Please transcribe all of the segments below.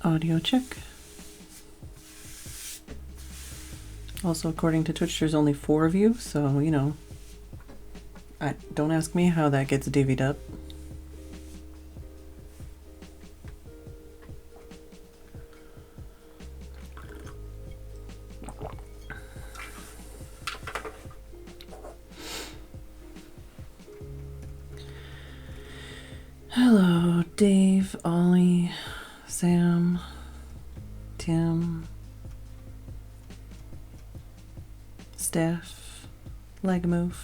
Audio check. Also, according to Twitch, there's only 4 of you, so, you know, don't ask me how that gets divvied up. Hello, Dave, Ollie, Sam, Tim, Steph, Legmoof,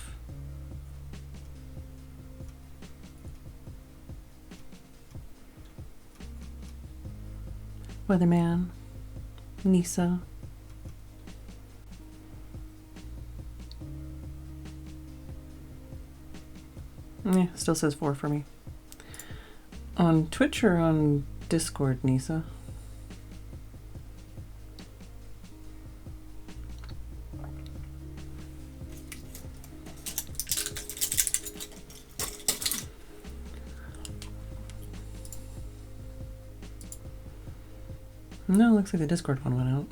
Weatherman, Nisa, yeah, still says 4 for me. On Twitch or on Discord, Nisa? No, looks like the Discord one went out.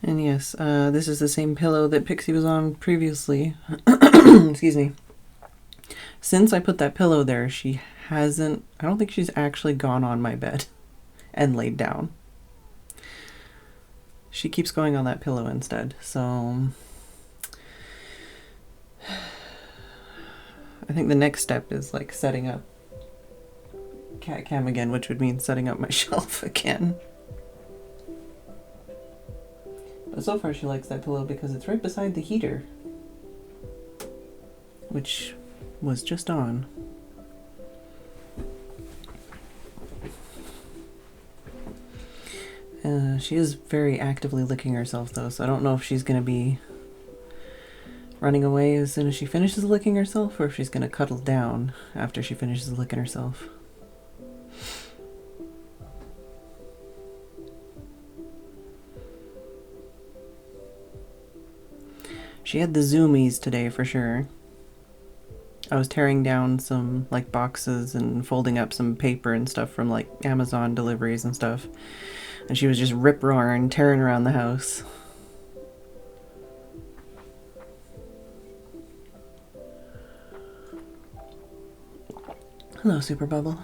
And yes, this is the same pillow that Pixie was on previously. Excuse me. Since I put that pillow there, she hasn't, I don't think she's actually gone on my bed and laid down. She keeps going on that pillow instead, so I think the next step is like setting up cat cam again, which would mean setting up my shelf again. But so far she likes that pillow because it's right beside the heater, which was just on. She is very actively licking herself though, so I don't know if she's gonna be running away as soon as she finishes licking herself, or if she's gonna cuddle down after she finishes licking herself. She had the zoomies today for sure. I was tearing down some like boxes and folding up some paper and stuff from like Amazon deliveries and stuff. And she was just rip-roaring, tearing around the house. Hello, Super Bubble.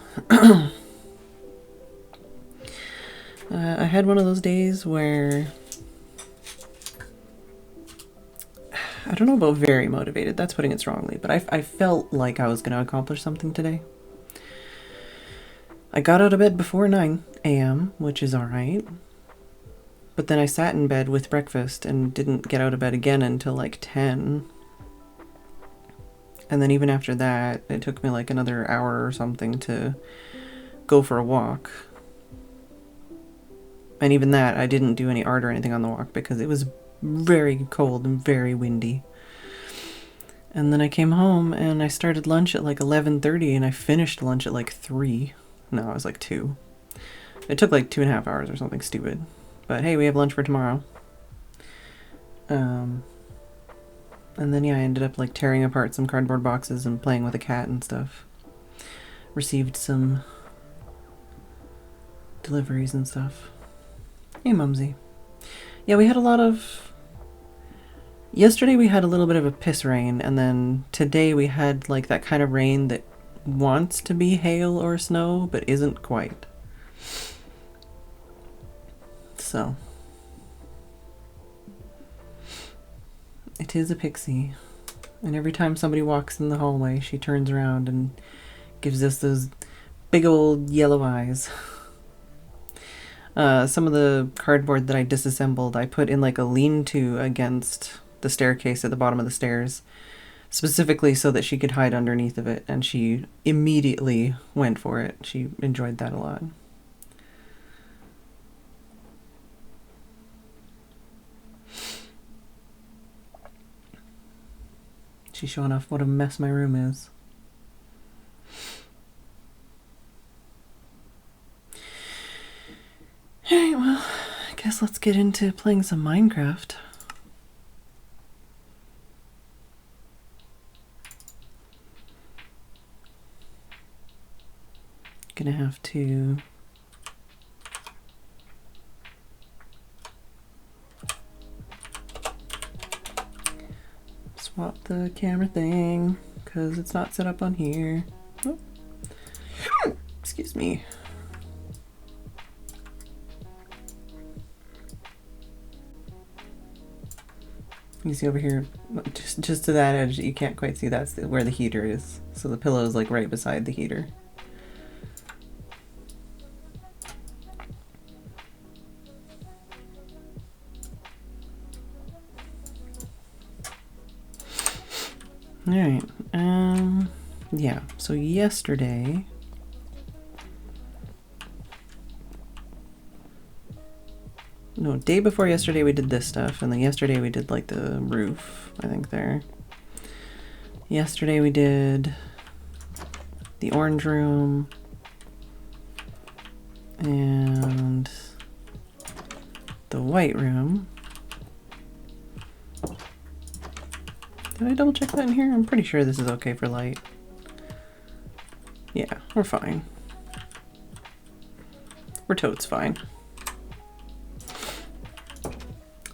I had one of those days where I don't know about very motivated, that's putting it strongly, but I felt like I was going to accomplish something today. I got out of bed before 9 a.m., which is alright. But then I sat in bed with breakfast and didn't get out of bed again until like 10. And then even after that, it took me like another hour or something to go for a walk. And even that, I didn't do any art or anything on the walk because it was very cold and very windy. And then I came home and I started lunch at like 11:30 and I finished lunch at like 3. No, it was like 2. It took like 2.5 hours or something stupid. But hey, we have lunch for tomorrow. And then yeah, I ended up like tearing apart some cardboard boxes and playing with a cat and stuff. Received some deliveries and stuff. Hey, Mumsy. Yeah, we had a lot of... Yesterday we had a little bit of a piss rain, and then today we had like that kind of rain that wants to be hail or snow, but isn't quite. So, it is a pixie, and every time somebody walks in the hallway, she turns around and gives us those big old yellow eyes. Some of the cardboard that I disassembled, I put in like a lean-to against the staircase at the bottom of the stairs, specifically so that she could hide underneath of it, and she immediately went for it. She enjoyed that a lot. She's showing off what a mess my room is. Alright, well, I guess let's get into playing some Minecraft. Gonna have to swap the camera thing because it's not set up on here. Oh. Excuse me. You see over here, just to that edge, you can't quite see, that's where the heater is. So the pillow is like right beside the heater. Alright, yeah, so yesterday, no, day before yesterday we did this stuff, and then yesterday we did like the roof, I think there. Yesterday we did the orange room, and the white room. Did I double check that in here? I'm pretty sure this is okay for light. Yeah, we're fine. We're totes fine.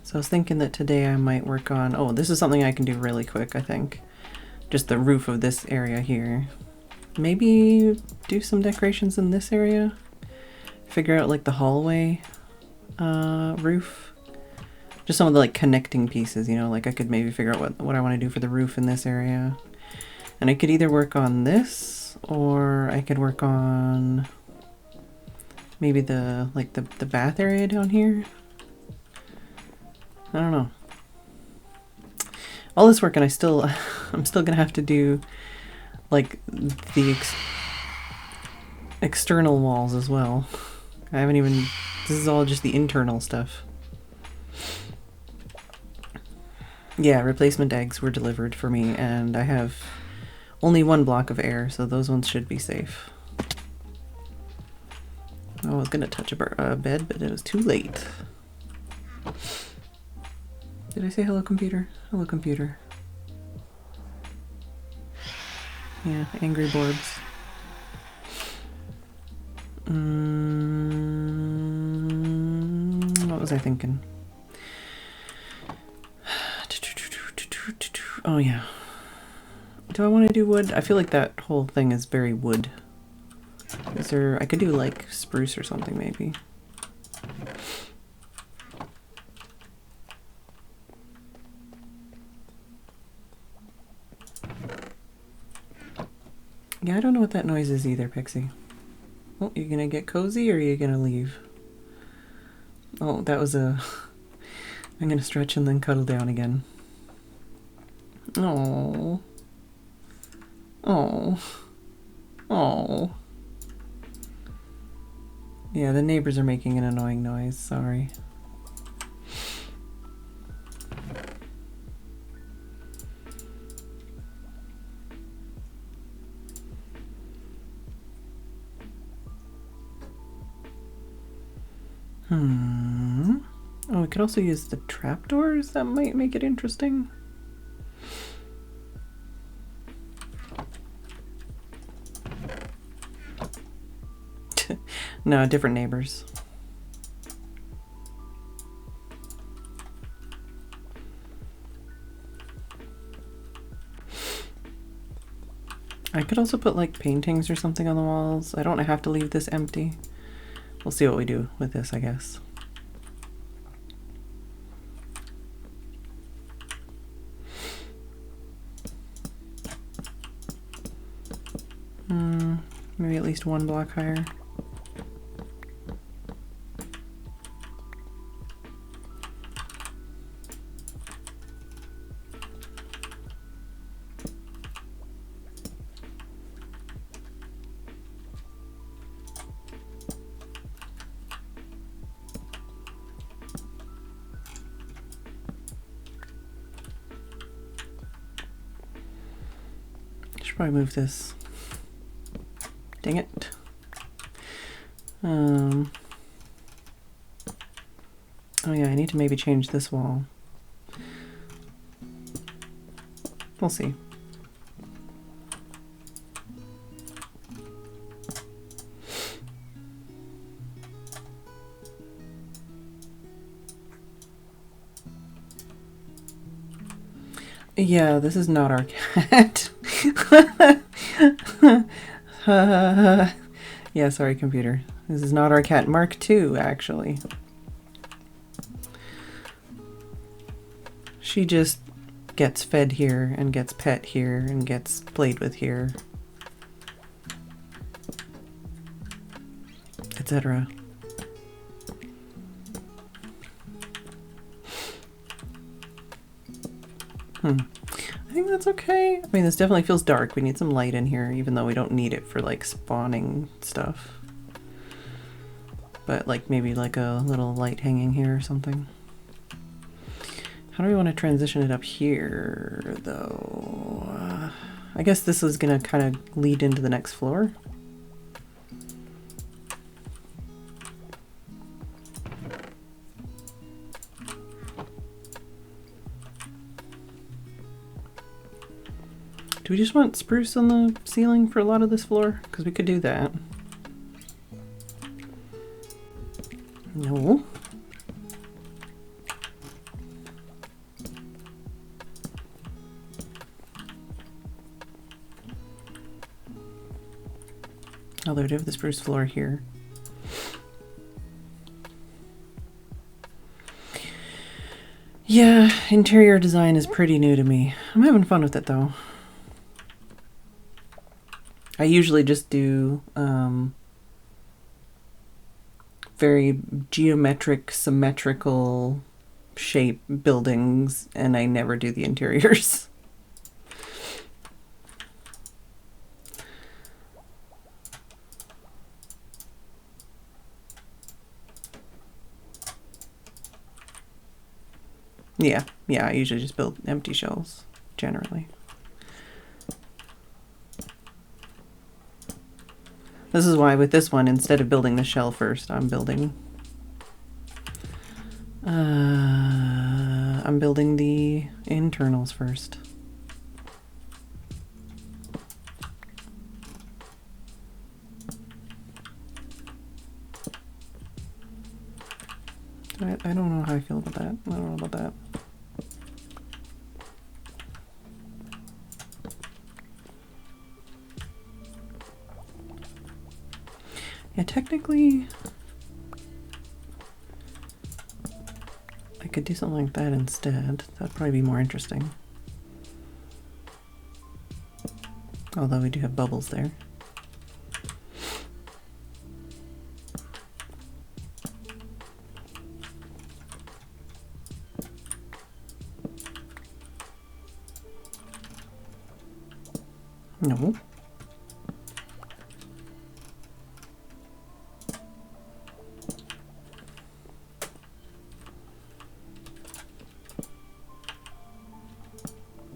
So I was thinking that today I might work on, oh, this is something I can do really quick, I think. Just the roof of this area here. Maybe do some decorations in this area. Figure out like the hallway roof. Just some of the like connecting pieces, you know, like I could maybe figure out what I want to do for the roof in this area. And I could either work on this, or I could work on maybe the bath area down here. I don't know. All this work, and I'm still gonna have to do like the external walls as well. I haven't even, this is all just the internal stuff. Yeah, replacement eggs were delivered for me, and I have only one block of air, so those ones should be safe. Oh, I was gonna touch a bed, but it was too late. Did I say hello, computer? Hello, computer. Yeah, angry Borbs. What was I thinking? Oh yeah. Do I want to do wood? I feel like that whole thing is very wood. Is there, I could do like spruce or something maybe. Yeah, I don't know what that noise is either, Pixie. Oh, you're gonna get cozy or are you gonna leave? Oh, that was a... I'm gonna stretch and then cuddle down again. Oh. Oh. Oh. Yeah, the neighbors are making an annoying noise, sorry. Oh, we could also use the trapdoors. That might make it interesting. No, different neighbors. I could also put like paintings or something on the walls. I don't have to leave this empty. We'll see what we do with this, I guess. Maybe at least one block higher. Should probably move this. Dang it. Oh yeah, I need to maybe change this wall. We'll see. Yeah, this is not our cat. Yeah, sorry, computer. This is not our cat. Mark II, actually. She just gets fed here and gets pet here and gets played with here, etc. I think that's okay. I mean, this definitely feels dark. We need some light in here, even though we don't need it for like spawning stuff. But like maybe like a little light hanging here or something. How do we want to transition it up here, though? I guess this is going to kind of lead into the next floor. Do we just want spruce on the ceiling for a lot of this floor? Because we could do that. No. Although I do have the spruce floor here. Yeah, interior design is pretty new to me. I'm having fun with it though. I usually just do very geometric, symmetrical shape buildings, and I never do the interiors. Yeah, I usually just build empty shells, generally. This is why with this one, instead of building the shell first, I'm building the internals first. I don't know how I feel about that. I don't know about that. Yeah, technically, I could do something like that instead. That'd probably be more interesting. Although we do have bubbles there. No.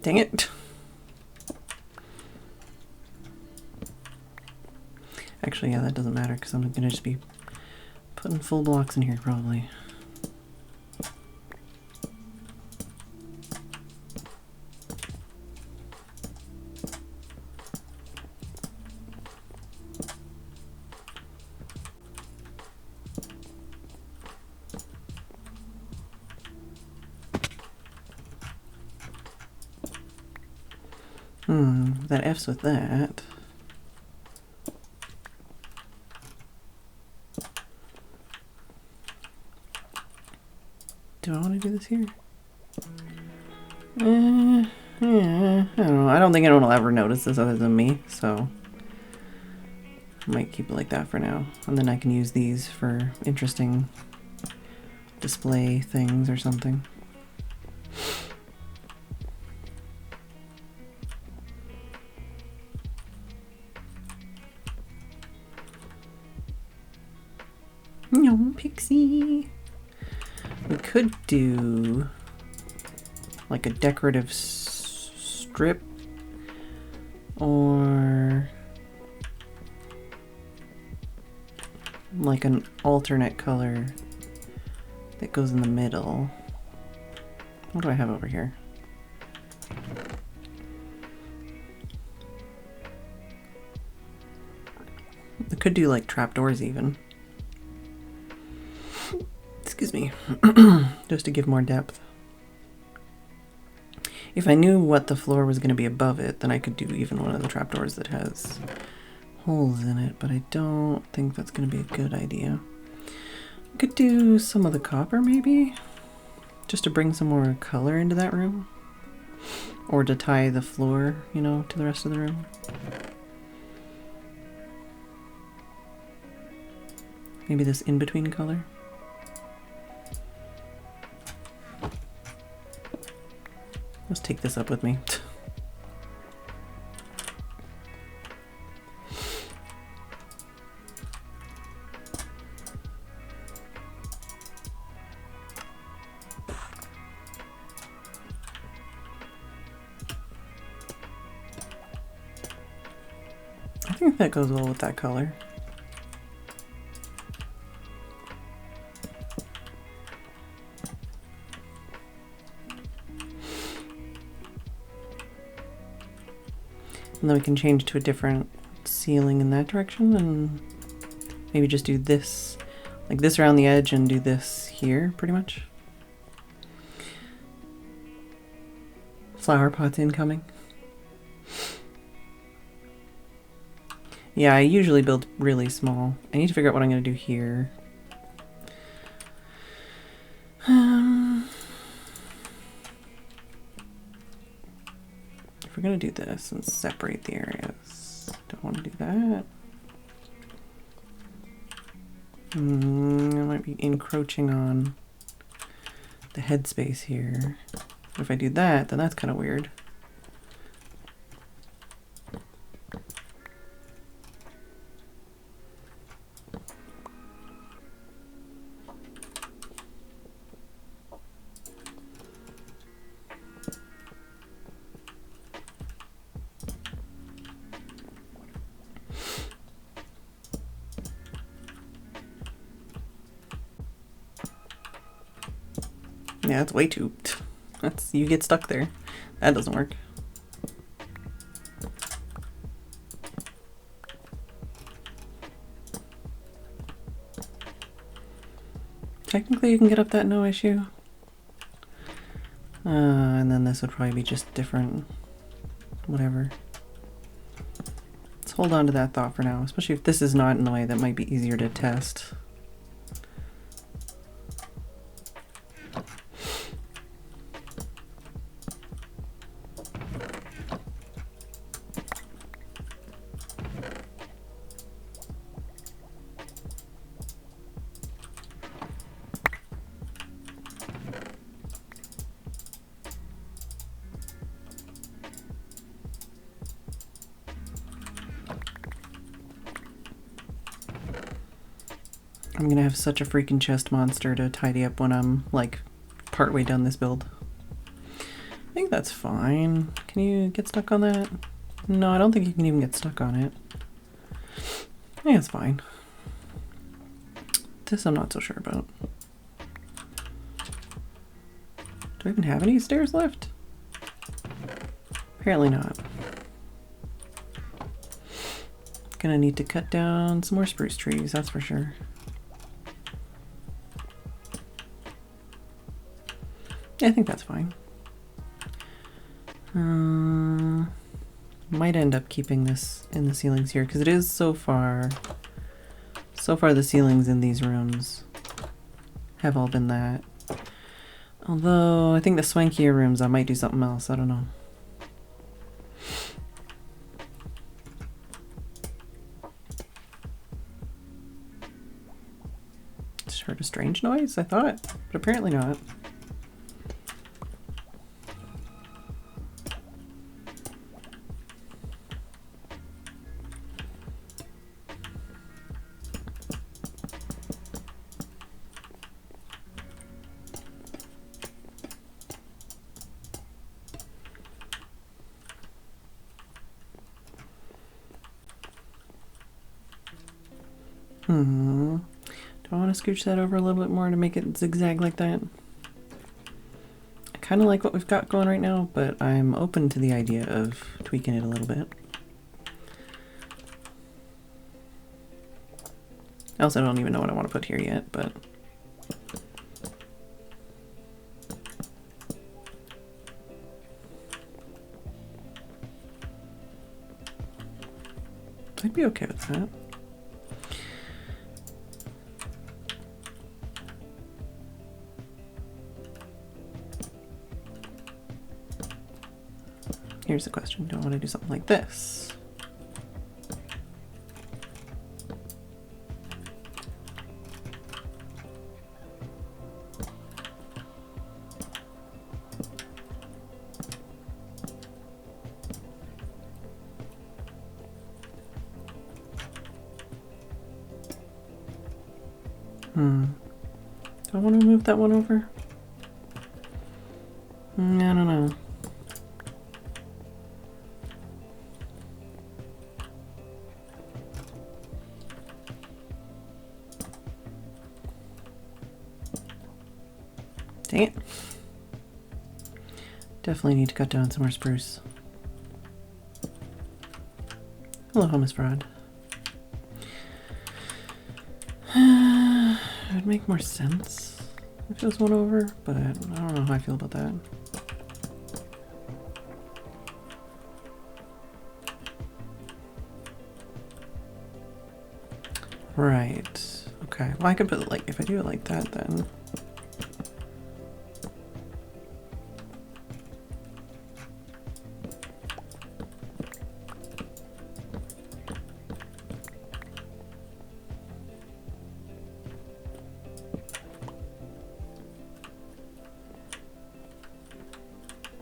Dang it. Actually, yeah, that doesn't matter because I'm going to just be putting full blocks in here probably. That F's with that. Do I want to do this here? Yeah, I don't know. I don't think anyone will ever notice this other than me, so I might keep it like that for now. And then I can use these for interesting display things or something. No, Pixie. We could do like a decorative strip or like an alternate color that goes in the middle. What do I have over here? I could do like trapdoors even. Excuse me. Just to give more depth. If I knew what the floor was going to be above it, then I could do even one of the trapdoors that has holes in it, but I don't think that's going to be a good idea. I could do some of the copper maybe, just to bring some more color into that room. Or to tie the floor, you know, to the rest of the room. Maybe this in-between color. Let's take this up with me. I think that goes well with that color. And then we can change to a different ceiling in that direction and maybe just do this, like this around the edge and do this here pretty much. Flower pots incoming. Yeah, I usually build really small. I need to figure out what I'm going to do here. If we're going to do this and separate the areas, don't want to do that. I might be encroaching on the headspace here. But if I do that, then that's kind of weird. Yeah, that's way too... you get stuck there. That doesn't work. Technically you can get up that no issue. And then this would probably be just different. Whatever. Let's hold on to that thought for now, especially if this is not in the way that might be easier to test. I'm gonna have such a freaking chest monster to tidy up when I'm like partway done this build. I think that's fine. Can you get stuck on that? No, I don't think you can even get stuck on it. I think it's fine. This I'm not so sure about. Do I even have any stairs left? Apparently not. Gonna need to cut down some more spruce trees, that's for sure. Yeah, I think that's fine. Might end up keeping this in the ceilings here because it is so far the ceilings in these rooms have all been that. Although I think the swankier rooms I might do something else, I don't know. Just heard a strange noise, I thought, but apparently not. Do I want to scooch that over a little bit more to make it zigzag like that? I kind of like what we've got going right now, but I'm open to the idea of tweaking it a little bit. Else I don't even know what I want to put here yet, but... I'd be okay with that. Here's the question, do I want to do something like this? Do I want to move that one over? I don't know. Dang it. Definitely need to cut down some more spruce. Hello, hummus fraud. It would make more sense if it was one over, but I don't know how I feel about that. Right. Okay. Well, I could put it like, if I do it like that, then.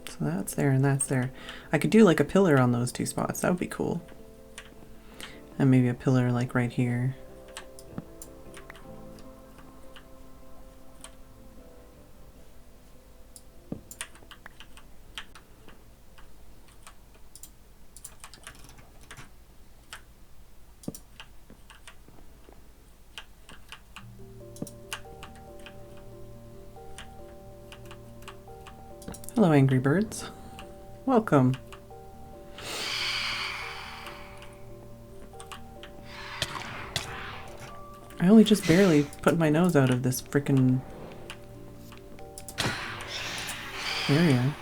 So that's there and that's there. I could do like a pillar on those two spots. That would be cool. And maybe a pillar like right here. Hello, Angry Birds. Welcome. I only just barely put my nose out of this frickin' area.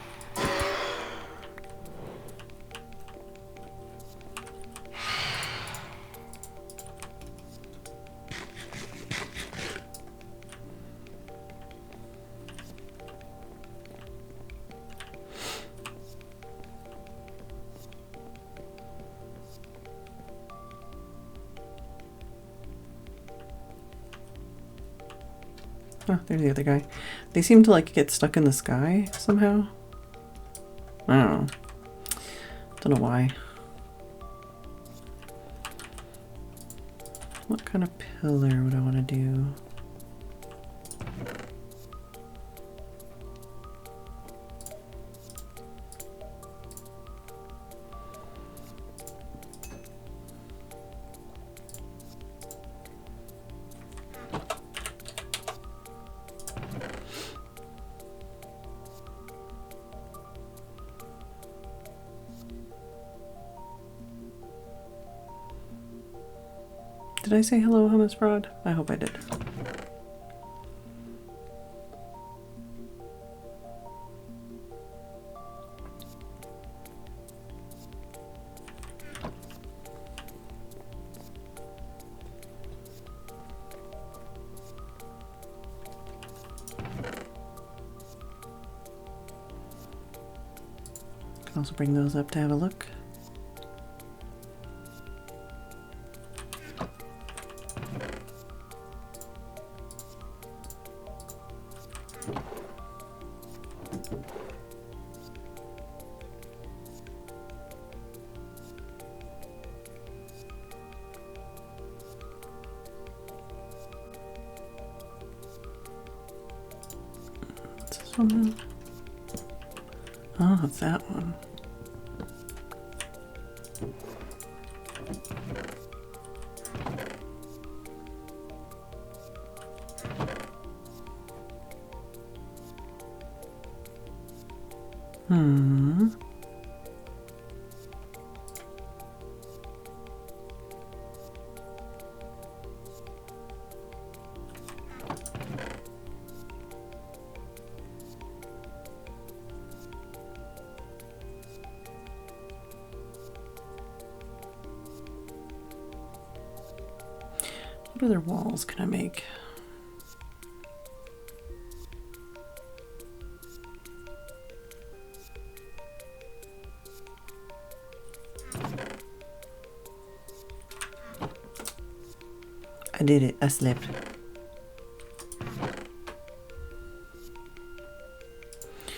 Oh, there's the other guy. They seem to like get stuck in the sky somehow. I don't know. Don't know why. What kind of pillar would I want to do? Did I say hello, hummus fraud? I hope I did. Can also bring those up to have a look. What's this one? Oh, it's that one. Hmm. What other walls can I make? I did it. I slipped.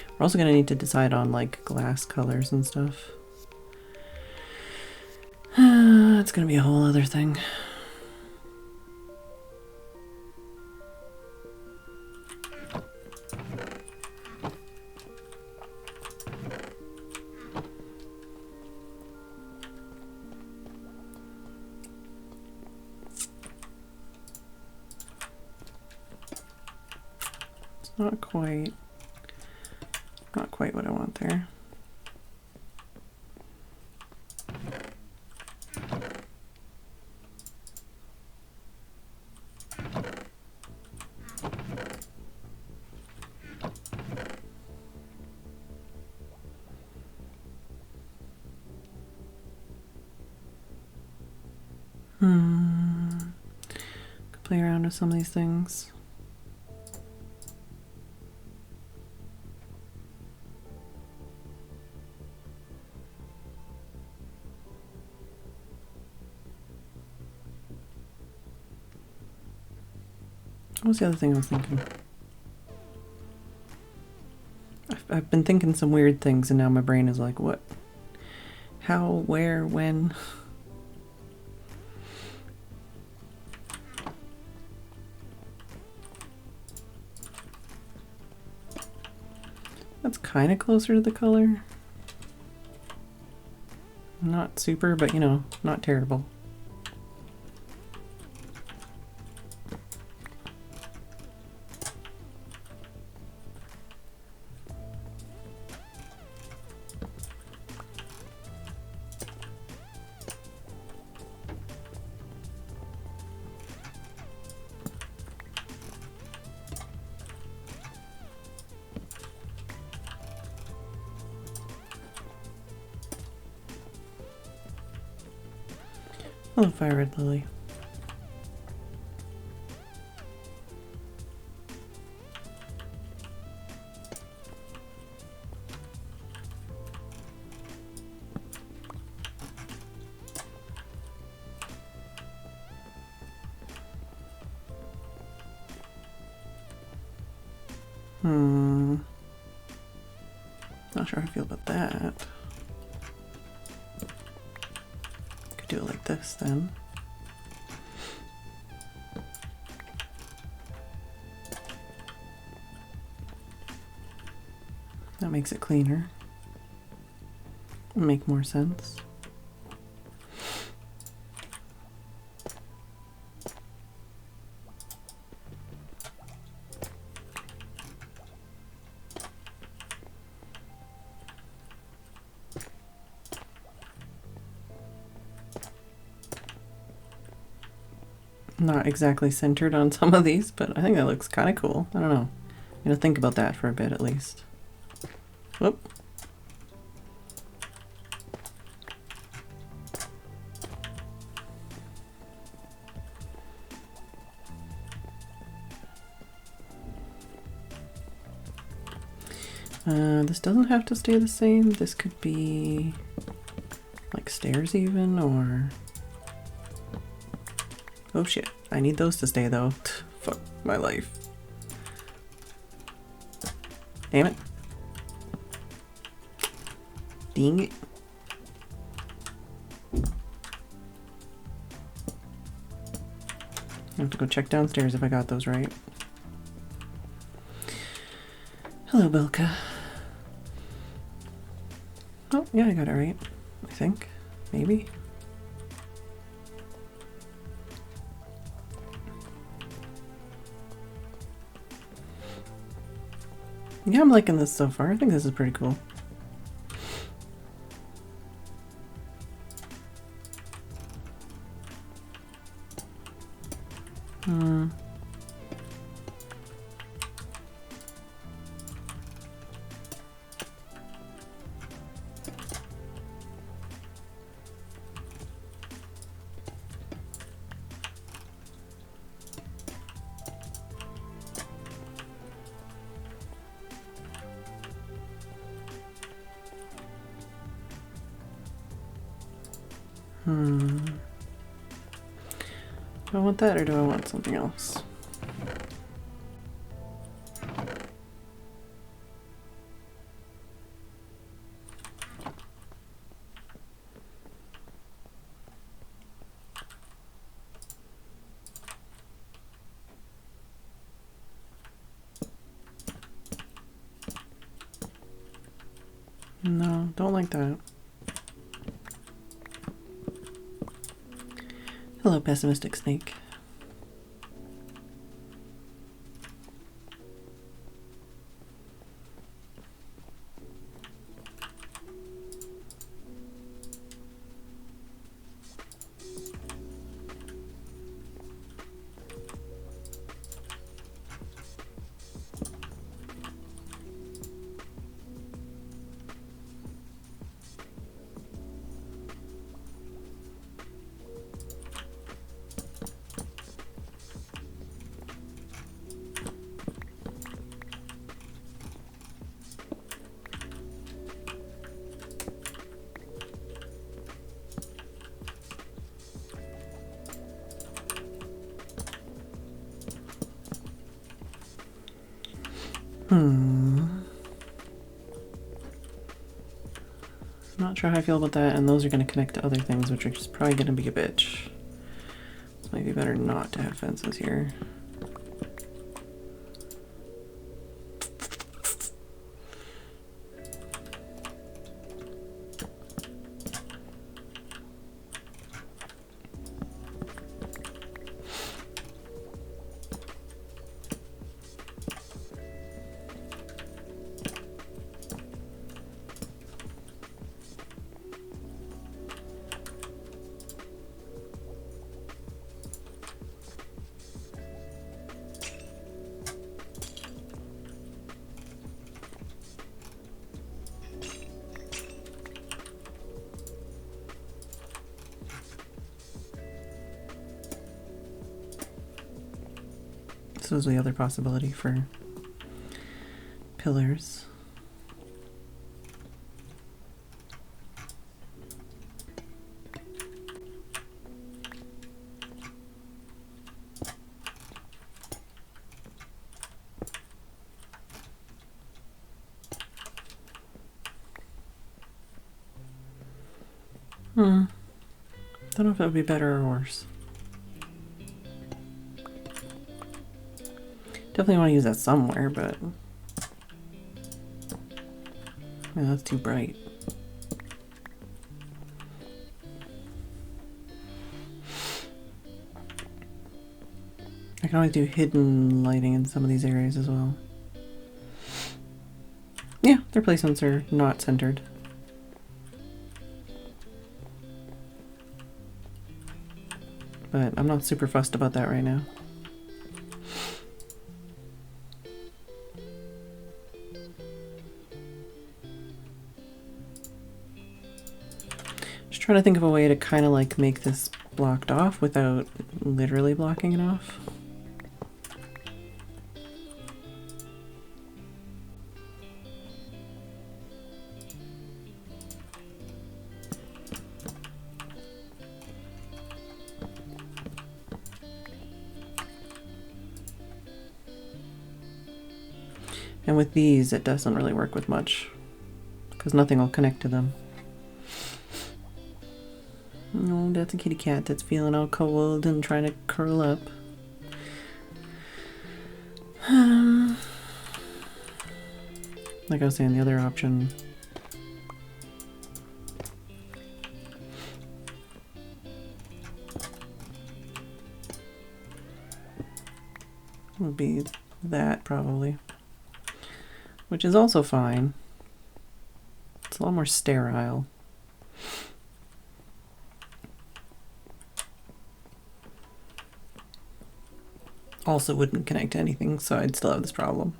We're also going to need to decide on like glass colors and stuff. It's going to be a whole other thing. Not quite what I want there. Could play around with some of these things. What was the other thing I was thinking? I've been thinking some weird things and now my brain is like, what? How, where, when? That's kind of closer to the color. Not super, but you know, not terrible. Hello, Fire Red Lily. Not sure how I feel about that. Could do it like this then. That makes it cleaner. Make more sense. Not exactly centered on some of these, but I think that looks kind of cool. I don't know. I'm gonna think about that for a bit at least. Whoop. This doesn't have to stay the same. This could be like stairs even, or... Oh shit, I need those to stay though. Fuck my life. Damn it. Dang it. I have to go check downstairs if I got those right. Hello, Belka. Oh, yeah, I got it right. I think. Maybe. Yeah, I'm liking this so far. I think this is pretty cool. Hmm. Do I want that or do I want something else? No, don't like that. Hello, pessimistic snake. Not sure how I feel about that, and those are going to connect to other things, which are just probably going to be a bitch. Maybe better not to have fences here. This was the other possibility for pillars. Don't know if that would be better or worse. Definitely want to use that somewhere, but yeah, that's too bright. I can always do hidden lighting in some of these areas as well. Yeah, their placements are not centered. But I'm not super fussed about that right now. Just trying to think of a way to kind of like make this blocked off without literally blocking it off. And with these, it doesn't really work with much because nothing will connect to them. Oh, that's a kitty cat that's feeling all cold and trying to curl up. Like I was saying, the other option would be that probably, which is also fine. It's a lot more sterile. also wouldn't connect to anything, so I'd still have this problem.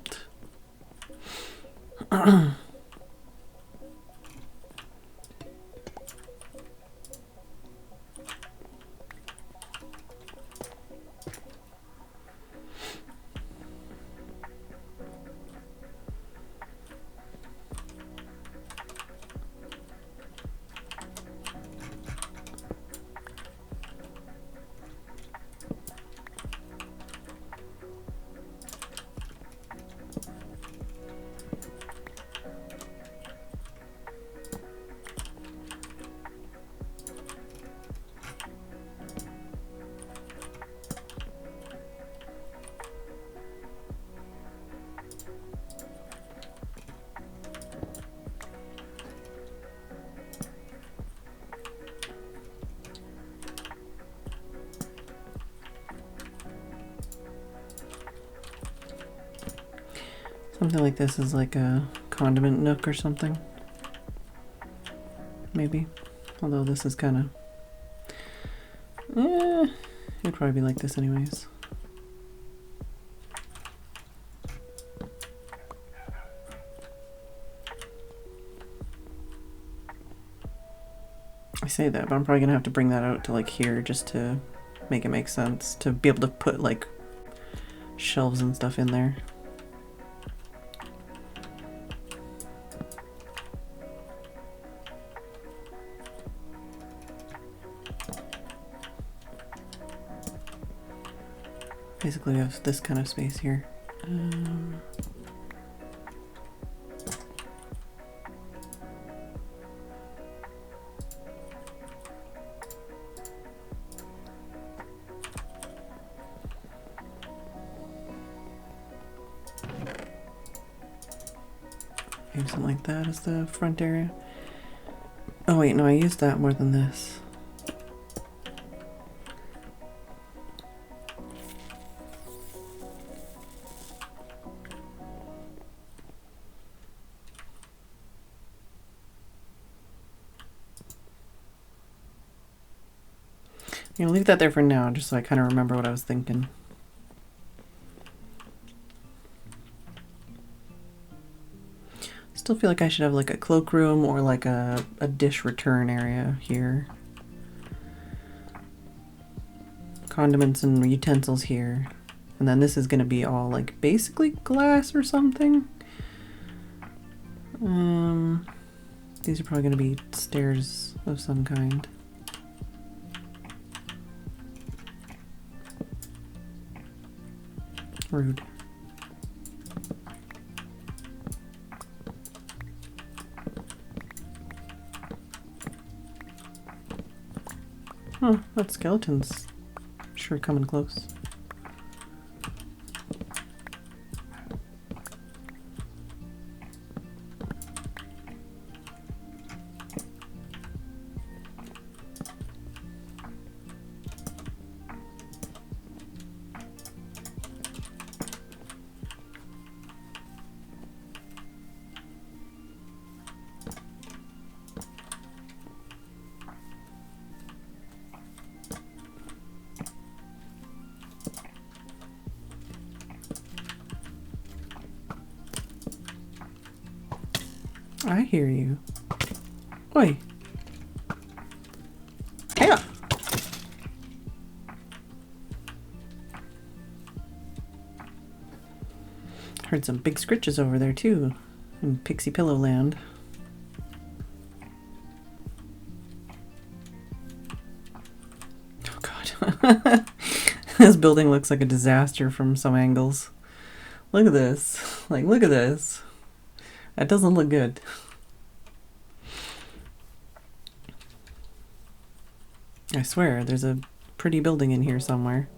Something like this is like a condiment nook or something. Maybe. Although this is kind of... it'd probably be like this anyways. I say that, but I'm probably gonna have to bring that out to like here just to make it make sense. To be able to put like shelves and stuff in there. Basically, we have this kind of space here. Maybe something like that as the front area. Oh wait, no, I used that more than this. I'm gonna leave that there for now, just so I kind of remember what I was thinking. Still feel like I should have like a cloakroom or like a dish return area here. Condiments and utensils here. And then this is gonna be all like basically glass or something. These are probably gonna be stairs of some kind. Rude. Oh, that skeleton's sure coming close. I hear you. Oi. Yeah. Heard some big scritches over there too, in Pixie Pillow Land. Oh god. This building looks like a disaster from some angles. Look at this. Like, look at this. That doesn't look good. I swear, there's a pretty building in here somewhere.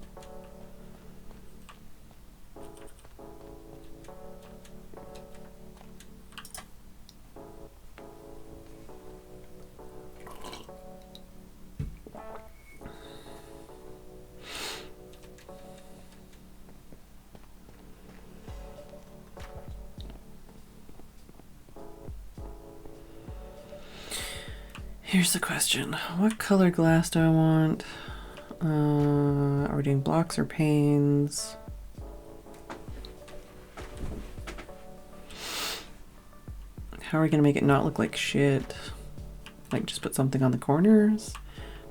Here's the question. What color glass do I want? Are we doing blocks or panes? How are we gonna make it not look like shit? Like just put something on the corners?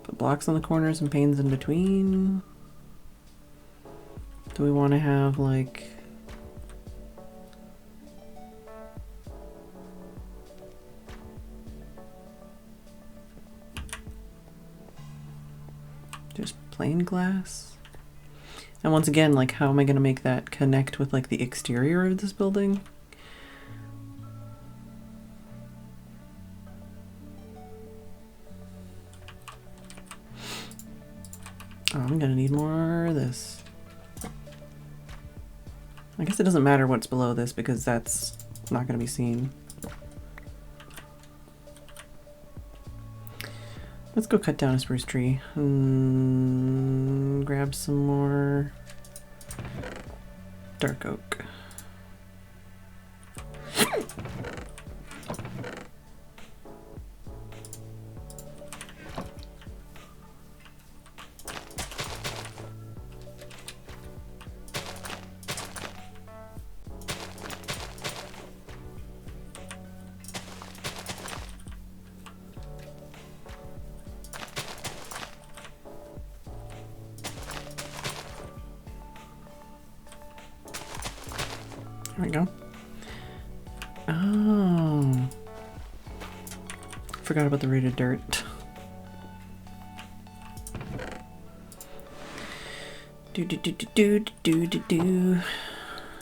Put blocks on the corners and panes in between? Do we want to have like... just plain glass? And once again, like how am I going to make that connect with like the exterior of this building? Oh, I'm going to need more of this. I guess it doesn't matter what's below this because that's not going to be seen. Let's go cut down a spruce tree and grab some more dark oak. There we go. Oh. Forgot about the rooted dirt. Do.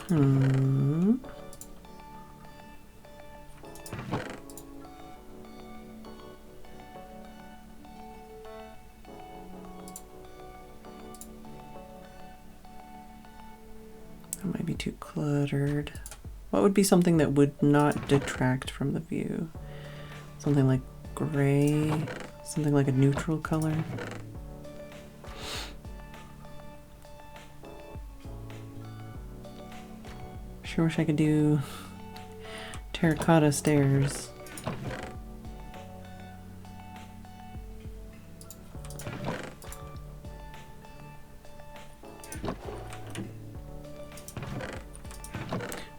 Hmm. That might be too cluttered. What would be something that would not detract from the view? Something like gray, something like a neutral color. Sure wish I could do terracotta stairs.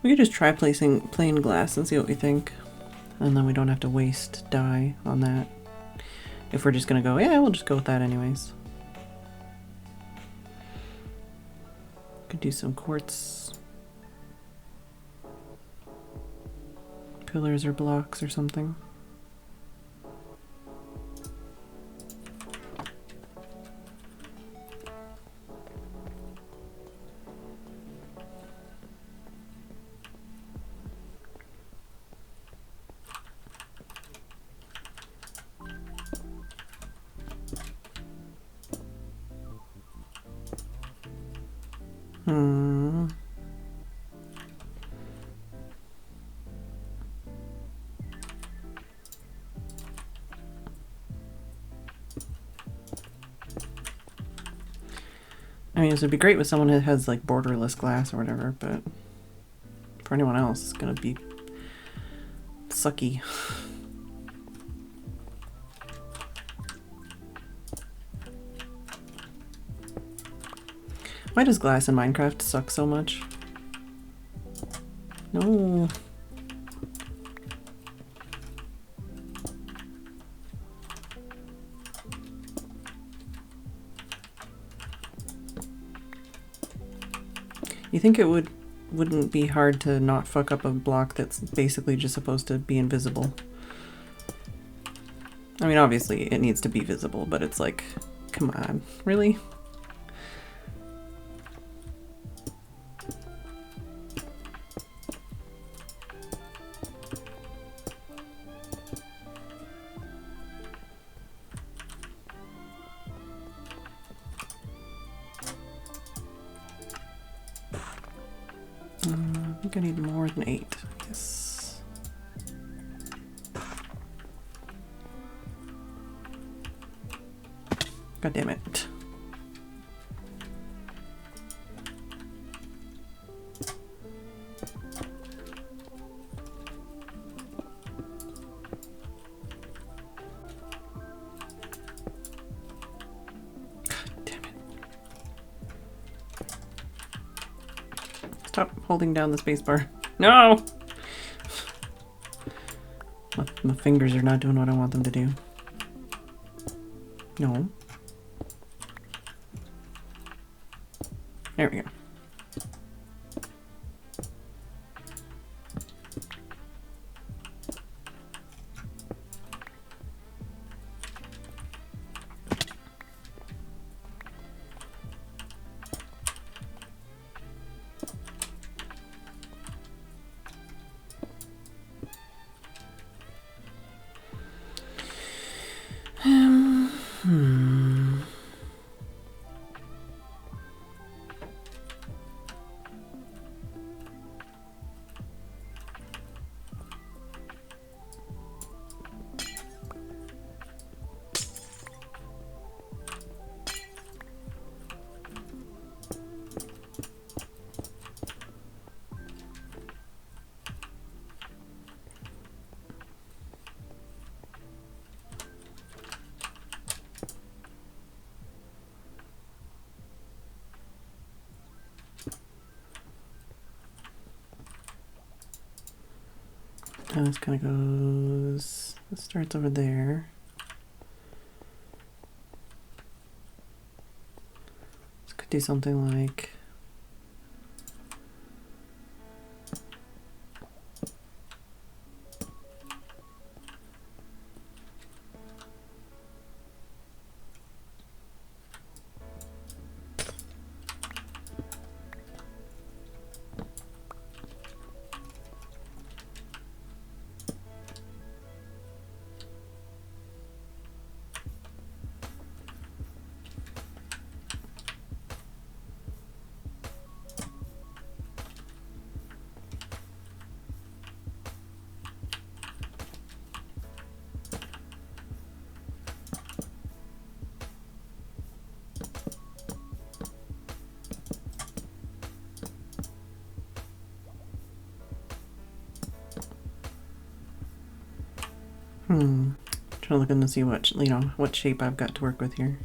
We could just try placing plain glass and see what we think. And then we don't have to waste dye on that. If we're just gonna go, yeah, we'll just go with that anyways. Could do some quartz pillars or blocks or something. I mean, this would be great with someone who has like borderless glass or whatever, but for anyone else, it's gonna be sucky. Why does glass in Minecraft suck so much? No. You think it wouldn't be hard to not fuck up a block that's basically just supposed to be invisible? I mean, obviously it needs to be visible, but it's like, come on, really? I think I need more than 8, I guess. God damn it. Stop holding down the spacebar. No! My fingers are not doing what I want them to do. No. There we go. And this kind of goes, it starts over there. This could do something like, trying to look in to see what, you know, what shape I've got to work with here.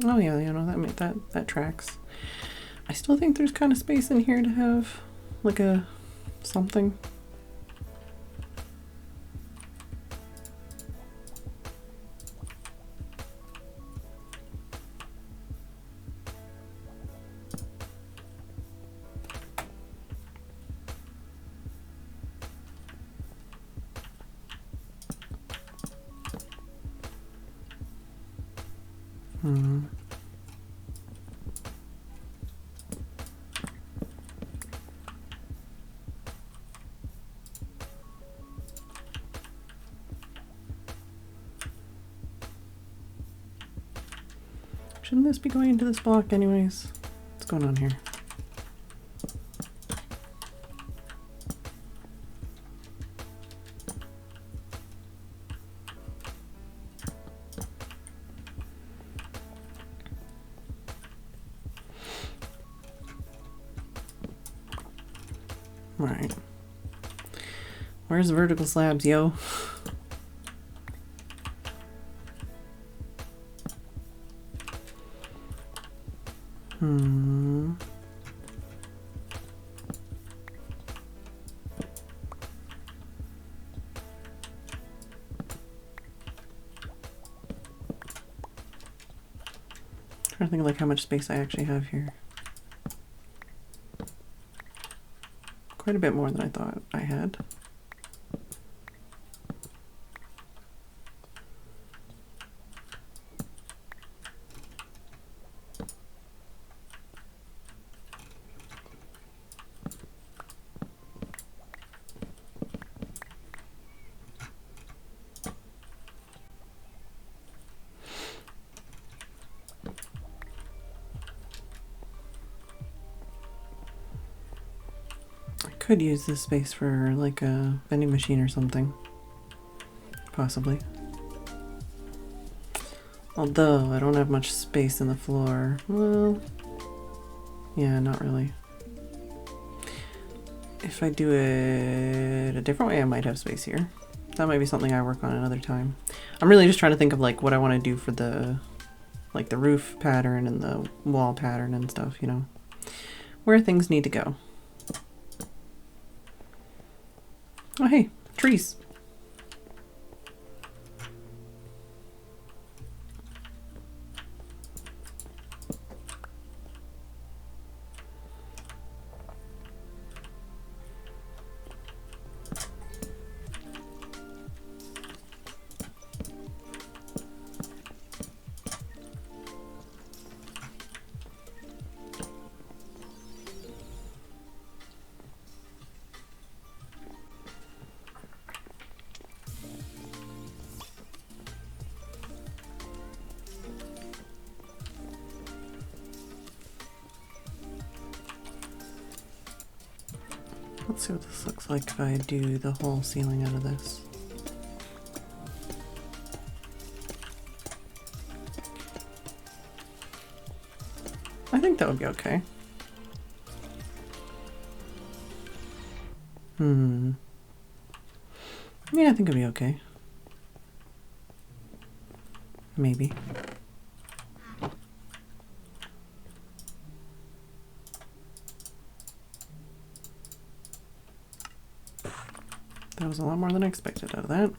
Oh yeah, you know, that tracks. I still think there's kind of space in here to have like a something. Shouldn't this be going into this block anyways? What's going on here? Right. Where's the vertical slabs, yo? Trying to think of like how much space I actually have here. Quite a bit more than I thought I had. Could use this space for like a vending machine or something. Possibly. Although I don't have much space in the floor. Well, Yeah, not really. If I do it a different way, I might have space here. That might be something I work on another time. I'm really just trying to think of like what I want to do for the like the roof pattern and the wall pattern and stuff, you know, where things need to go. Oh, hey, trees. Let's see what this looks like if I do the whole ceiling out of this. I think that would be okay. Yeah, I think it'd be okay. Maybe. That was a lot more than I expected out of that.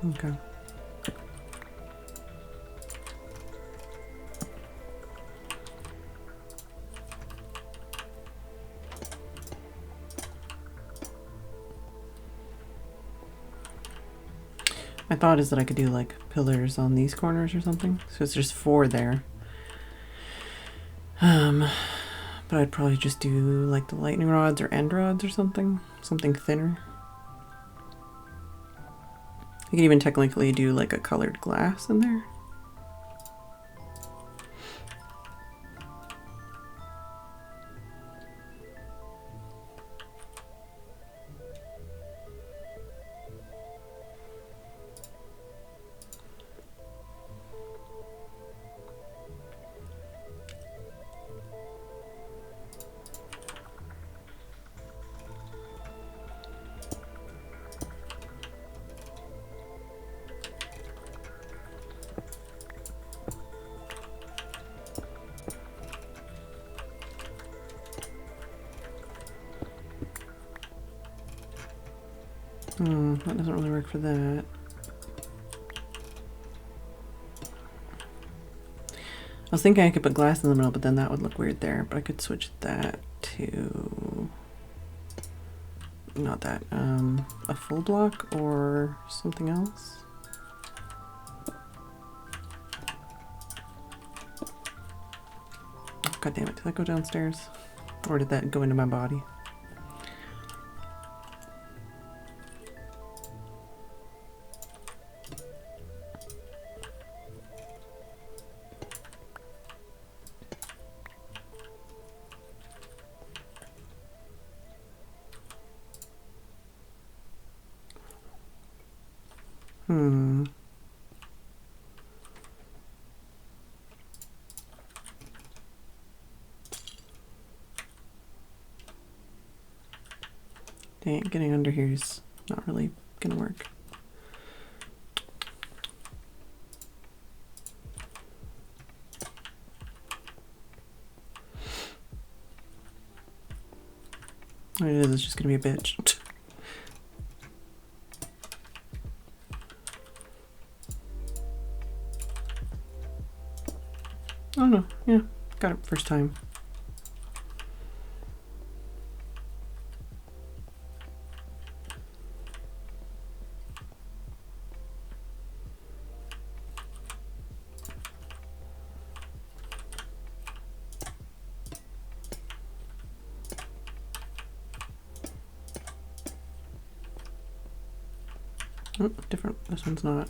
Okay. My thought is that I could do like pillars on these corners or something. So it's just 4 there. But I'd probably just do like the lightning rods or end rods or something. Something thinner. I could even technically do like a colored glass in there. That doesn't really work for that. I was thinking I could put glass in the middle, but then that would look weird there. But I could switch that to... not that, a full block or something else. God damn it, did that go downstairs? Or did that go into my body? Dang, getting under here is not really gonna work. It is, it's just gonna be a bitch. Oh no, yeah, got it first time. Oh, different. This one's not.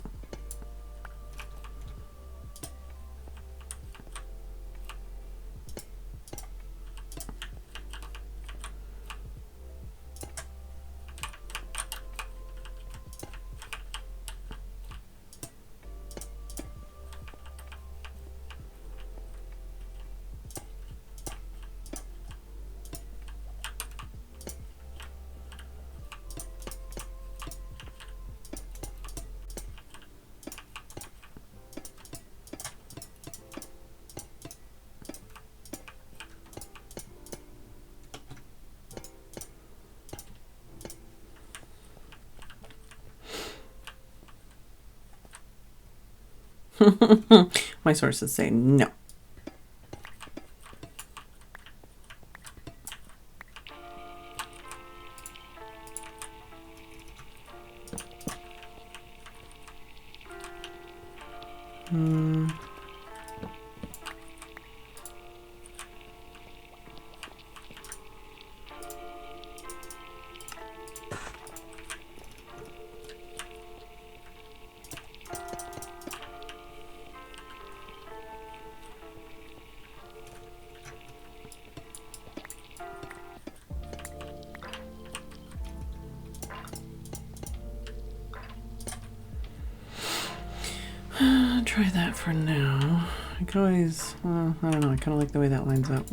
My sources say no. Try that for now. I could always, well, I don't know, I kind of like the way that lines up.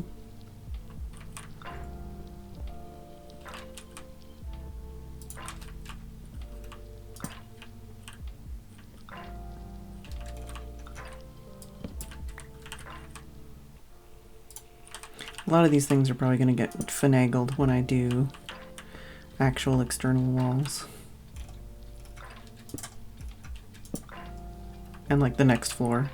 A lot of these things are probably going to get finagled when I do actual external walls. And like the next floor.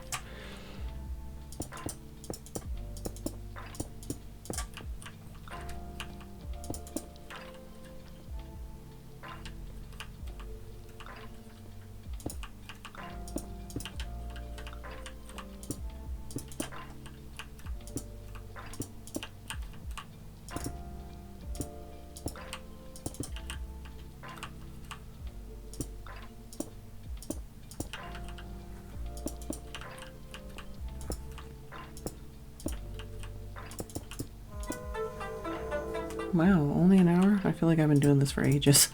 Wow, only an hour? I feel like I've been doing this for ages.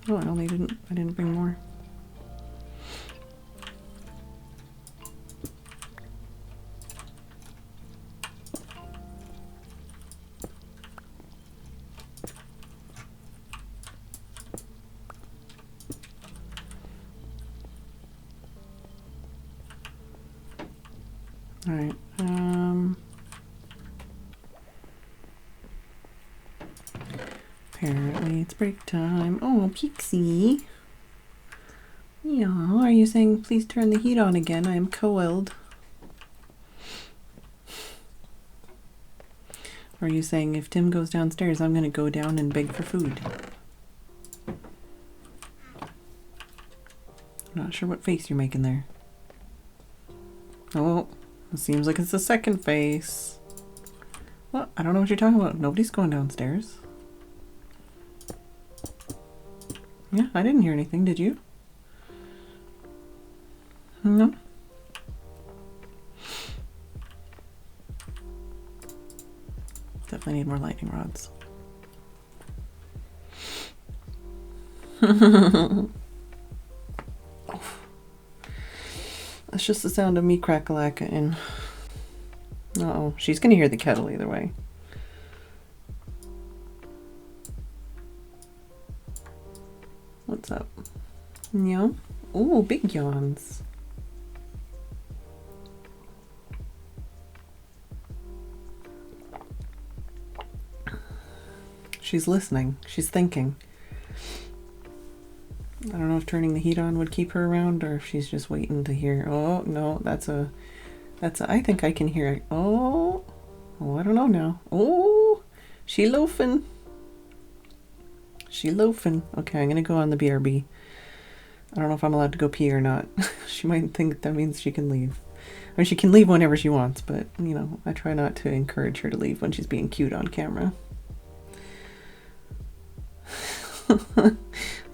Oh, I didn't bring more. All right. Apparently it's break time. Oh, Pixie. Yeah, are you saying please turn the heat on again? I am cold. Or are you saying if Tim goes downstairs, I'm going to go down and beg for food? I'm not sure what face you're making there. Oh, it seems like it's the second face. What? I don't know what you're talking about. Nobody's going downstairs. Yeah, I didn't hear anything, did you? No. Definitely need more lightning rods. That's just the sound of me crack-a-lacking. Uh-oh, she's gonna hear the kettle either way. What's up? Yeah. Ooh, big yawns. She's listening. She's thinking. I don't know if turning the heat on would keep her around or if she's just waiting to hear. Oh, no, that's a, I think I can hear it. Oh, I don't know now. Oh, she loafing. She loafing. Okay, I'm going to go on the BRB. I don't know if I'm allowed to go pee or not. She might think that means she can leave. I mean, she can leave whenever she wants, but, you know, I try not to encourage her to leave when she's being cute on camera.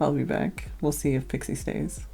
I'll be back. We'll see if Pixie stays.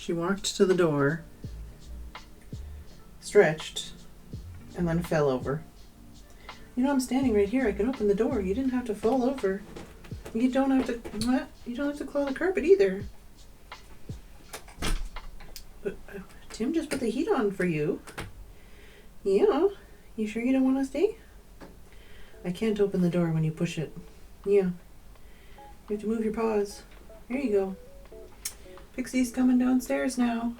She walked to the door, stretched, and then fell over. You know, I'm standing right here. I can open the door. You didn't have to fall over. You don't have to. What? You don't have to claw the carpet either. But Tim just put the heat on for you. Yeah. You sure you don't want to stay? I can't open the door when you push it. Yeah. You have to move your paws. There you go. Pixie's coming downstairs now.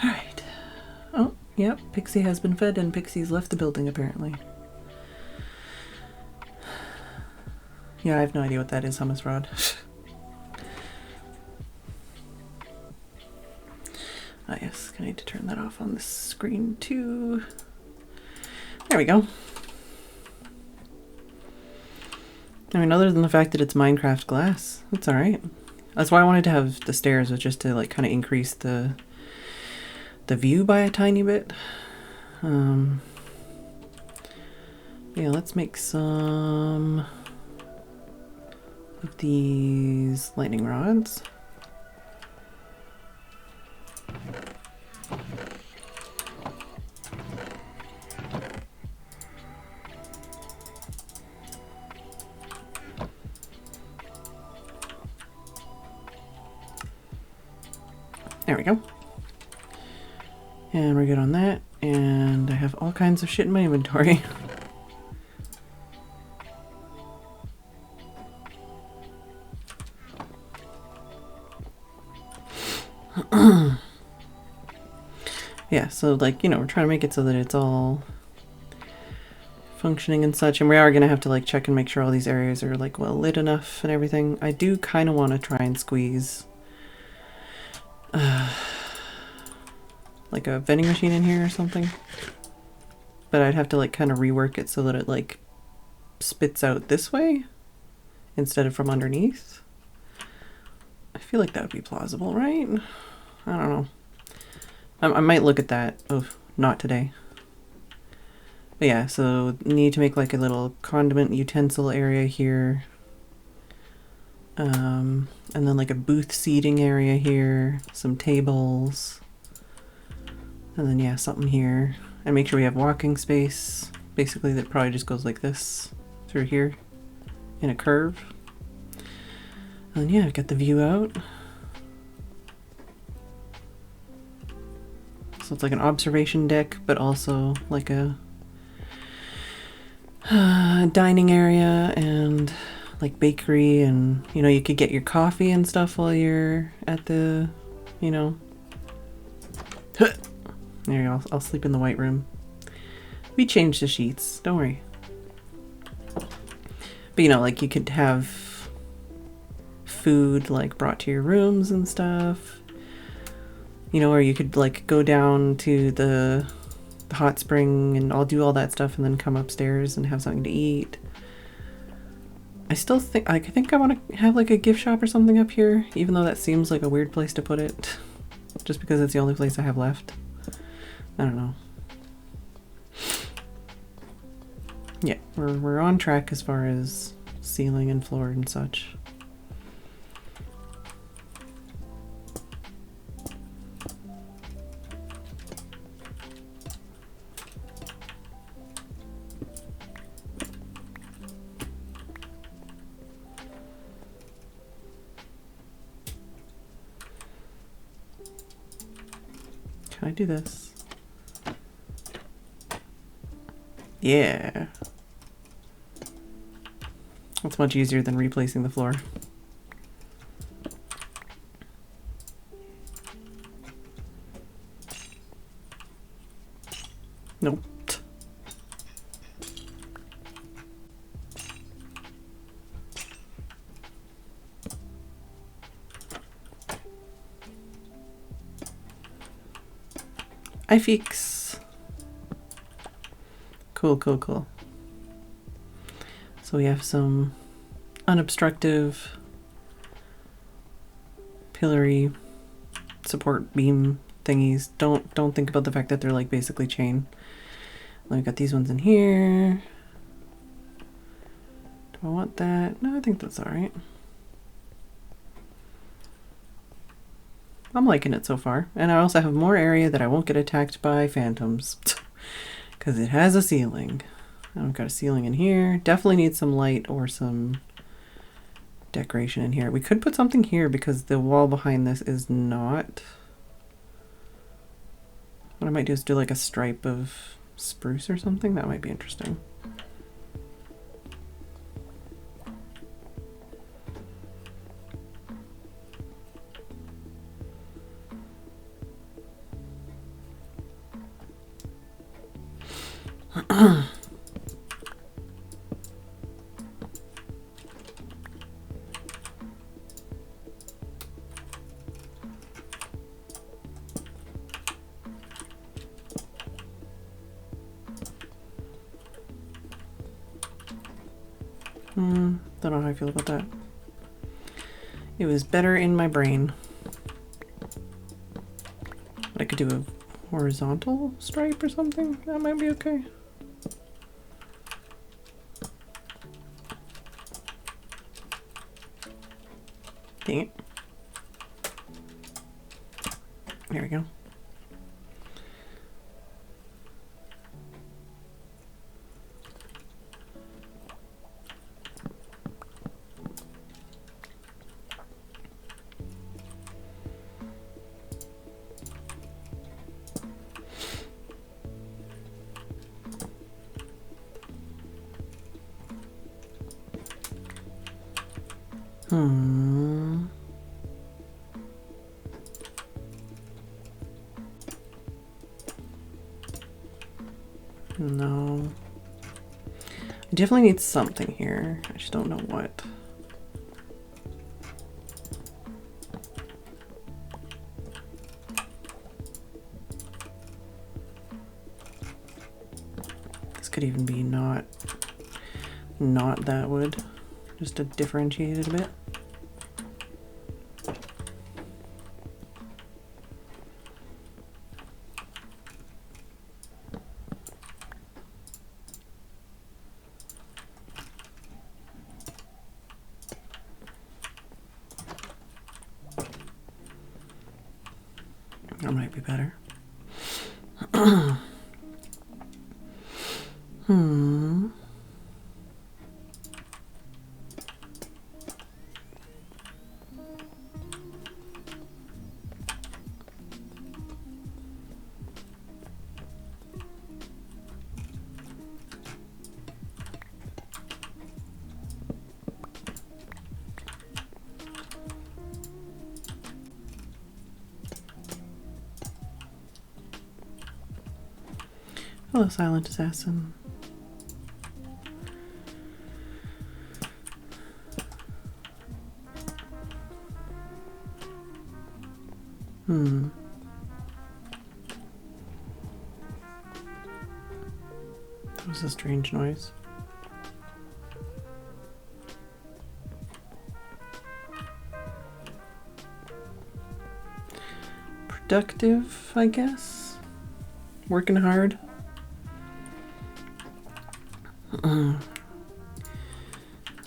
Alright. Oh, yep, Pixie has been fed and Pixie's left the building apparently. Yeah, I have no idea what that is, hummus rod. Ah yes, I need to turn that off on the screen too. There we go. I mean, other than the fact that it's Minecraft glass, it's alright. That's why I wanted to have the stairs, was just to like kind of increase the view by a tiny bit. Yeah, let's make some of these lightning rods. There we go. And we're good on that. And I have all kinds of shit in my inventory. Yeah, so like, you know, we're trying to make it so that it's all functioning and such, and we are going to have to like check and make sure all these areas are like well lit enough and everything. I do kind of want to try and squeeze like a vending machine in here or something, but I'd have to like kind of rework it so that it like spits out this way instead of from underneath. I feel like that would be plausible, right? I don't know. I might look at that. Oh, not today. But yeah, so need to make like a little condiment utensil area here. And then like a booth seating area here, some tables. And then yeah, something here. And make sure we have walking space. Basically that probably just goes like this through here in a curve. And then yeah, I've got the view out. So it's like an observation deck, but also like a dining area and like bakery, and you know, you could get your coffee and stuff while you're at the, you know. There you go, I'll sleep in the white room. We changed the sheets, don't worry. But you know, like you could have food like brought to your rooms and stuff. You know, or you could like go down to the hot spring and I'll do all that stuff and then come upstairs and have something to eat. I still think, I think I want to have like a gift shop or something up here, even though that seems like a weird place to put it, just because it's the only place I have left. I don't know. Yeah, we're on track as far as ceiling and floor and such. Can I do this? Yeah. That's much easier than replacing the floor. Nope. I fix. Cool, cool, cool. So we have some unobstructive pillory support beam thingies. Don't think about the fact that they're like basically chain. I've got these ones in here. Do I want that? No, I think that's all right. I'm liking it so far. And I also have more area that I won't get attacked by phantoms because it has a ceiling. I've got a ceiling in here. Definitely need some light or some decoration in here. We could put something here because the wall behind this is not. What I might do is do like a stripe of spruce or something. That might be interesting. Don't know how I feel about that. It was better in my brain. But I could do a horizontal stripe or something. That might be okay. Dang it. There we go. No. I definitely need something here. I just don't know what. This could even be not that wood, just to differentiate it a bit. That might be better. Hello, silent assassin. That was a strange noise. Productive, I guess. Working hard.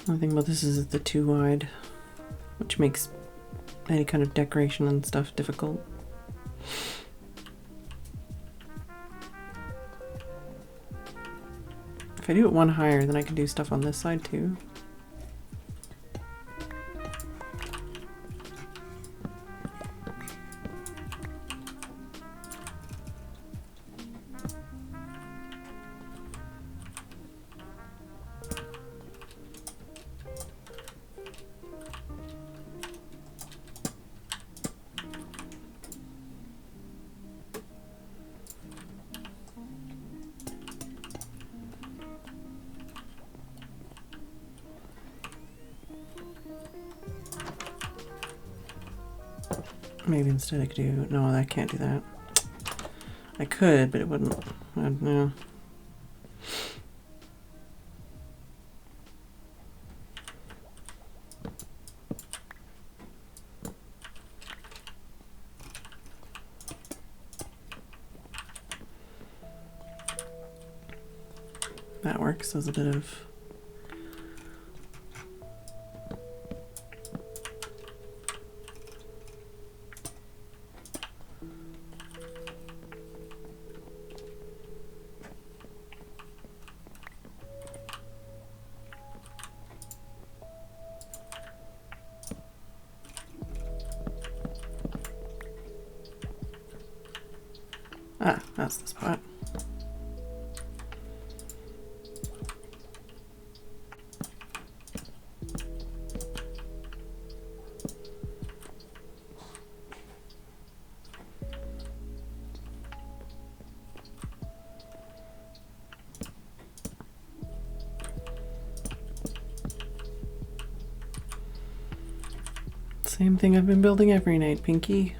The thing about this is it's too wide, which makes any kind of decoration and stuff difficult. If I do it one higher, then I can do stuff on this side too. Maybe instead I could do, no, I can't do that. I could, but it wouldn't, no. That works as a bit of that's the spot. Same thing I've been building every night, Pinky.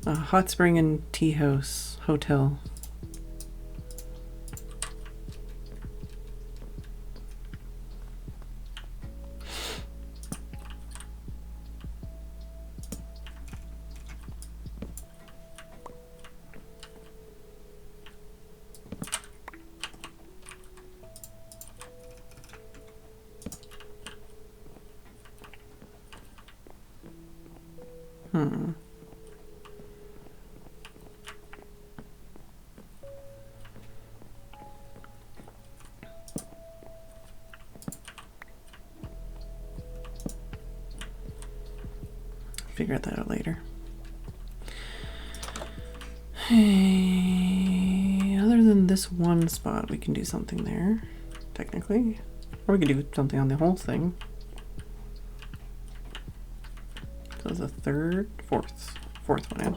A Hotspring and tea house hotel. Figure that out later. Hey, other than this one spot, we can do something there, technically. Or we can do something on the whole thing. So it's a fourth one in.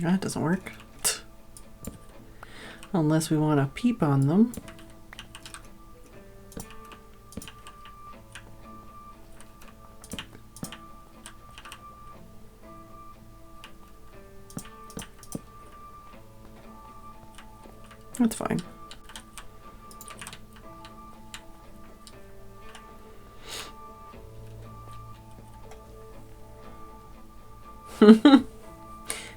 That doesn't work. Unless we want to peep on them. That's fine.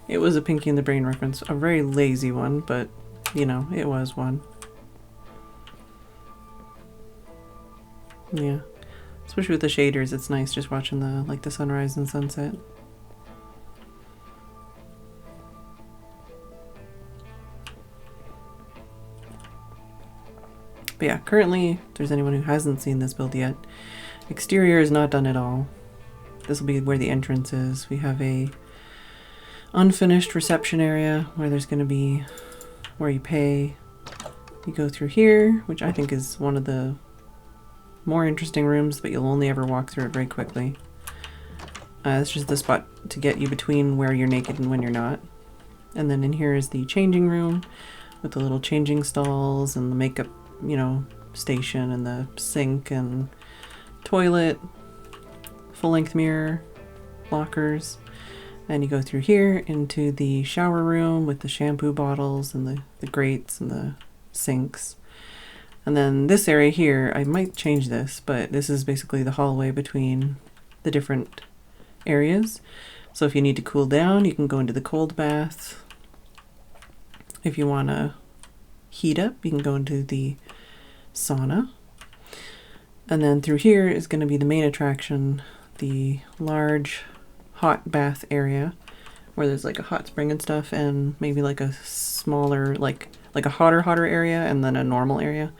It was a Pinky and the Brain reference. A very lazy one, but, you know, it was one. Yeah. Especially with the shaders, it's nice just watching the sunrise and sunset. But yeah, currently, if there's anyone who hasn't seen this build yet, exterior is not done at all. This will be where the entrance is. We have a unfinished reception area where there's going to be where you pay. You go through here, which I think is one of the more interesting rooms, but you'll only ever walk through it very quickly. It's just the spot to get you between where you're naked and when you're not. And then in here is the changing room with the little changing stalls and the makeup, you know, station and the sink and toilet, full-length mirror, lockers. And you go through here into the shower room with the shampoo bottles and the grates and the sinks. And then this area here, I might change this, but this is basically the hallway between the different areas. So if you need to cool down, you can go into the cold bath. If you want to heat up, you can go into the sauna. And then through here is going to be the main attraction, the large hot bath area where there's like a hot spring and stuff, and maybe like a smaller, like a hotter area, and then a normal area.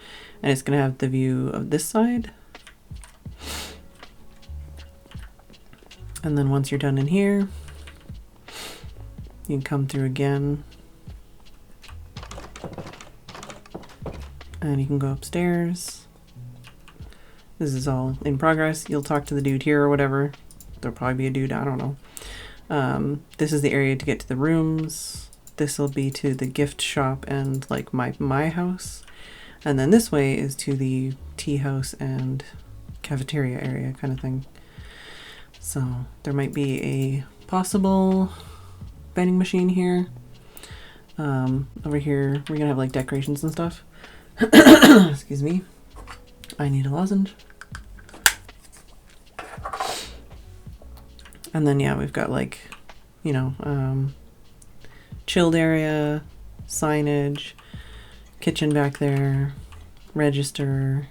And it's gonna have the view of this side. And then once you're done in here, you can come through again. And you can go upstairs. This is all in progress. You'll talk to the dude here or whatever. There'll probably be a dude, I don't know. This is the area to get to the rooms. This will be to the gift shop and like my house. And then this way is to the tea house and cafeteria area kind of thing. So there might be a possible vending machine here. Over here, we're gonna have like decorations and stuff. Excuse me. I need a lozenge. And then yeah, we've got like, you know, chilled area, signage, kitchen back there, register,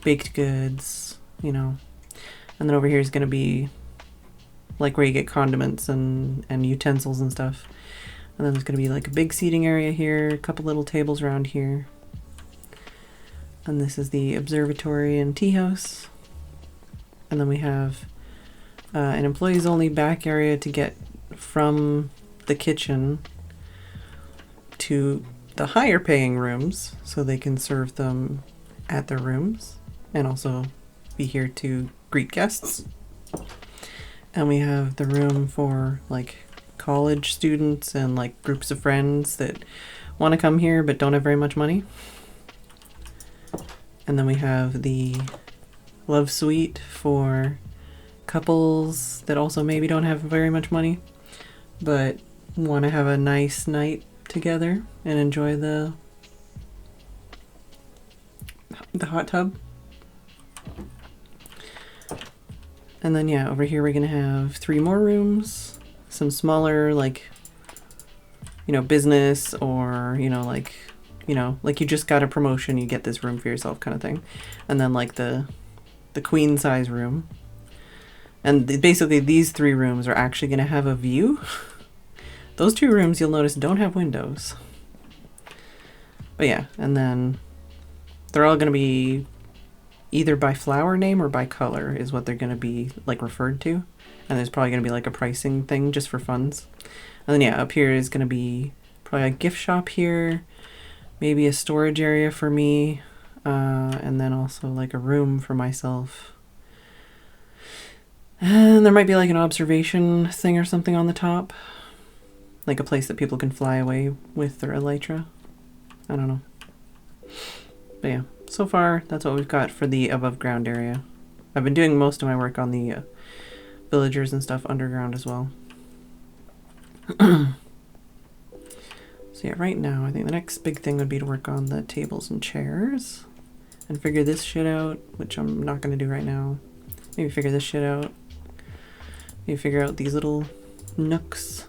baked goods, you know. And then over here is going to be like where you get condiments and utensils and stuff. And then there's going to be like a big seating area here, a couple little tables around here. And this is the observatory and tea house. And then we have an employees only back area to get from the kitchen to the higher paying rooms so they can serve them at their rooms and also be here to greet guests. And we have the room for like college students and like groups of friends that want to come here but don't have very much money. And then we have the love suite for couples that also maybe don't have very much money but want to have a nice night together and enjoy the hot tub. And then yeah, over here we're gonna have 3 more rooms, some smaller like, you know, business or, you know, like you just got a promotion, you get this room for yourself kind of thing. And then like the queen size room. And basically these 3 rooms are actually gonna have a view. Those 2 rooms you'll notice don't have windows. But yeah, and then they're all gonna be either by flower name or by color is what they're gonna be like referred to. And there's probably gonna be like a pricing thing just for funds. And then yeah, up here is gonna be probably a gift shop here, maybe a storage area for me, and then also like a room for myself. And there might be like an observation thing or something on the top. Like a place that people can fly away with their elytra. I don't know. But yeah, so far that's what we've got for the above ground area. I've been doing most of my work on the villagers and stuff underground as well. So yeah, right now I think the next big thing would be to work on the tables and chairs and figure this shit out, which I'm not going to do right now. Maybe figure this shit out. Maybe figure out these little nooks.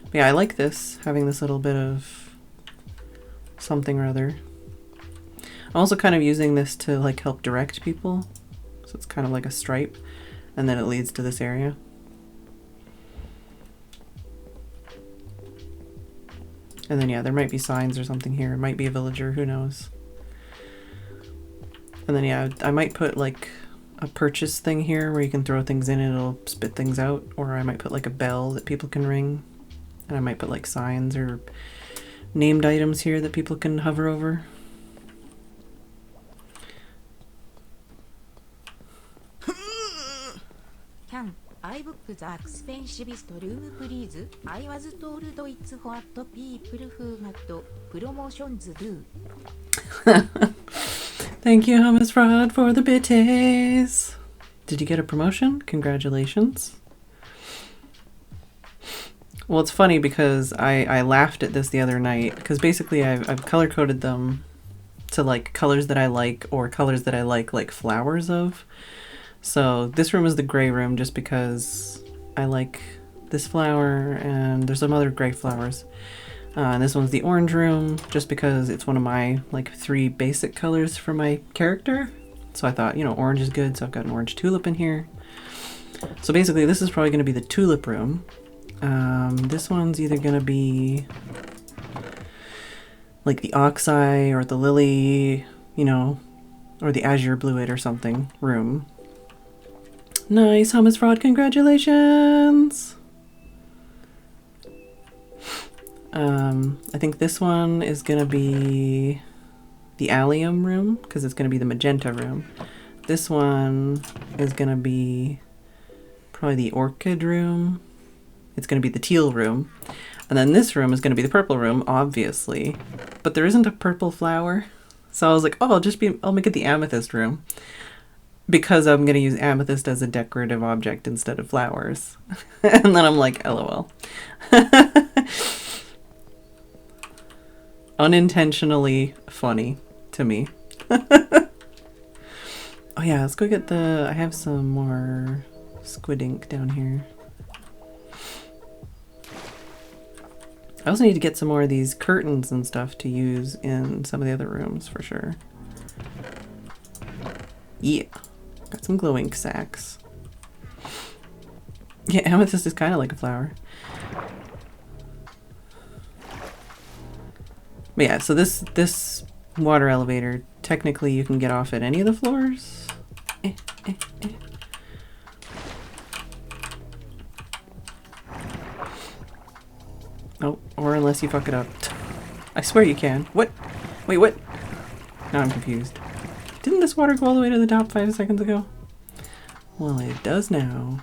But yeah, I like this, having this little bit of something or other. I'm also kind of using this to like help direct people. So it's kind of like a stripe, and then it leads to this area. And then yeah, there might be signs or something here. It might be a villager, who knows. And then yeah, I might put like a purchase thing here where you can throw things in and it'll spit things out. Or I might put like a bell that people can ring. And I might put like signs or named items here that people can hover over. Can I book the expensivest room please? I was told it's what people who got promotions do. Thank you, Hummus Fraud, for the bitties. Did you get a promotion? Congratulations. Well, it's funny because I laughed at this the other night because basically I've color coded them to like colors that I like or colors that I like flowers of. So this room is the gray room just because I like this flower and there's some other gray flowers. And this one's the orange room just because it's one of my like 3 basic colors for my character. So I thought, you know, orange is good, so I've got an orange tulip in here. So basically this is probably going to be the tulip room. This one's either gonna be like the Oxeye or the Lily, you know, or the Azure Bluet or something room. Nice, hummus fraud, congratulations! I think this one is gonna be the Allium room, because it's gonna be the magenta room. This one is gonna be probably the Orchid room. It's gonna be the teal room. And then this room is gonna be the purple room, obviously. But there isn't a purple flower. So I was like, oh, I'll make it the amethyst room. Because I'm gonna use amethyst as a decorative object instead of flowers. And then I'm like, LOL. Unintentionally funny to me. Oh yeah, let's go get I have some more squid ink down here. I also need to get some more of these curtains and stuff to use in some of the other rooms for sure. Yeah, got some glow ink sacks. Yeah, amethyst is kind of like a flower. But yeah, so this water elevator, technically you can get off at any of the floors. Oh, or unless you fuck it up. I swear you can. What? Wait, what? Now I'm confused. Didn't this water go all the way to the top 5 seconds ago? Well, it does now.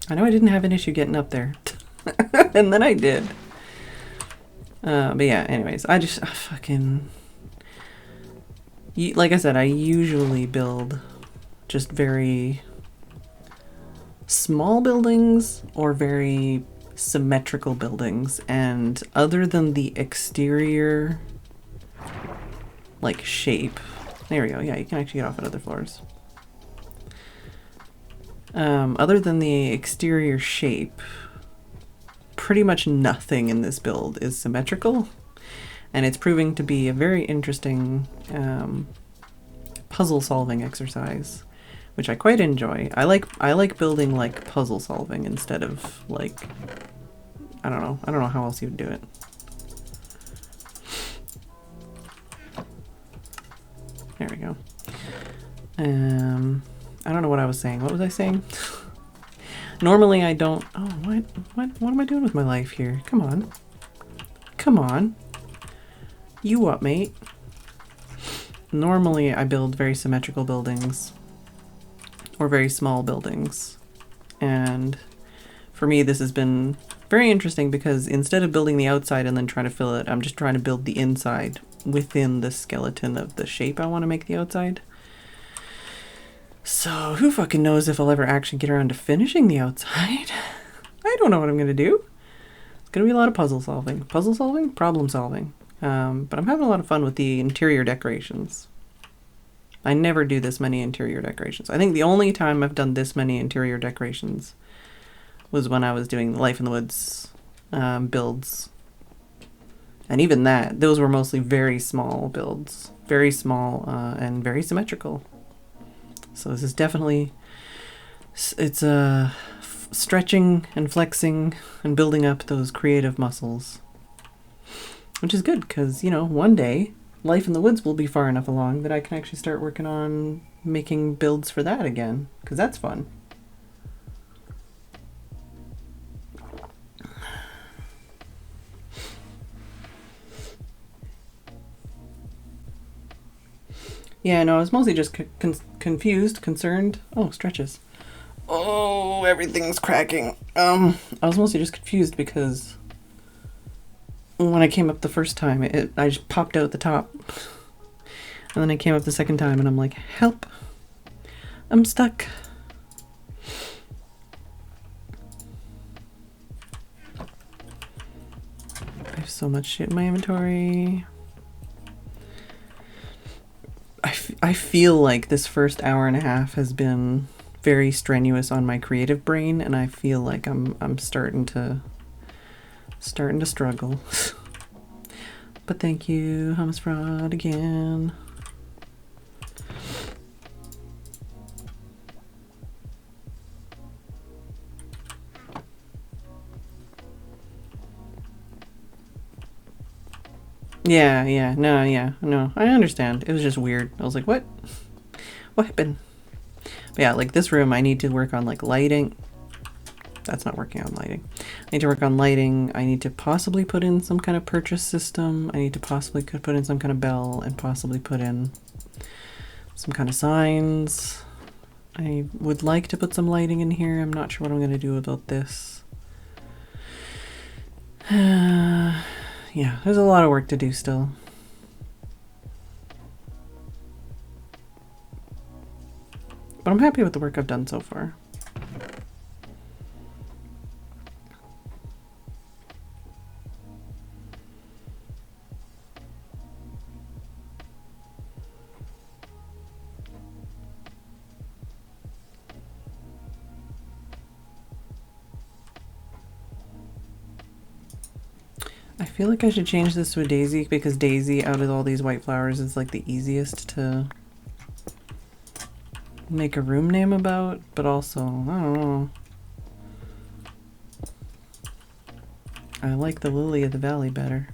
I know I didn't have an issue getting up there. And then I did. But yeah, anyways, I just fucking... Like I said, I usually build just very small buildings or very symmetrical buildings. And other than the exterior, like, shape... There we go. Yeah, you can actually get off at other floors. Other than the exterior shape, pretty much nothing in this build is symmetrical, and it's proving to be a very interesting puzzle solving exercise, which I quite enjoy. I like building like puzzle solving instead of like, I don't know how else you would do it. There we go. I don't know what I was saying. What was I saying? Normally I don't... Oh, what am I doing with my life here? Come on. Come on. You what, mate? Normally I build very symmetrical buildings. Or very small buildings. And for me this has been very interesting because instead of building the outside and then trying to fill it, I'm just trying to build the inside within the skeleton of the shape I want to make the outside. So who fucking knows if I'll ever actually get around to finishing the outside. I don't know what I'm going to do. It's going to be a lot of puzzle solving. Puzzle solving? Problem solving. But I'm having a lot of fun with the interior decorations. I never do this many interior decorations. I think the only time I've done this many interior decorations was when I was doing the Life in the Woods builds. And even that, those were mostly very small builds. Very small and very symmetrical. So this is definitely, it's stretching and flexing and building up those creative muscles. Which is good because, you know, one day Life in the Woods will be far enough along that I can actually start working on making builds for that again. Because that's fun. Yeah, no, I was mostly just confused, concerned. Oh, stretches. Oh, everything's cracking. I was mostly just confused because when I came up the first time, I just popped out the top. And then I came up the second time and I'm like, help. I'm stuck. I have so much shit in my inventory. I feel like this first hour and a half has been very strenuous on my creative brain, and I feel like I'm starting to struggle. But thank you, Hummus Fraud, again. Yeah, yeah, no, yeah, no. I understand. It was just weird. I was like, what? What happened? But yeah, like this room, I need to work on like lighting. That's not working on lighting. I need to work on lighting. I need to possibly put in some kind of purchase system. I need to possibly put in some kind of bell and possibly put in some kind of signs. I would like to put some lighting in here. I'm not sure what I'm going to do about this. Yeah, there's a lot of work to do still. But I'm happy with the work I've done so far. I feel like I should change this to a daisy because daisy out of all these white flowers is like the easiest to make a room name about, but also, I don't know. I like the lily of the valley better.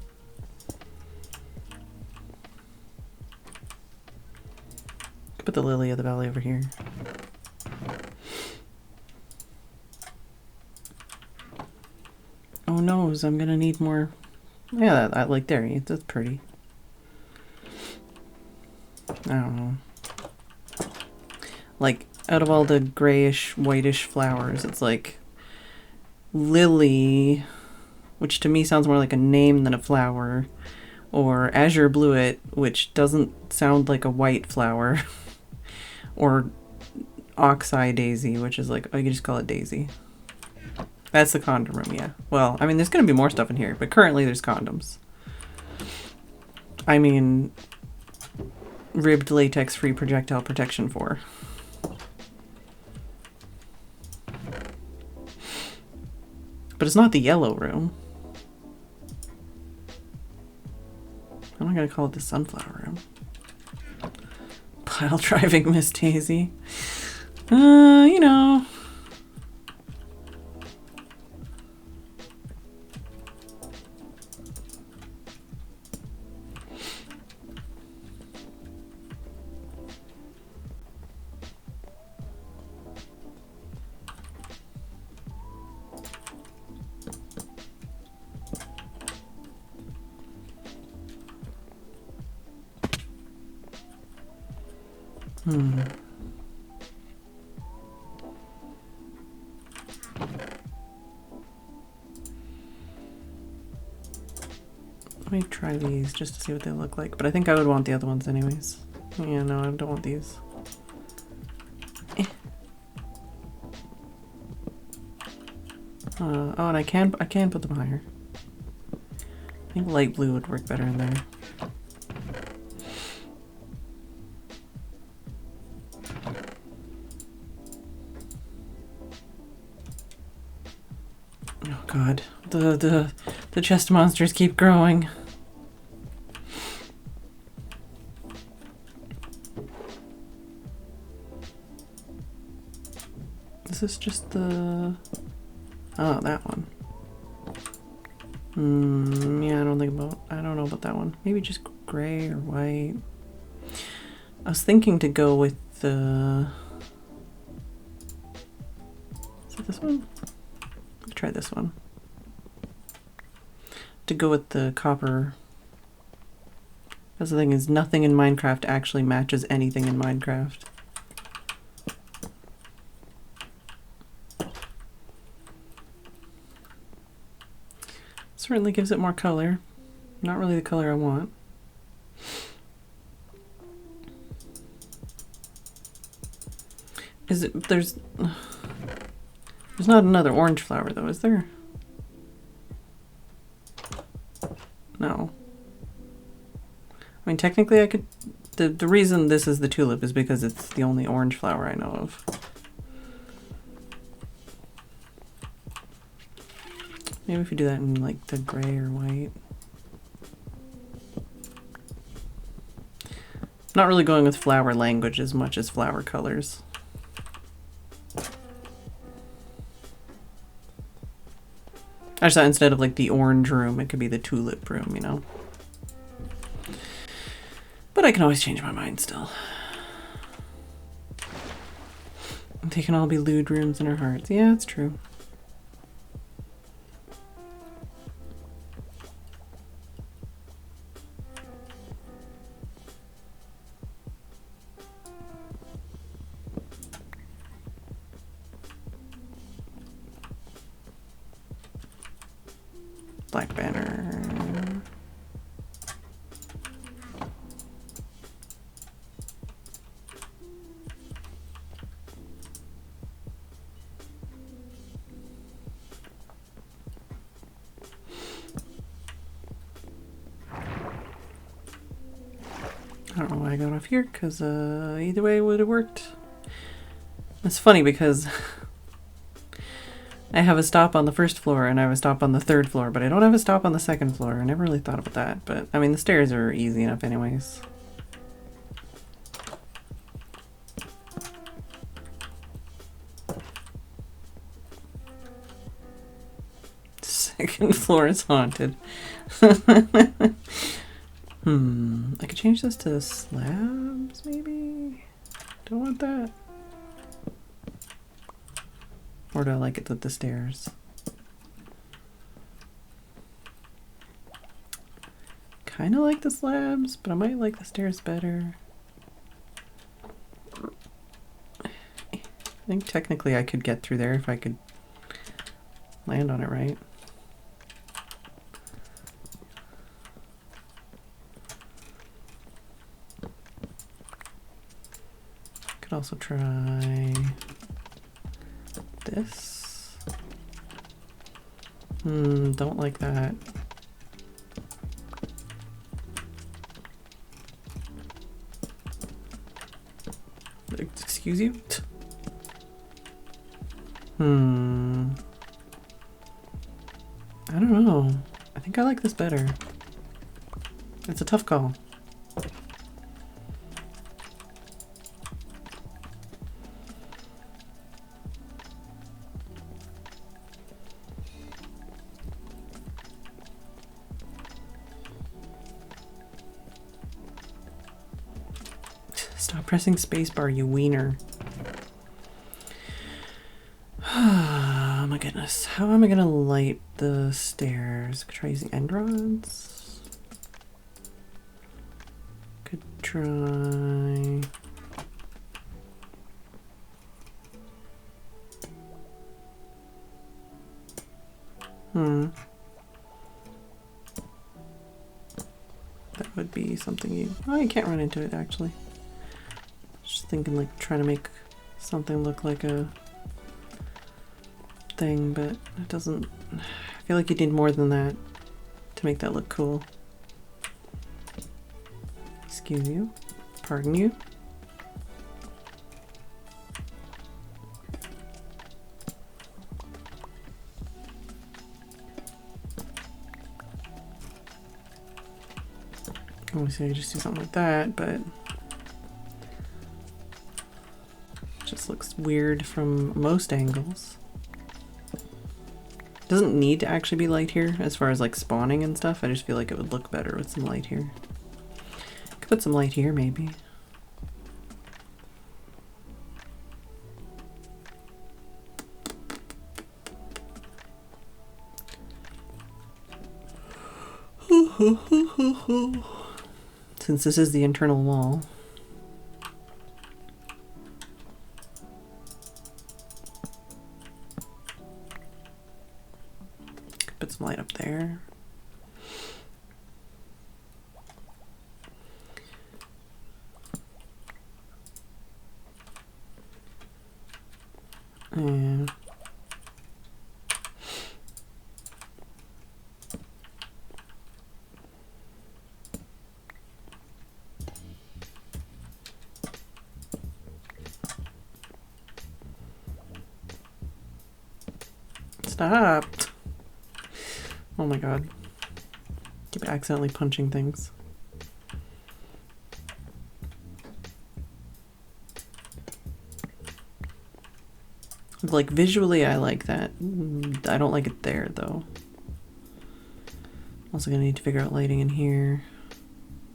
Put the lily of the valley over here. Oh no, I'm gonna need more. Yeah, that like there, that's pretty. I don't know. Like, out of all the grayish, whitish flowers, it's like lily, which to me sounds more like a name than a flower, or azure bluet, which doesn't sound like a white flower, or oxeye daisy, which is like, oh, you can just call it daisy. That's the condom room, yeah. Well, I mean, there's going to be more stuff in here, but currently there's condoms. I mean, ribbed latex-free projectile protection 4. But it's not the yellow room. I'm not going to call it the sunflower room. Pile driving Miss Daisy. You know. Let me try these just to see what they look like, but I think I would want the other ones anyways. Yeah, no, I don't want these. Oh, and I can put them higher. I think light blue would work better in there. Oh god, the chest monsters keep growing. This is just the... Oh, that one. Yeah, I don't know about that one. Maybe just gray or white. I was thinking to go with the... Is it this one? Let's try this one. To go with the copper. Because the thing is, nothing in Minecraft actually matches anything in Minecraft. Certainly gives it more color. Not really the color I want. Is it, there's not another orange flower though, is there? No. I mean, technically I could, the reason this is the tulip is because it's the only orange flower I know of. Maybe if you do that in like the gray or white. Not really going with flower language as much as flower colors. I just thought instead of like the orange room, it could be the tulip room, you know? But I can always change my mind still. They can all be lewd rooms in our hearts. Yeah, it's true. Black banner. I don't know why I got off here, because either way it would have worked. It's funny because I have a stop on the first floor and I have a stop on the third floor, but I don't have a stop on the second floor. I never really thought about that, but I mean the stairs are easy enough anyways. Second floor is haunted. I could change this to slabs, maybe? Don't want that. Or do I like it with the stairs? Kind of like the slabs, but I might like the stairs better. I think technically I could get through there if I could land on it right. Could also try this. Don't like that. Excuse you? I don't know. I think I like this better. It's a tough call. Stop pressing spacebar, you wiener. Oh my goodness. How am I gonna light the stairs? Could try using end rods. Could try... That would be something you... Oh, you can't run into it actually. Just thinking like trying to make something look like a thing, but it doesn't. I feel like you need more than that to make that look cool. Excuse you. Pardon you. Obviously I could just do something like that, but just looks weird from most angles. Doesn't need to actually be light here as far as like spawning and stuff. I just feel like it would look better with some light here. Could put some light here maybe. Since this is the internal wall. Put some light up there. And stop. Oh my god. Keep accidentally punching things. Like visually I like that. I don't like it there though. Also gonna need to figure out lighting in here.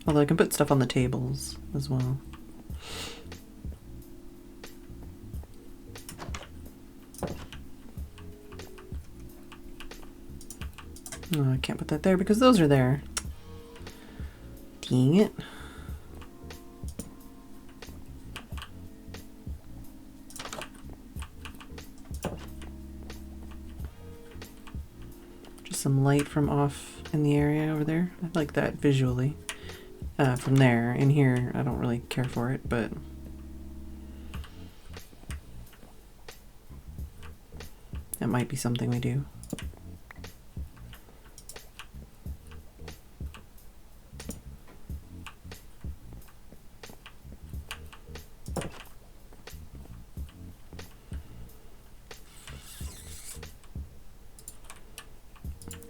Although I can put stuff on the tables as well. Oh, I can't put that there because those are there. Dang it. Just some light from off in the area over there. I like that visually. From there, in here, I don't really care for it, but that might be something we do.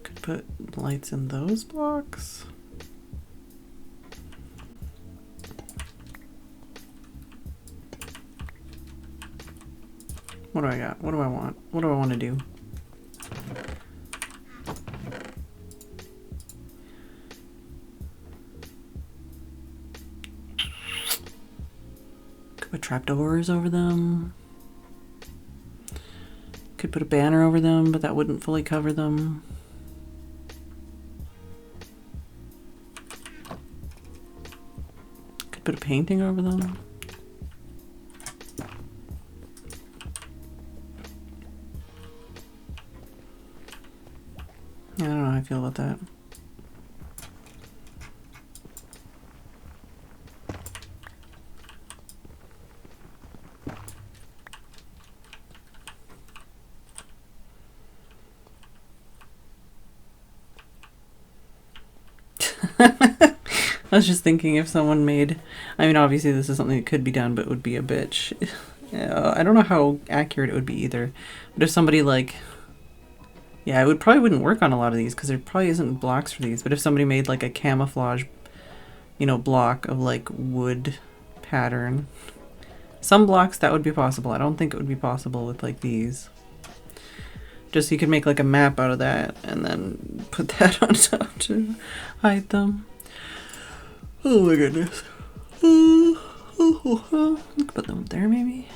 Could put lights in those blocks. What do I got? What do I want? What do I want to do? Could put trapdoors over them. Could put a banner over them, but that wouldn't fully cover them. Could put a painting over them. I don't know how I feel about that. I was just thinking if someone made, I mean obviously this is something that could be done but would be a bitch. I don't know how accurate it would be either. But if somebody like, yeah, it would probably wouldn't work on a lot of these because there probably isn't blocks for these. But if somebody made like a camouflage, you know, block of like wood pattern, some blocks that would be possible. I don't think it would be possible with like these. Just you could make like a map out of that and then put that on top to hide them. Oh my goodness. Put them up there maybe.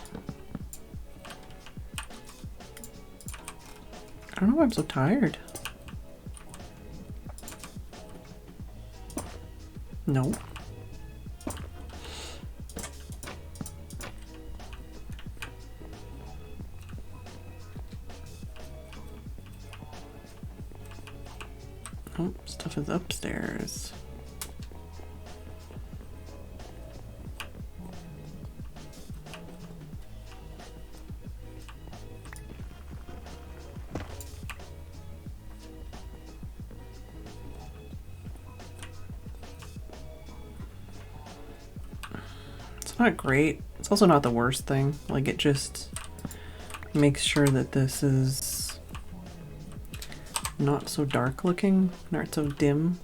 I don't know why I'm so tired. No. Oh, stuff is upstairs. It's not great. It's also not the worst thing. Like, it just makes sure that this is not so dark looking, not so dim.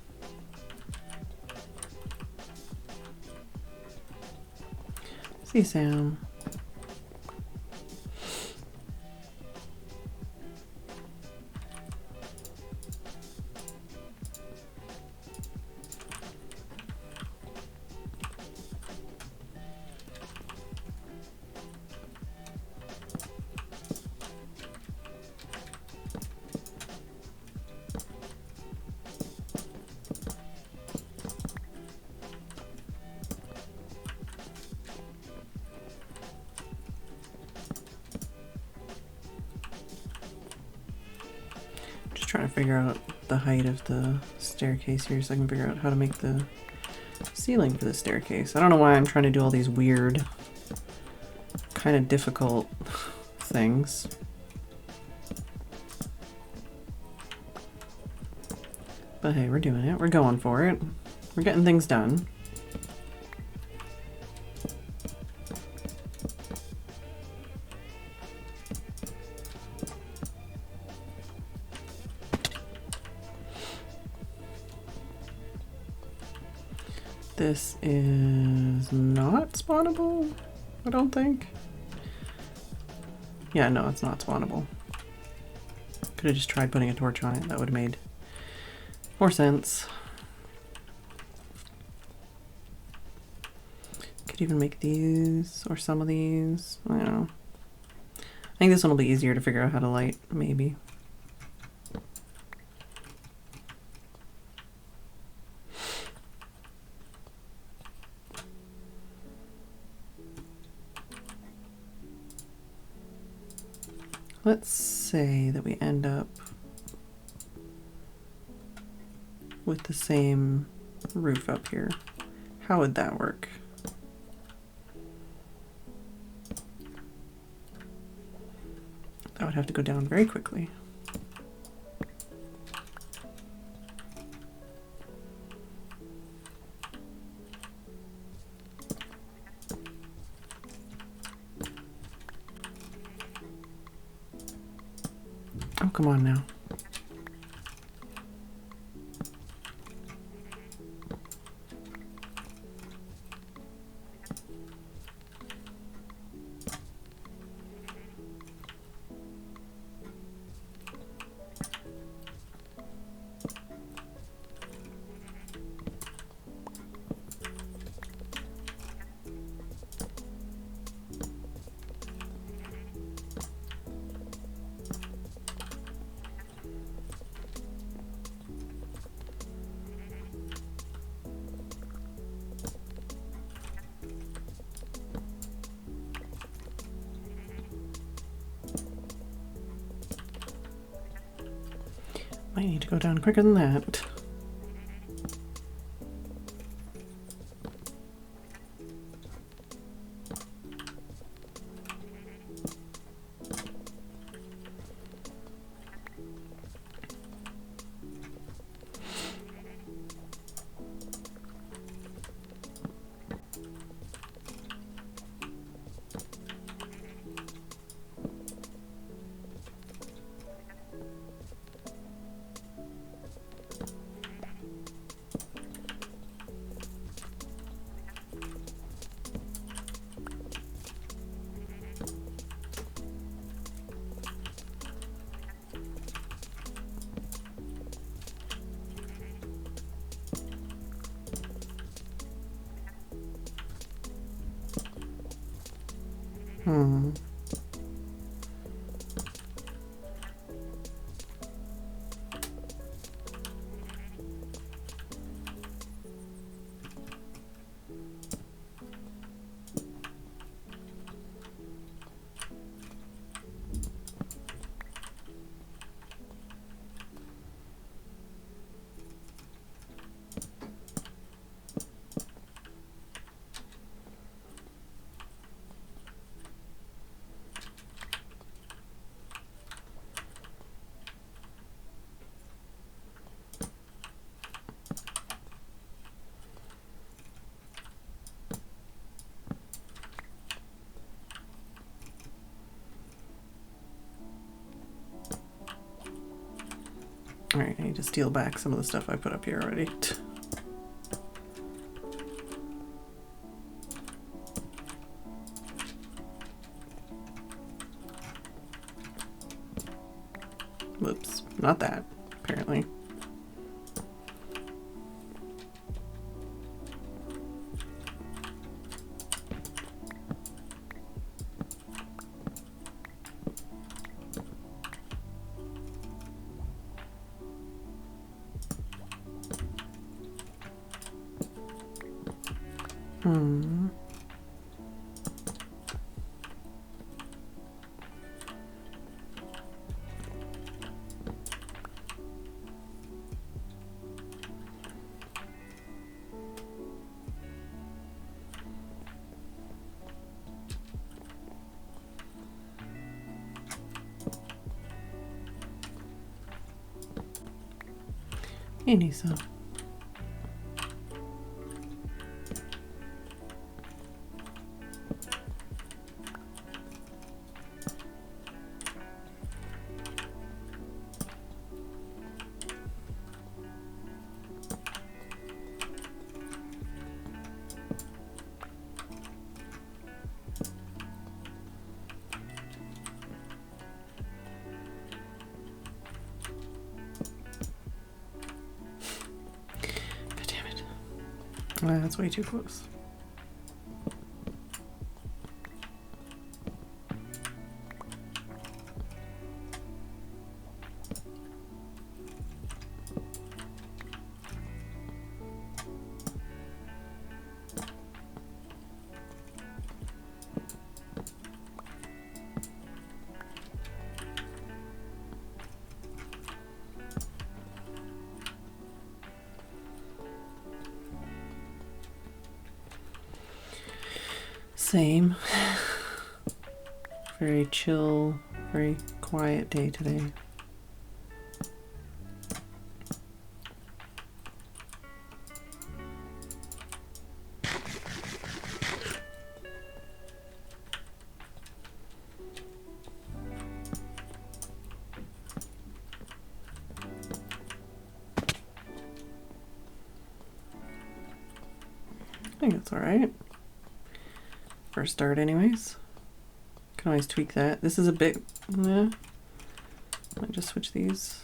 See, Sam. Trying to figure out the height of the staircase here so I can figure out how to make the ceiling for the staircase. I don't know why I'm trying to do all these weird, kind of difficult things. But hey, we're doing it. We're going for it. We're getting things done. This is not spawnable, I don't think. Yeah, no, it's not spawnable. Could have just tried putting a torch on it. That would have made more sense. could even make these or some of these. I don't know. I think this one will be easier to figure out how to light, maybe. Let's say that we end up with the same roof up here. How would that work? That would have to go down very quickly. Oh, come on now. Might need to go down quicker than that. Hmm. Alright, I need to steal back some of the stuff I put up here already. Whoops, not that, apparently. Hmm. You need some. That's way too close. same. Very chill, very quiet day today. I think it's alright. First start anyways. Can always tweak that. This is a bit, might just switch these.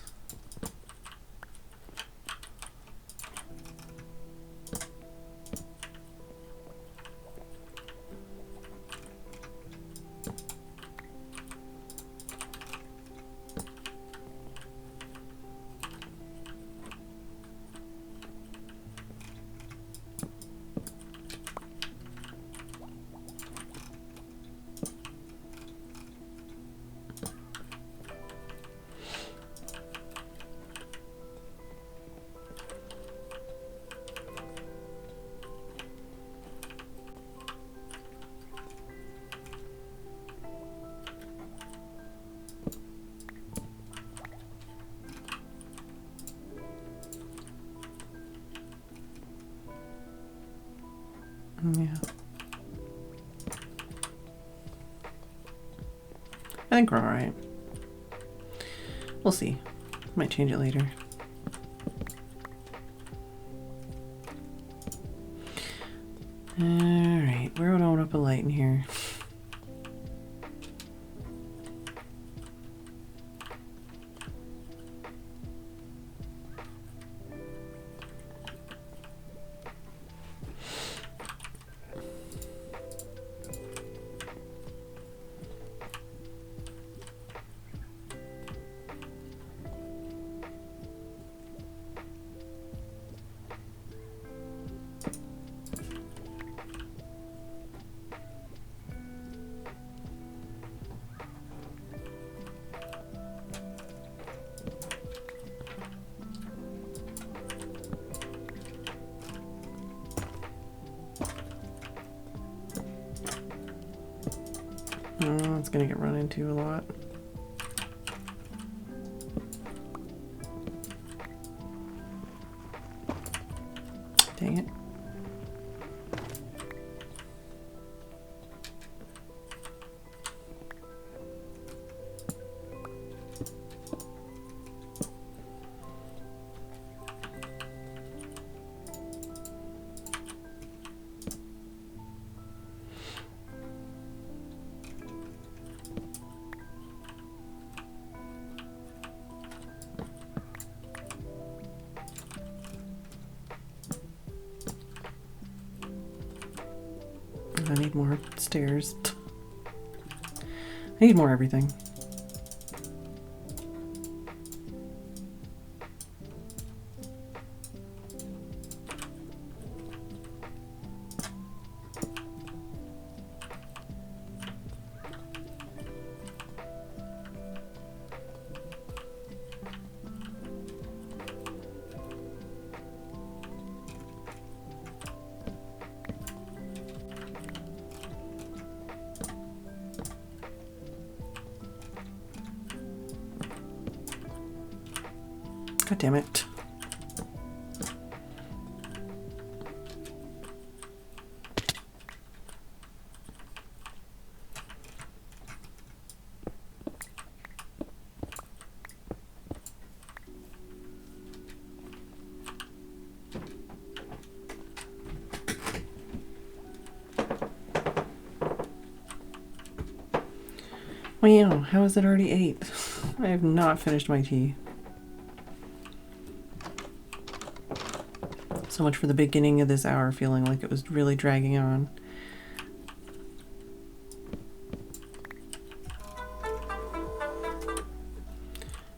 Yeah. I think we're alright. We'll see. Might change it later. Alright, where would I want to put a light in here? Oh, it's gonna get run into a lot. Dang it. I need more stairs. I need more everything. God damn it. Wow, how is it already 8? I have not finished my tea. So much for the beginning of this hour feeling like it was really dragging on.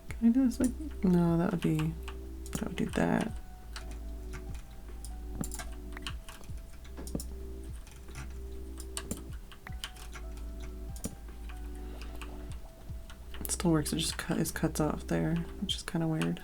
Can I do this? No, that would do that. It still works, it just cuts off there, which is kind of weird.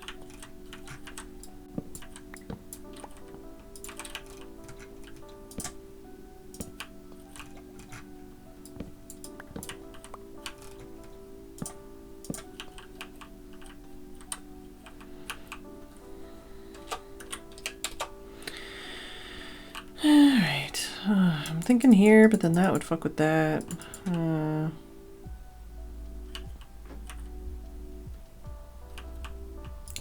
I'm thinking here, but then that would fuck with that.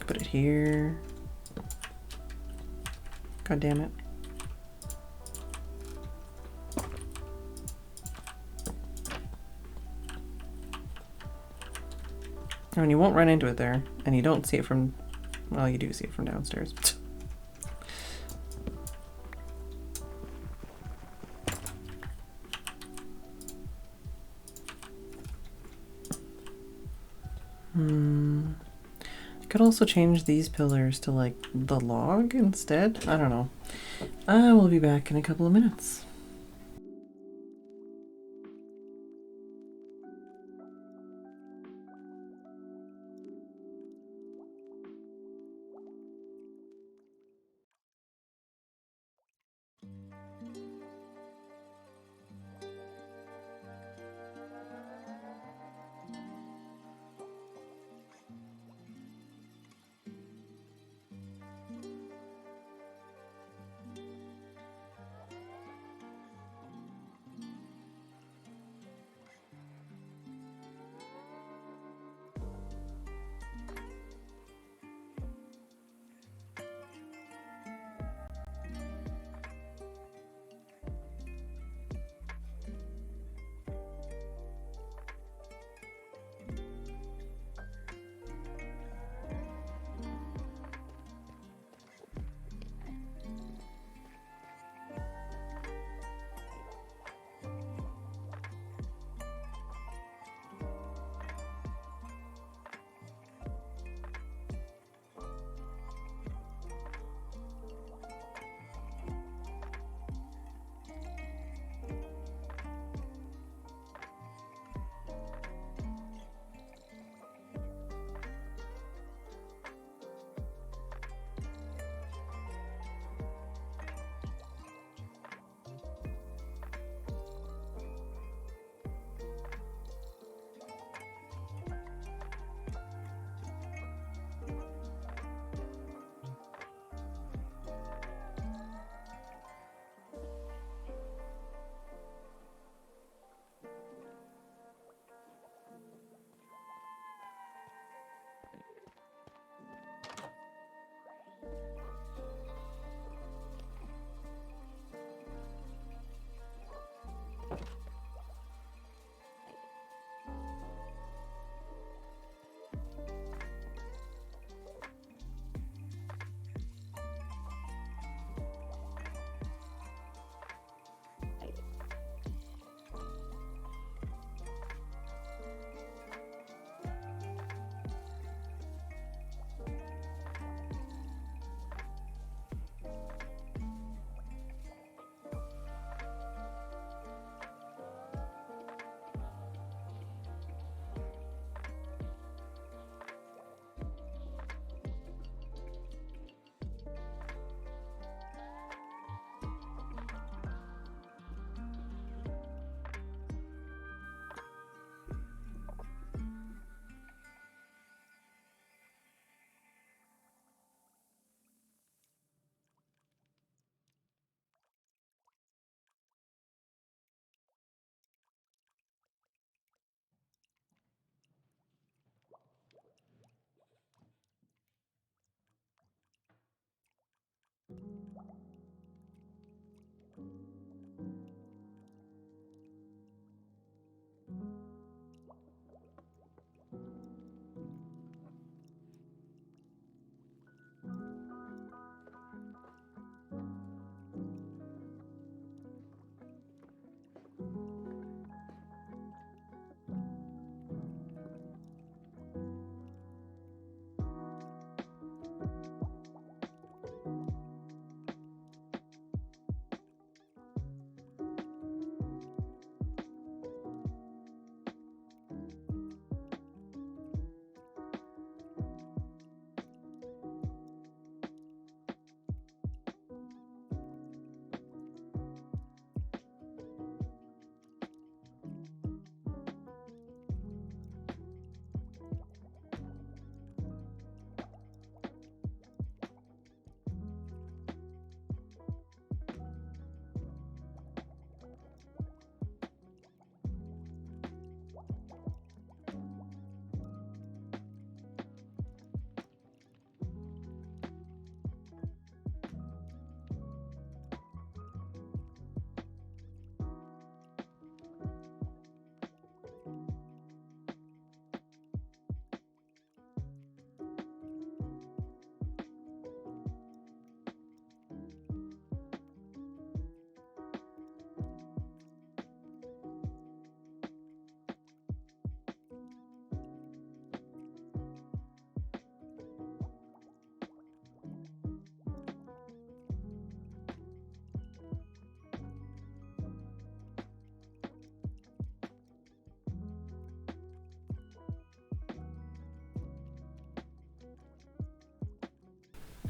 Put it here. God damn it. I mean, you won't run into it there, and you don't see it from, well, you do see it from downstairs. I could also change these pillars to like the log instead. I don't know. I will be back in a couple of minutes.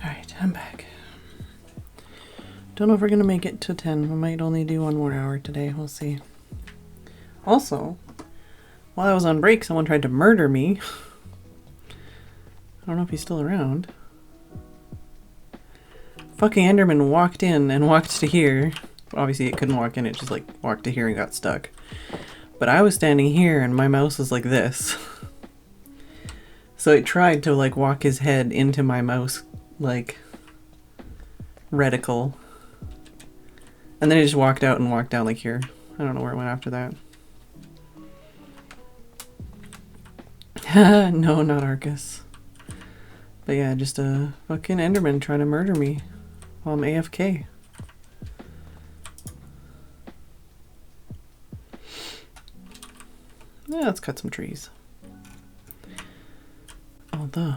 Alright, I'm back. Don't know if we're gonna make it to 10. We might only do 1 more hour today. We'll see. Also, while I was on break, someone tried to murder me. I don't know if he's still around. Fucking Enderman walked in and walked to here. Obviously it couldn't walk in, it just like walked to here and got stuck. But I was standing here and my mouse was like this. So it tried to like walk his head into my mouse like reticle. And then it just walked out and walked down like here. I don't know where it went after that. No, not Arcus. But yeah, just a fucking Enderman trying to murder me while I'm AFK. Yeah, let's cut some trees. Although...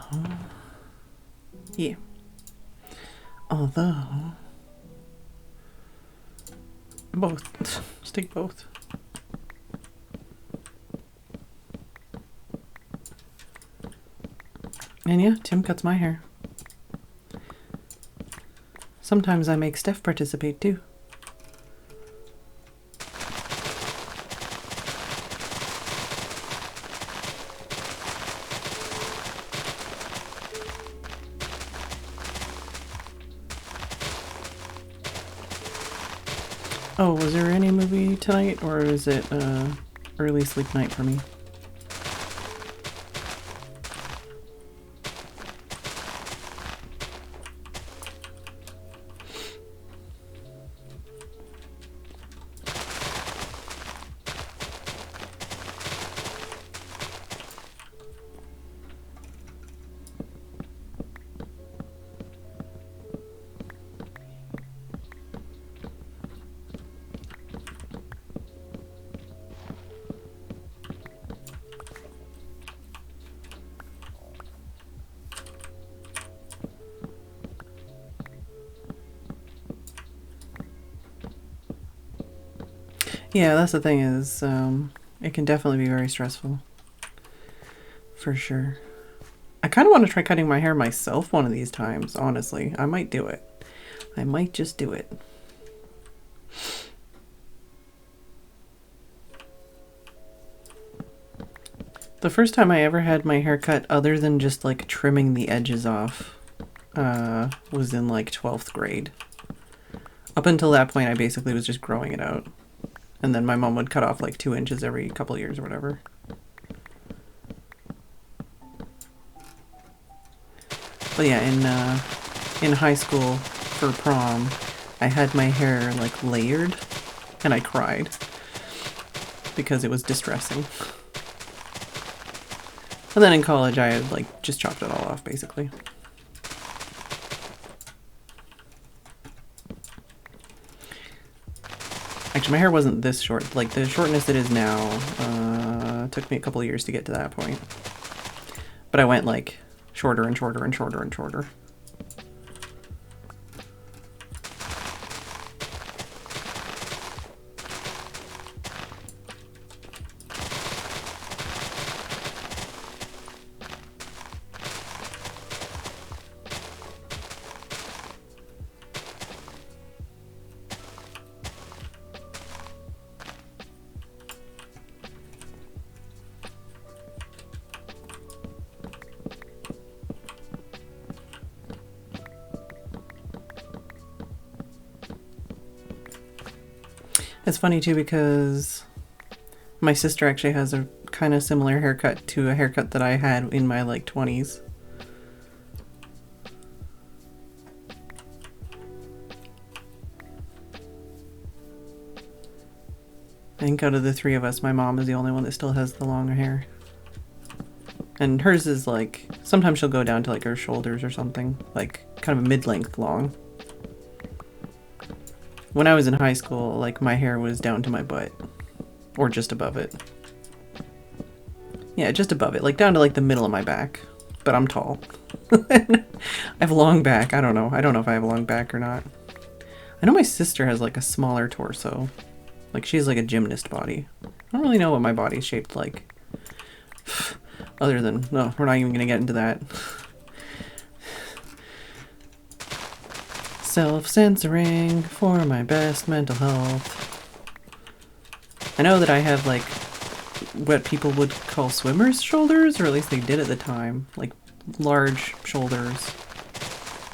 yeah. Although... both. Stick both. And yeah, Tim cuts my hair. Sometimes I make Steph participate too. Oh, was there any movie tonight, or is it early sleep night for me? Yeah, that's the thing is, it can definitely be very stressful. For sure. I kind of want to try cutting my hair myself one of these times, honestly. I might do it. I might just do it. The first time I ever had my hair cut, other than just like trimming the edges off, was in like 12th grade. Up until that point, I basically was just growing it out. And then my mom would cut off like 2 inches every couple of years or whatever. But yeah, in high school for prom, I had my hair like layered and I cried because it was distressing. And then in college I had like just chopped it all off basically. Actually, my hair wasn't this short. Like, the shortness it is now, took me a couple of years to get to that point. But I went, like, shorter and shorter and shorter and shorter. It's funny too because my sister actually has a kind of similar haircut to a haircut that I had in my like 20s. I think out of the 3 of us, my mom is the only one that still has the longer hair. And hers is like, sometimes she'll go down to like her shoulders or something, like kind of mid-length long. When I was in high school, like my hair was down to my butt, or just above it. Yeah, just above it, like down to like the middle of my back, but I'm tall. I have a long back. I don't know if I have a long back or not. I know my sister has like a smaller torso. Like she's like a gymnast body. I don't really know what my body's shaped like. Other than, no, we're not even gonna get into that. Self-censoring for my best mental health. I know that I have like what people would call swimmer's shoulders, or at least they did at the time, like large shoulders.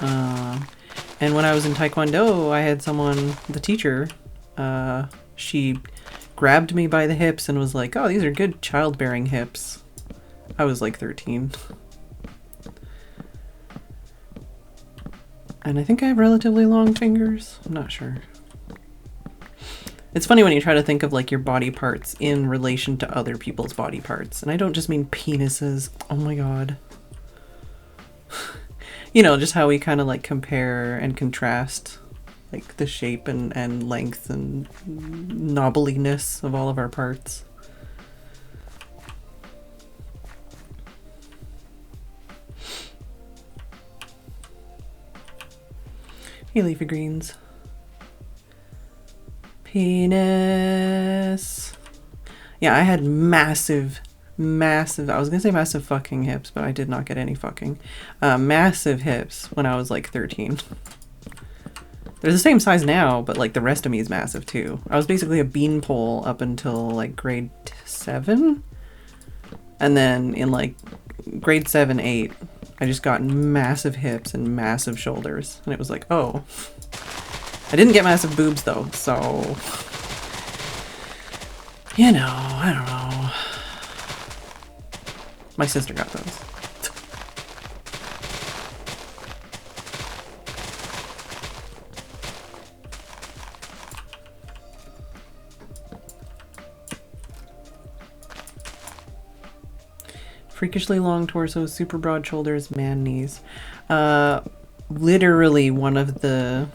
And when I was in Taekwondo, I had someone, the teacher, she grabbed me by the hips and was like, "Oh, these are good childbearing hips." I was like 13. And I think I have relatively long fingers. I'm not sure. It's funny when you try to think of like your body parts in relation to other people's body parts. And I don't just mean penises. Oh my god. You know, just how we kind of like compare and contrast like the shape and length and knobbliness of all of our parts. Hey, leafy greens. Penis. Yeah, I had massive, I was gonna say massive fucking hips, but I did not get any fucking. Massive hips when I was like 13. They're the same size now, but like the rest of me is massive too. I was basically a beanpole up until like grade 7. And then in like grade 7, 8, I just got massive hips and massive shoulders. And it was like, oh. I didn't get massive boobs though, so... You know, I don't know. My sister got those. Freakishly long torso, super broad shoulders, man knees. Literally one of the...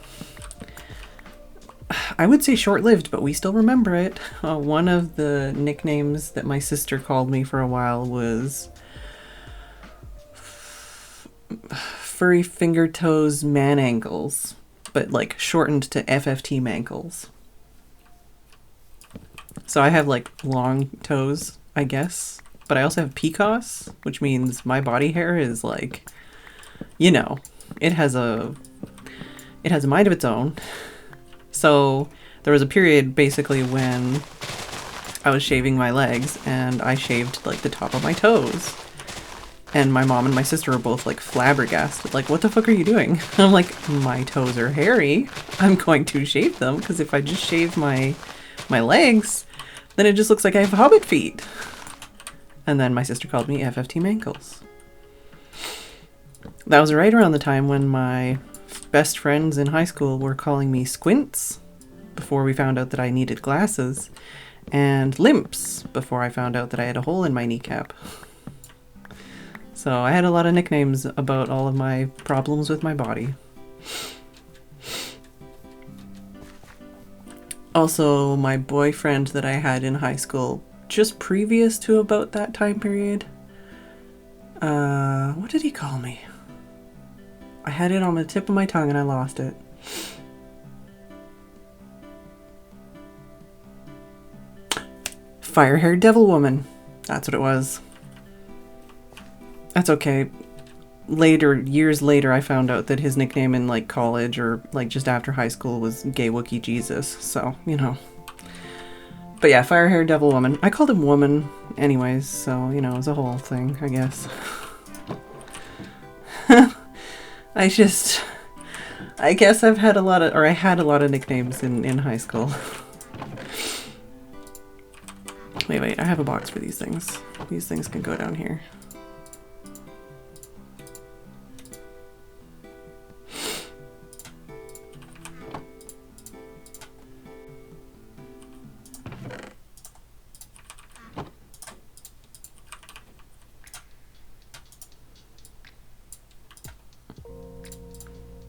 I would say short-lived, but we still remember it. One of the nicknames that my sister called me for a while was furry finger toes man ankles, but like shortened to FFT mankles. So I have like long toes, I guess, but I also have PCOS, which means my body hair is like, you know, it has a mind of its own. So there was a period basically when I was shaving my legs and I shaved like the top of my toes. And my mom and my sister were both like flabbergasted, like, "What the fuck are you doing?" I'm like, "My toes are hairy. I'm going to shave them, because if I just shave my legs, then it just looks like I have hobbit feet." And then my sister called me FFT mankles. That was right around the time when my best friends in high school were calling me squints before we found out that I needed glasses, and limps before I found out that I had a hole in my kneecap. So I had a lot of nicknames about all of my problems with my body. Also, my boyfriend that I had in high school, just previous to about that time period, what did he call me? I had it on the tip of my tongue and I lost it. Fire-haired devil woman. That's what it was. That's okay. Years later, I found out that his nickname in like college or like just after high school was Gay Wookie Jesus. So, you know. But yeah, fire-haired devil woman. I called him woman anyways, so, you know, it was a whole thing, I guess. I guess I had a lot of nicknames in high school. Wait, I have a box for these things. These things can go down here.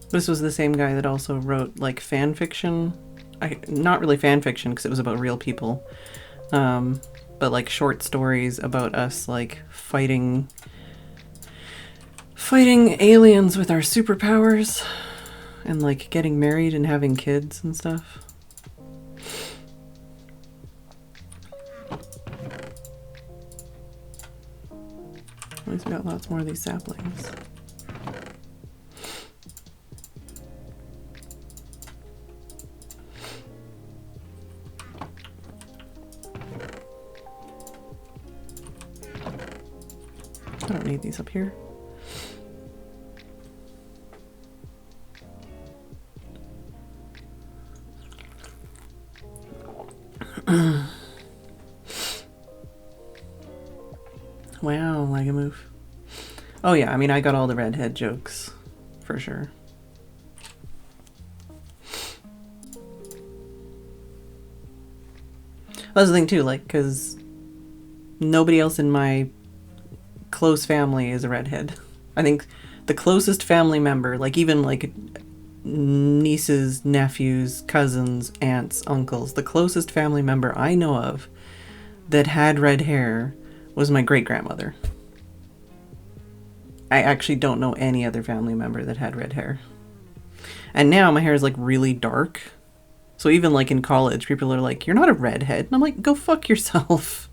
This was the same guy that also wrote like fan fiction. Not really fan fiction because it was about real people. But like short stories about us like fighting aliens with our superpowers and like getting married and having kids and stuff. At least we got lots more of these saplings. I don't need these up here. Wow, like a move. Oh yeah, I mean, I got all the redhead jokes, for sure. That's the thing too, like, because nobody else in my close family is a redhead. I think the closest family member, like even like nieces, nephews, cousins, aunts, uncles, the closest family member I know of that had red hair was my great-grandmother. I actually don't know any other family member that had red hair. And now my hair is like really dark. So even like in college, people are like, you're not a redhead. And I'm like, go fuck yourself.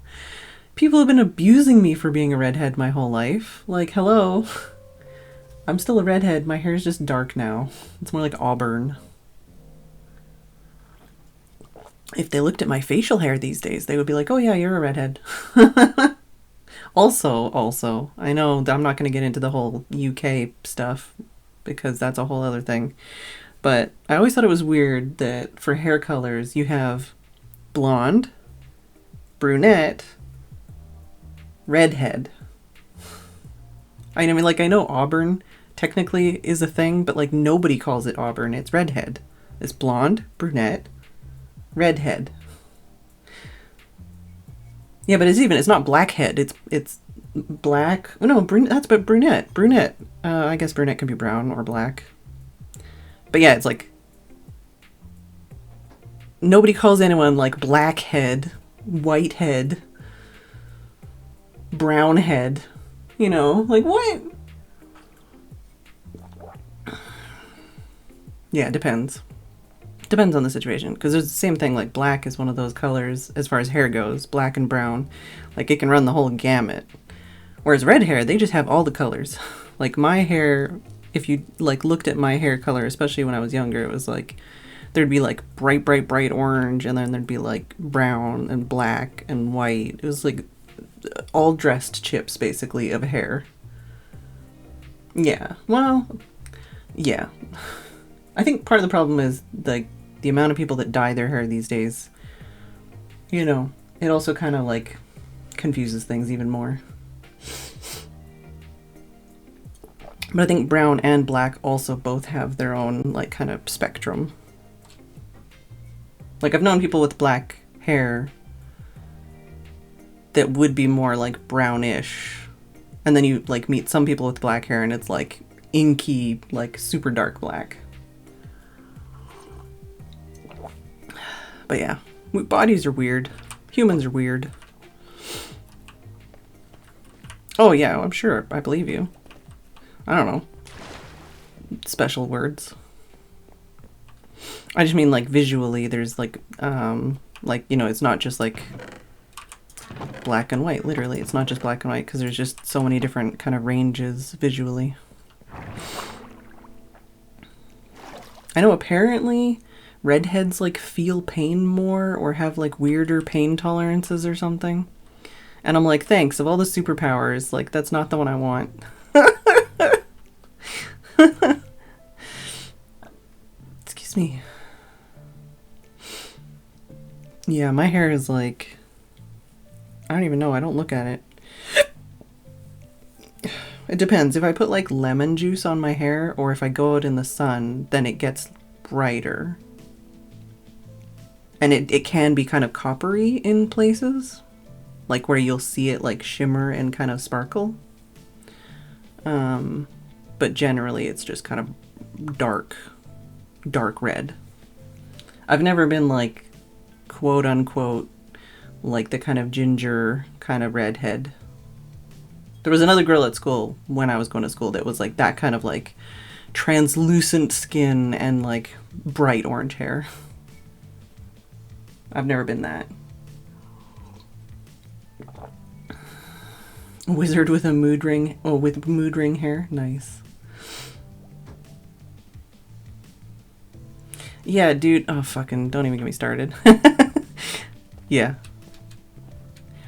People have been abusing me for being a redhead my whole life. Like, hello. I'm still a redhead. My hair is just dark now. It's more like auburn. If they looked at my facial hair these days, they would be like, oh yeah, you're a redhead. Also, I know I'm not going to get into the whole UK stuff because that's a whole other thing. But I always thought it was weird that for hair colors, you have blonde, brunette, redhead. I mean, like, I know auburn technically is a thing, but like nobody calls it auburn. It's redhead. It's blonde, brunette, redhead. Yeah, but it's not blackhead. It's black. Oh no, that's but brunette. Brunette. I guess brunette can be brown or black. But yeah, it's like nobody calls anyone like blackhead, whitehead, brownhead. You know, like what? Yeah, it depends. Depends on the situation, because there's the same thing, like black is one of those colors as far as hair goes, black and brown, like it can run the whole gamut. Whereas red hair, they just have all the colors. Like my hair, if you like looked at my hair color, especially when I was younger, it was like there'd be like bright orange, and then there'd be like brown and black and white. It was like all dressed chips basically of hair. Yeah, well, yeah. I think part of the problem is the amount of people that dye their hair these days. You know, it also kind of like confuses things even more. But I think brown and black also both have their own like kind of spectrum. Like I've known people with black hair that would be more like brownish. And then you like meet some people with black hair and it's like inky, like super dark black. But yeah, bodies are weird. Humans are weird. Oh yeah, I'm sure. I believe you. I don't know. Special words. I just mean like visually there's like, you know, it's not just like black and white, literally. It's not just black and white because there's just so many different kind of ranges visually. I know apparently redheads like feel pain more or have like weirder pain tolerances or something. And I'm like, thanks, of all the superpowers, like that's not the one I want. Excuse me. Yeah, my hair is like, I don't even know, I don't look at it. It depends. If I put like lemon juice on my hair or if I go out in the sun, then it gets brighter. And it can be kind of coppery in places, like where you'll see it like shimmer and kind of sparkle. But generally it's just kind of dark red. I've never been like quote unquote like the kind of ginger kind of redhead. There was another girl at school when I was going to school that was like that kind of like translucent skin and like bright orange hair. I've never been that. A wizard with a mood ring. Oh, with mood ring hair. Nice. Yeah, dude. Oh, fucking. Don't even get me started. Yeah.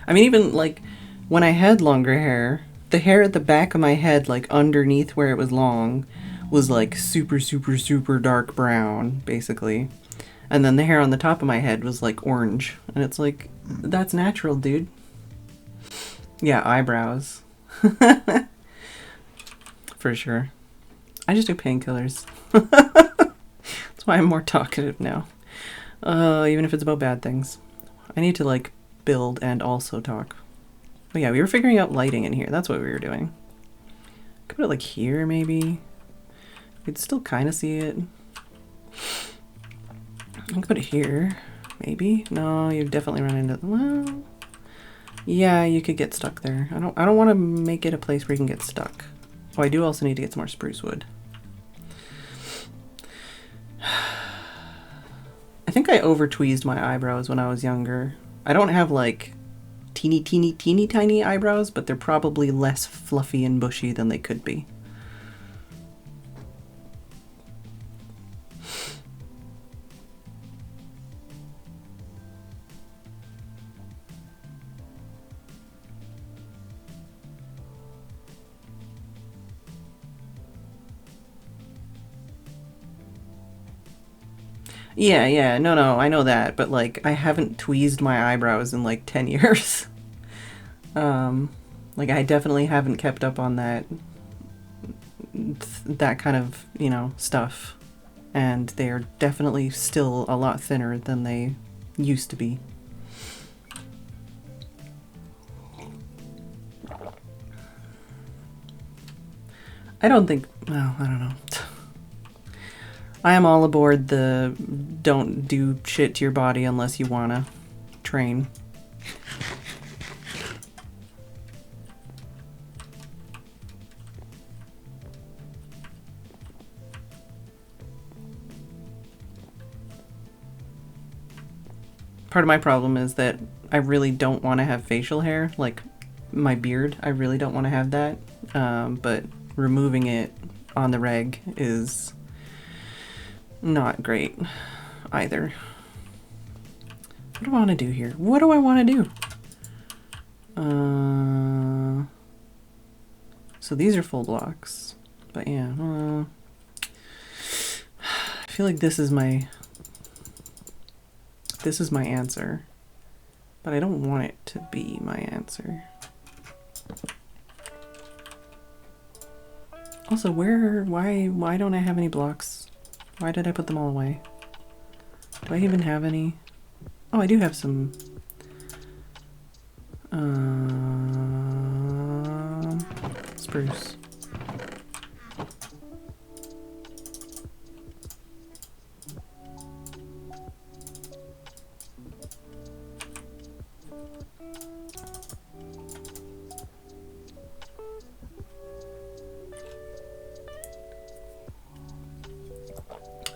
I mean, even like when I had longer hair, the hair at the back of my head, like underneath where it was long, was like super, super, super dark brown, basically. And then the hair on the top of my head was like orange. And it's like, that's natural, dude. Yeah, eyebrows. For sure. I just do painkillers. That's why I'm more talkative now. Even if it's about bad things. I need to like build and also talk. But yeah, we were figuring out lighting in here. That's what we were doing. Could put it like here, maybe. You'd still kind of see it. I can put it here, maybe. No, you definitely run into. Well, yeah, you could get stuck there. I don't want to make it a place where you can get stuck. Oh, I do also need to get some more spruce wood. I think I over-tweezed my eyebrows when I was younger. I don't have like teeny, teeny, teeny, tiny eyebrows, but they're probably less fluffy and bushy than they could be. Yeah, no, I know that, but like I haven't tweezed my eyebrows in like 10 years. Like I definitely haven't kept up on that kind of, you know, stuff. And they are definitely still a lot thinner than they used to be. I don't think, well, I don't know. I am all aboard the don't do shit to your body unless you wanna train. Part of my problem is that I really don't want to have facial hair, like my beard. I really don't want to have that, but removing it on the reg is not great either. What do I want to do here? What do I want to do? So these are full blocks, but yeah, I feel like this is my answer, but I don't want it to be my answer. Also, why don't I have any blocks? Why did I put them all away? Do I even have any? Oh, I do have some. Spruce.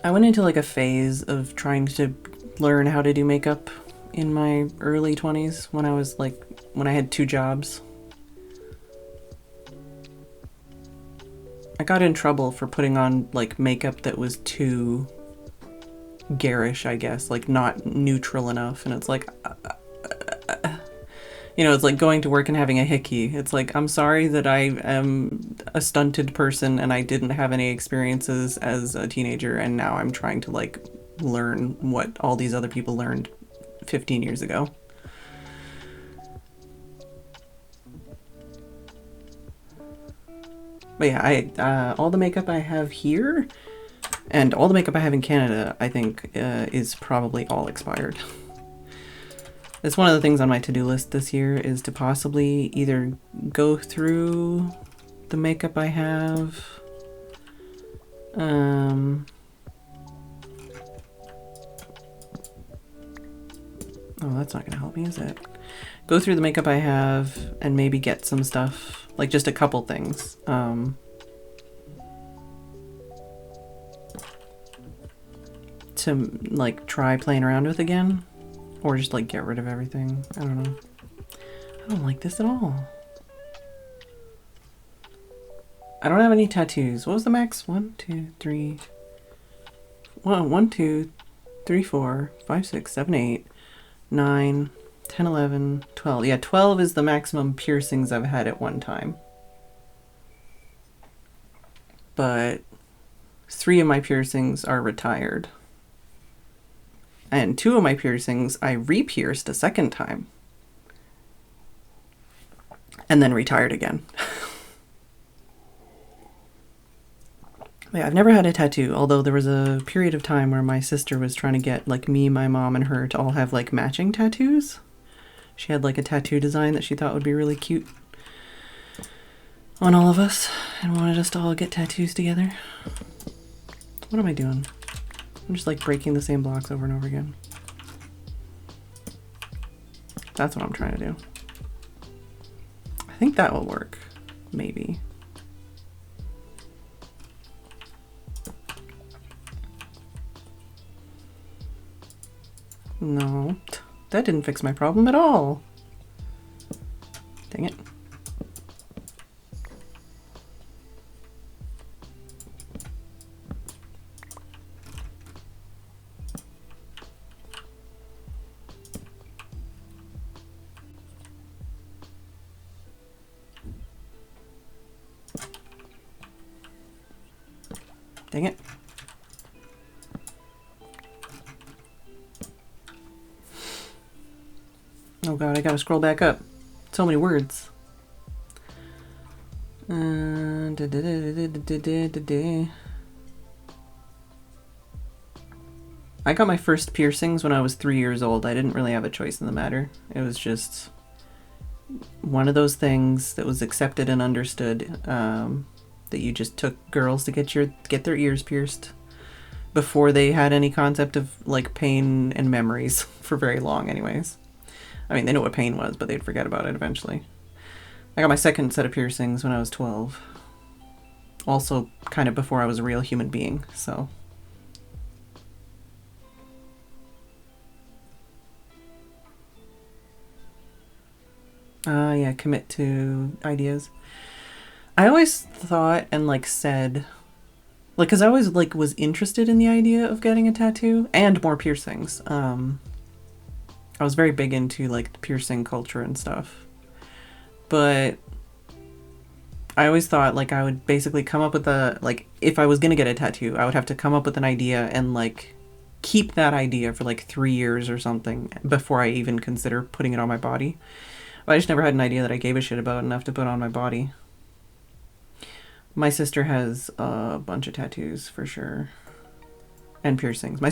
I went into like a phase of trying to learn how to do makeup in my early 20s when I had 2 jobs. I got in trouble for putting on like makeup that was too garish, I guess, like not neutral enough, and it's like you know, it's like going to work and having a hickey. It's like, I'm sorry that I am a stunted person and I didn't have any experiences as a teenager, and now I'm trying to like learn what all these other people learned 15 years ago. But yeah, all the makeup I have here and all the makeup I have in Canada, I think, is probably all expired. It's one of the things on my to-do list this year is to possibly either go through the makeup I have. Oh, that's not gonna help me, is it? Go through the makeup I have and maybe get some stuff, like just a couple things. To like try playing around with again. Or just like get rid of everything. I don't know. I don't like this at all. I don't have any tattoos. What was the max? 1, 2, 3. 1, 2, 3, 4, 5, 6, 7, 8, 9, 10, 11, 12. Yeah, 12 is the maximum piercings I've had at one time. but 3 of my piercings are retired. And 2 of my piercings I re-pierced a second time. And then retired again. Yeah, I've never had a tattoo, although there was a period of time where my sister was trying to get like me, my mom, and her to all have like matching tattoos. She had like a tattoo design that she thought would be really cute on all of us and wanted us to all get tattoos together. What am I doing? I'm just like breaking the same blocks over and over again. That's what I'm trying to do. I think that will work. Maybe. No, that didn't fix my problem at all. Dang it. Dang it. Oh god, I gotta scroll back up. So many words. I got my first piercings when I was 3 years old. I didn't really have a choice in the matter. It was just one of those things that was accepted and understood, that you just took girls to get their ears pierced before they had any concept of like pain and memories for very long anyways. I mean, they know what pain was, but they'd forget about it eventually. I got my second set of piercings when I was 12. Also kind of before I was a real human being, so. Yeah, commit to ideas. I always thought and like said, like, cause I always like was interested in the idea of getting a tattoo and more piercings. I was very big into like the piercing culture and stuff, but I always thought like I would basically come up with like if I was gonna get a tattoo, I would have to come up with an idea and like keep that idea for like 3 years or something before I even consider putting it on my body. But I just never had an idea that I gave a shit about enough to put on my body. My sister has a bunch of tattoos for sure. And piercings. I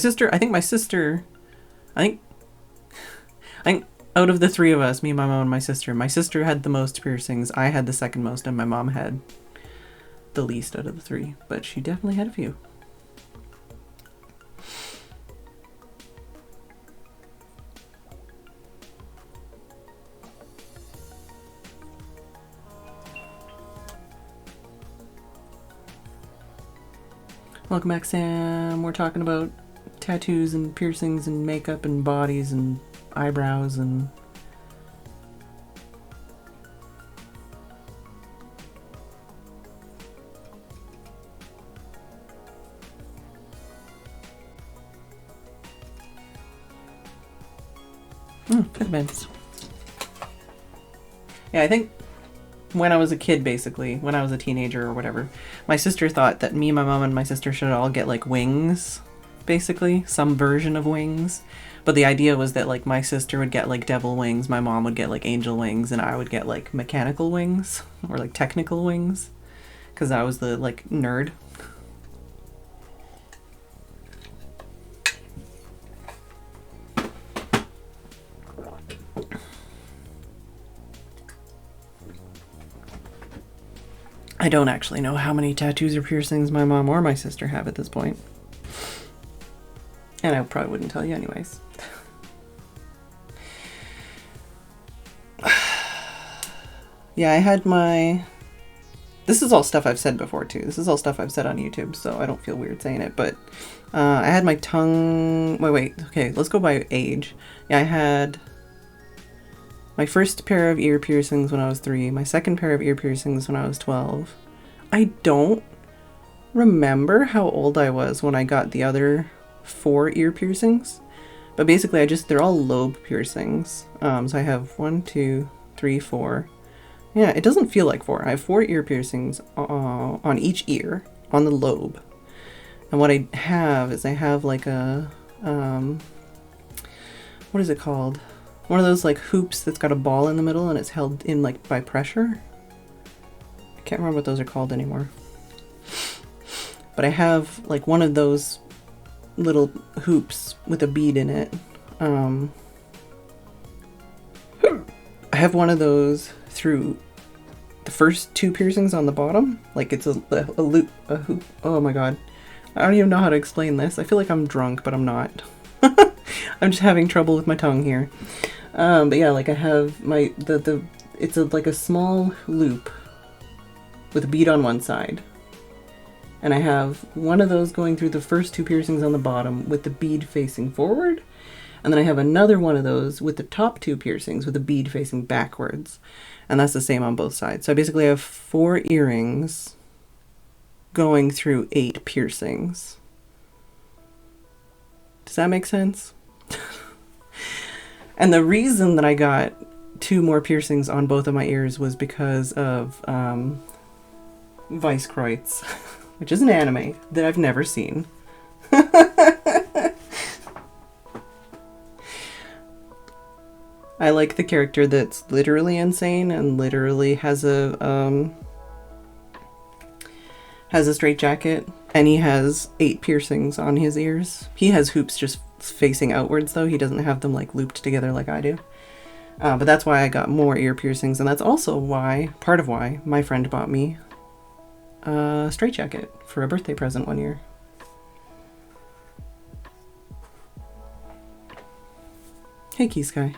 think out of the 3 of us, me, my mom, and my sister had the most piercings. I had the second most, and my mom had the least out of the 3. But she definitely had a few. Welcome back, Sam. We're talking about tattoos and piercings and makeup and bodies and eyebrows and... pigments. Yeah, I think when I was a kid, basically, when I was a teenager or whatever, my sister thought that me, my mom, and my sister should all get like wings, basically, some version of wings. But the idea was that like my sister would get like devil wings, my mom would get like angel wings, and I would get like mechanical wings or like technical wings, because I was the like nerd. I don't actually know how many tattoos or piercings my mom or my sister have at this point. And I probably wouldn't tell you anyways. Yeah, I had my... This is all stuff I've said before too. This is all stuff I've said on YouTube, so I don't feel weird saying it, but I had my tongue... Wait, okay, let's go by age. Yeah, I had my first pair of ear piercings when I was 3, my second pair of ear piercings when I was 12. I don't remember how old I was when I got the other 4 ear piercings, but basically they're all lobe piercings. So I have 1, 2, 3, 4. Yeah, it doesn't feel like 4. I have 4 ear piercings on each ear, on the lobe. And what I have is I have like a, what is it called? One of those like hoops that's got a ball in the middle and it's held in like by pressure. I can't remember what those are called anymore. But I have like one of those little hoops with a bead in it. I have one of those through the first 2 piercings on the bottom. Like it's a loop, a hoop. Oh my god. I don't even know how to explain this. I feel like I'm drunk, but I'm not. I'm just having trouble with my tongue here. But yeah, like I have my, it's like a small loop with a bead on one side. And I have one of those going through the first 2 piercings on the bottom with the bead facing forward. And then I have another one of those with the top 2 piercings with the bead facing backwards. And that's the same on both sides. So I basically have 4 earrings going through 8 piercings. Does that make sense? And the reason that I got 2 more piercings on both of my ears was because of Vice-Kreuz, which is an anime that I've never seen. I like the character that's literally insane and literally has a straitjacket, and he has 8 piercings on his ears. He has hoops just facing outwards though. He doesn't have them like looped together like I do. But that's why I got more ear piercings, and that's also why, part of why, my friend bought me a straitjacket for a birthday present one year. Hey, Key Sky.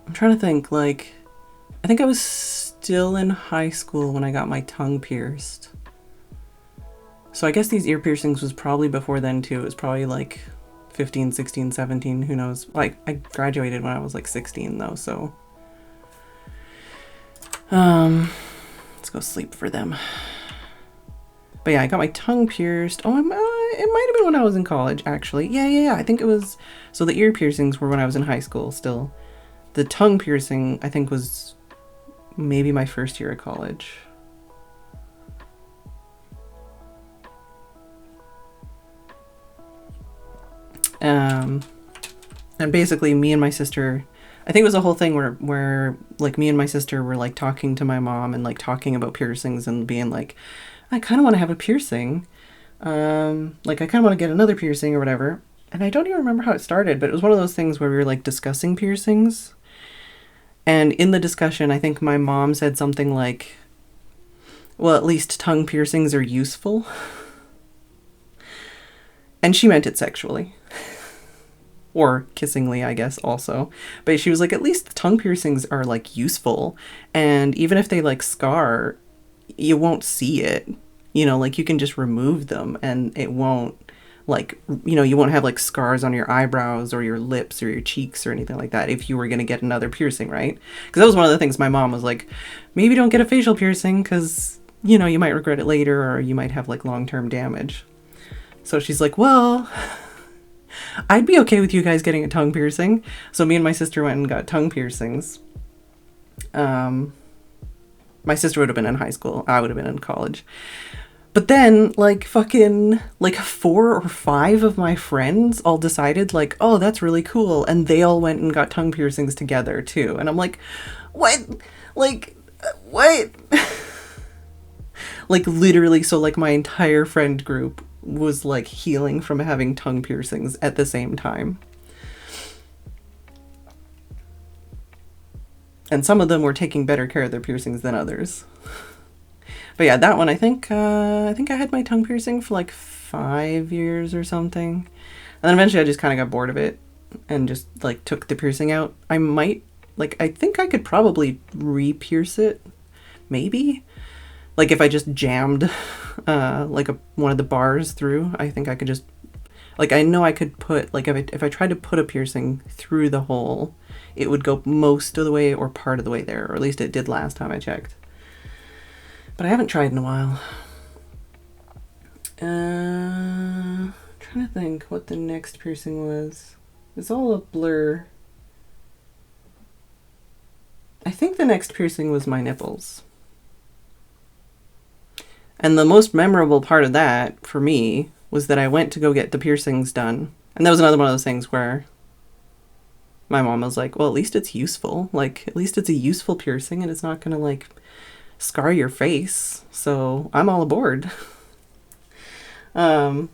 I'm trying to think, like, I think I was still in high school when I got my tongue pierced. So I guess these ear piercings was probably before then too. It was probably like 15, 16, 17, who knows. Like, I graduated when I was like 16 though, so. Let's go sleep for them. But yeah, I got my tongue pierced. Oh, it might have been when I was in college, actually. Yeah. I think it was, so the ear piercings were when I was in high school still. The tongue piercing, I think, was maybe my first year of college. And basically me and my sister, I think it was a whole thing where like me and my sister were like talking to my mom and like talking about piercings and being like, I kind of want to have a piercing. Like I kind of want to get another piercing or whatever. And I don't even remember how it started, but it was one of those things where we were like discussing piercings. And in the discussion, I think my mom said something like, well, at least tongue piercings are useful. And she meant it sexually. Or kissingly, I guess, also. But she was like, at least tongue piercings are, like, useful. And even if they, like, scar, you won't see it. You know, like, you can just remove them and it won't, like, you know, you won't have, like, scars on your eyebrows or your lips or your cheeks or anything like that if you were going to get another piercing, right? Because that was one of the things my mom was like, maybe don't get a facial piercing because, you know, you might regret it later or you might have, like, long-term damage. So she's like, well, I'd be okay with you guys getting a tongue piercing. So me and my sister went and got tongue piercings. My sister would have been in high school. I would have been in college. But then, like, fucking, like, 4 or 5 of my friends all decided, like, oh, that's really cool. And they all went and got tongue piercings together, too. And I'm like, what? Like, what? Like, literally, so, like, my entire friend group was like healing from having tongue piercings at the same time. And some of them were taking better care of their piercings than others. But yeah, that one, I think I had my tongue piercing for like 5 years or something. And then eventually I just kind of got bored of it and just like took the piercing out. I think I could probably re-pierce it. Maybe. Like if I just jammed like one of the bars through, I think I could just, like, I know I could put, like, if I tried to put a piercing through the hole, it would go most of the way or part of the way there, or at least it did last time I checked. But I haven't tried in a while. Trying to think what the next piercing was. It's all a blur. I think the next piercing was my nipples. And the most memorable part of that for me was that I went to go get the piercings done. And that was another one of those things where my mom was like, well, at least it's useful. Like, at least it's a useful piercing and it's not going to, like, scar your face. So I'm all aboard. So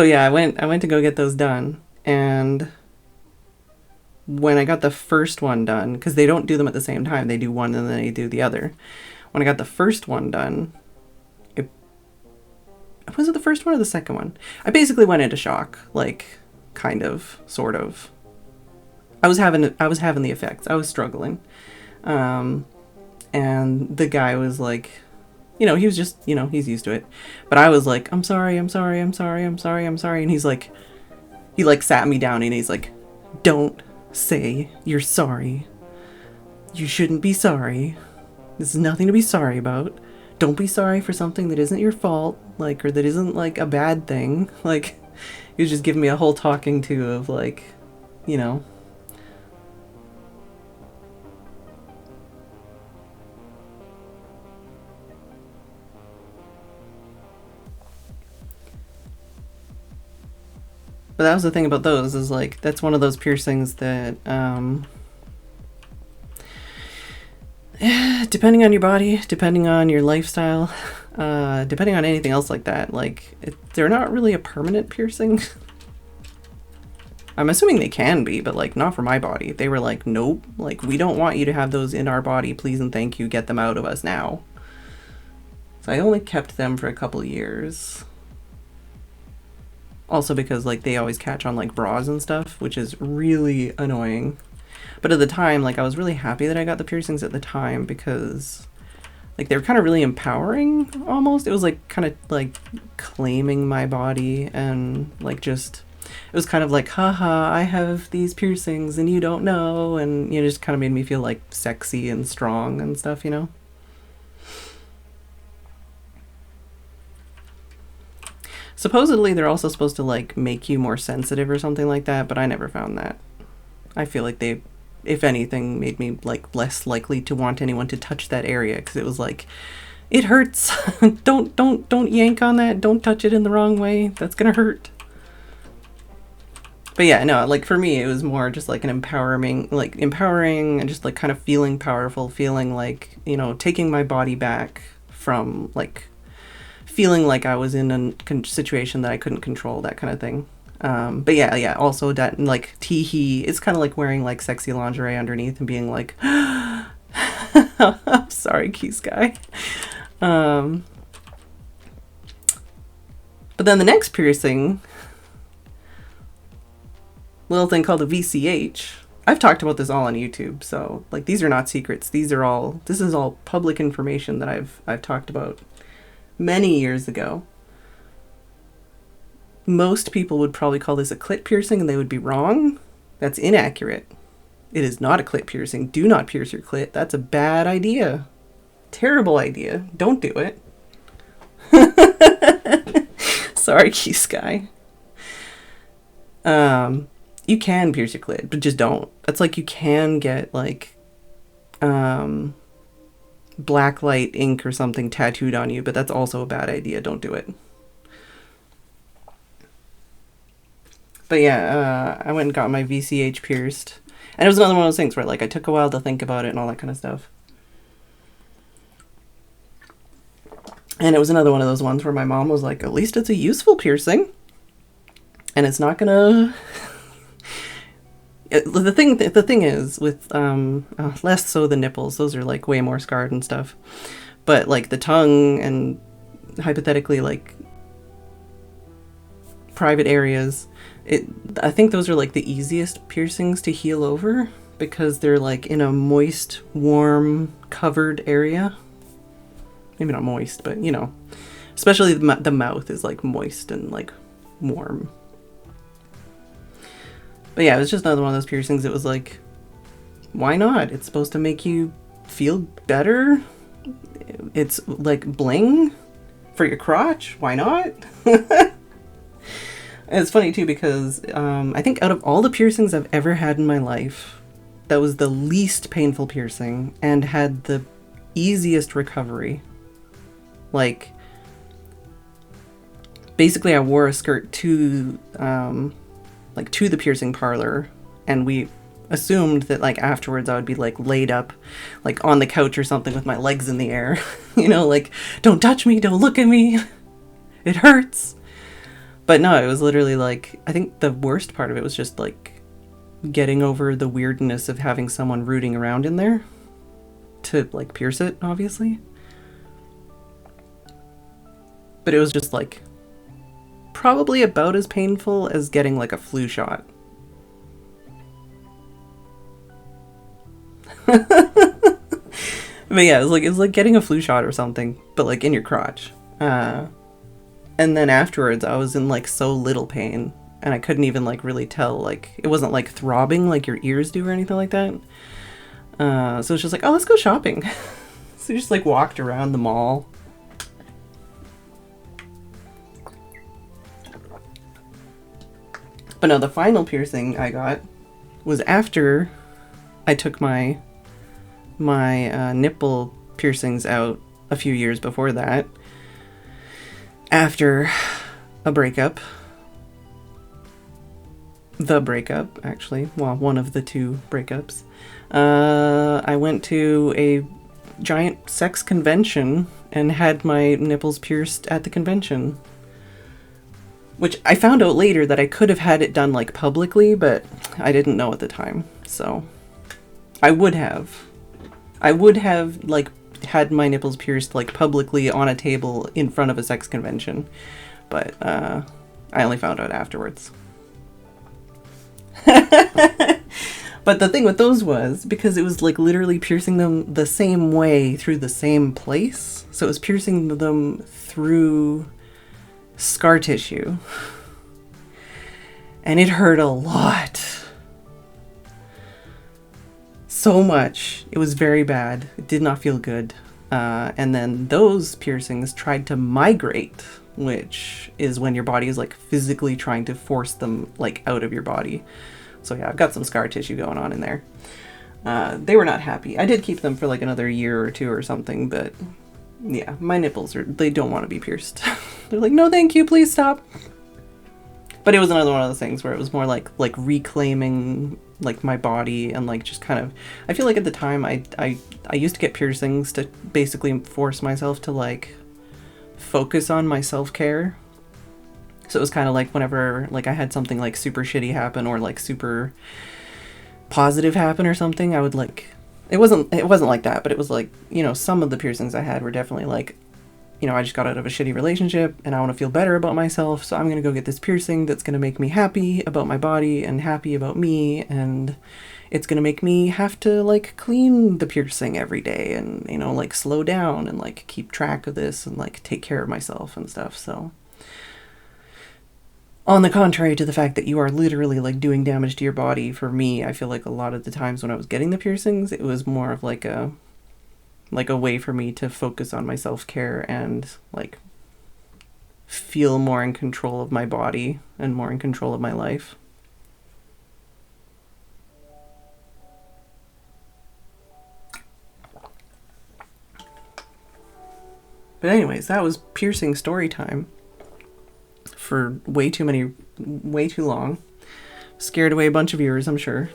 yeah, I went to go get those done. And when I got the first one done, because they don't do them at the same time, they do one and then they do the other. When I got the first one done, was it the first one or the second one? I basically went into shock, like, kind of, sort of. I was having the effects. I was struggling. And the guy was like, he was just, he's used to it. But I was like, I'm sorry. And he's like, he like sat me down and he's like, don't say you're sorry. You shouldn't be sorry. This is nothing to be sorry about. Don't be sorry for something that isn't your fault, like, or that isn't, like, a bad thing. Like, he was just giving me a whole talking to of, like, But that was the thing about those, is, like, that's one of those piercings that, depending on your body, depending on your lifestyle, depending on anything else like that, like, they're not really a permanent piercing. I'm assuming they can be, but, like, not for my body. They were like, nope, like, we don't want you to have those in our body, please and thank you, get them out of us now. So I only kept them for a couple years. Also because, like, they always catch on, like, bras and stuff, which is really annoying. But at the time, like, I was really happy that I got the piercings at the time because, like, they were kind of really empowering, almost. It was, like, kind of, like, claiming my body and, like, just, it was kind of like, haha, I have these piercings and you don't know, and, just kind of made me feel, like, sexy and strong and stuff, Supposedly, they're also supposed to, like, make you more sensitive or something like that, but I never found that. I feel like they, if anything, made me, like, less likely to want anyone to touch that area, because it was like, it hurts. don't yank on that. Don't touch it in the wrong way. That's gonna hurt. But yeah, no, like, for me, it was more just, like, an empowering and just, like, kind of feeling powerful, feeling like, taking my body back from, like, feeling like I was in a situation that I couldn't control, that kind of thing. But yeah, also that, like, teehee, it's kind of like wearing, like, sexy lingerie underneath and being like, I'm sorry, Keys Guy. But then the next piercing, little thing called a VCH. I've talked about this all on YouTube, so, like, these are not secrets. This is all public information that I've talked about many years ago. Most people would probably call this a clit piercing, and they would be wrong. That's inaccurate. It is not a clit piercing. Do not pierce your clit. That's a bad idea. Terrible idea. Don't do it. Sorry, Key Sky. You can pierce your clit, but just don't. That's like, you can get, like, black light ink or something tattooed on you, but that's also a bad idea. Don't do it. But yeah, I went and got my VCH pierced. And it was another one of those things where, like, I took a while to think about it and all that kind of stuff. And it was another one of those ones where my mom was like, at least it's a useful piercing. And it's not gonna... The thing is, with, less so the nipples, those are, like, way more scarred and stuff. But, like, the tongue and hypothetically, like, private areas, I think those are, like, the easiest piercings to heal over because they're, like, in a moist, warm, covered area. Maybe not moist, but, especially the mouth is, like, moist and, like, warm. But yeah, it was just another one of those piercings. It was like, why not? It's supposed to make you feel better. It's like bling for your crotch. Why not? It's funny too because I think out of all the piercings I've ever had in my life, that was the least painful piercing and had the easiest recovery. Like, basically I wore a skirt to to the piercing parlor, and we assumed that like afterwards I would be like laid up like on the couch or something with my legs in the air. You know, like, don't touch me, don't look at me, it hurts. But no, it was literally like, I think the worst part of it was just like getting over the weirdness of having someone rooting around in there to like pierce it, obviously. But it was just like probably about as painful as getting like a flu shot. But yeah, it was like getting a flu shot or something, but like in your crotch. And then afterwards I was in like so little pain, and I couldn't even like really tell, like it wasn't like throbbing like your ears do or anything like that. So it's just like, oh, let's go shopping. So we just like walked around the mall. But no, the final piercing I got was after I took my nipple piercings out a few years before that. After a breakup. The breakup, actually. Well, one of the two breakups. I went to a giant sex convention and had my nipples pierced at the convention. Which I found out later that I could have had it done like publicly, but I didn't know at the time. So I would have like had my nipples pierced like publicly on a table in front of a sex convention, but I only found out afterwards. But the thing with those was, because it was like literally piercing them the same way through the same place, so it was piercing them through scar tissue, and it hurt a lot. So much. It was very bad. It did not feel good. And then those piercings tried to migrate, which is when your body is like physically trying to force them like out of your body. So yeah, I've got some scar tissue going on in there. They were not happy. I did keep them for like another year or two or something, but yeah, my nipples they don't want to be pierced. They're like, no thank you, please stop. But it was another one of those things where it was more like reclaiming like my body, and like just kind of, I feel like at the time I used to get piercings to basically force myself to like focus on my self-care. So it was kind of like whenever like I had something like super shitty happen or like super positive happen or something, I would like, it wasn't like that, but it was like, you know, some of the piercings I had were definitely like, you know, I just got out of a shitty relationship and I want to feel better about myself, so I'm going to go get this piercing that's going to make me happy about my body and happy about me, and it's going to make me have to like clean the piercing every day and, you know, like slow down and like keep track of this and like take care of myself and stuff. So on the contrary to the fact that you are literally like doing damage to your body, for me, I feel like a lot of the times when I was getting the piercings, it was more of like a way for me to focus on my self-care and like feel more in control of my body and more in control of my life. But anyways, that was piercing story time for way too long. Scared away a bunch of viewers, I'm sure.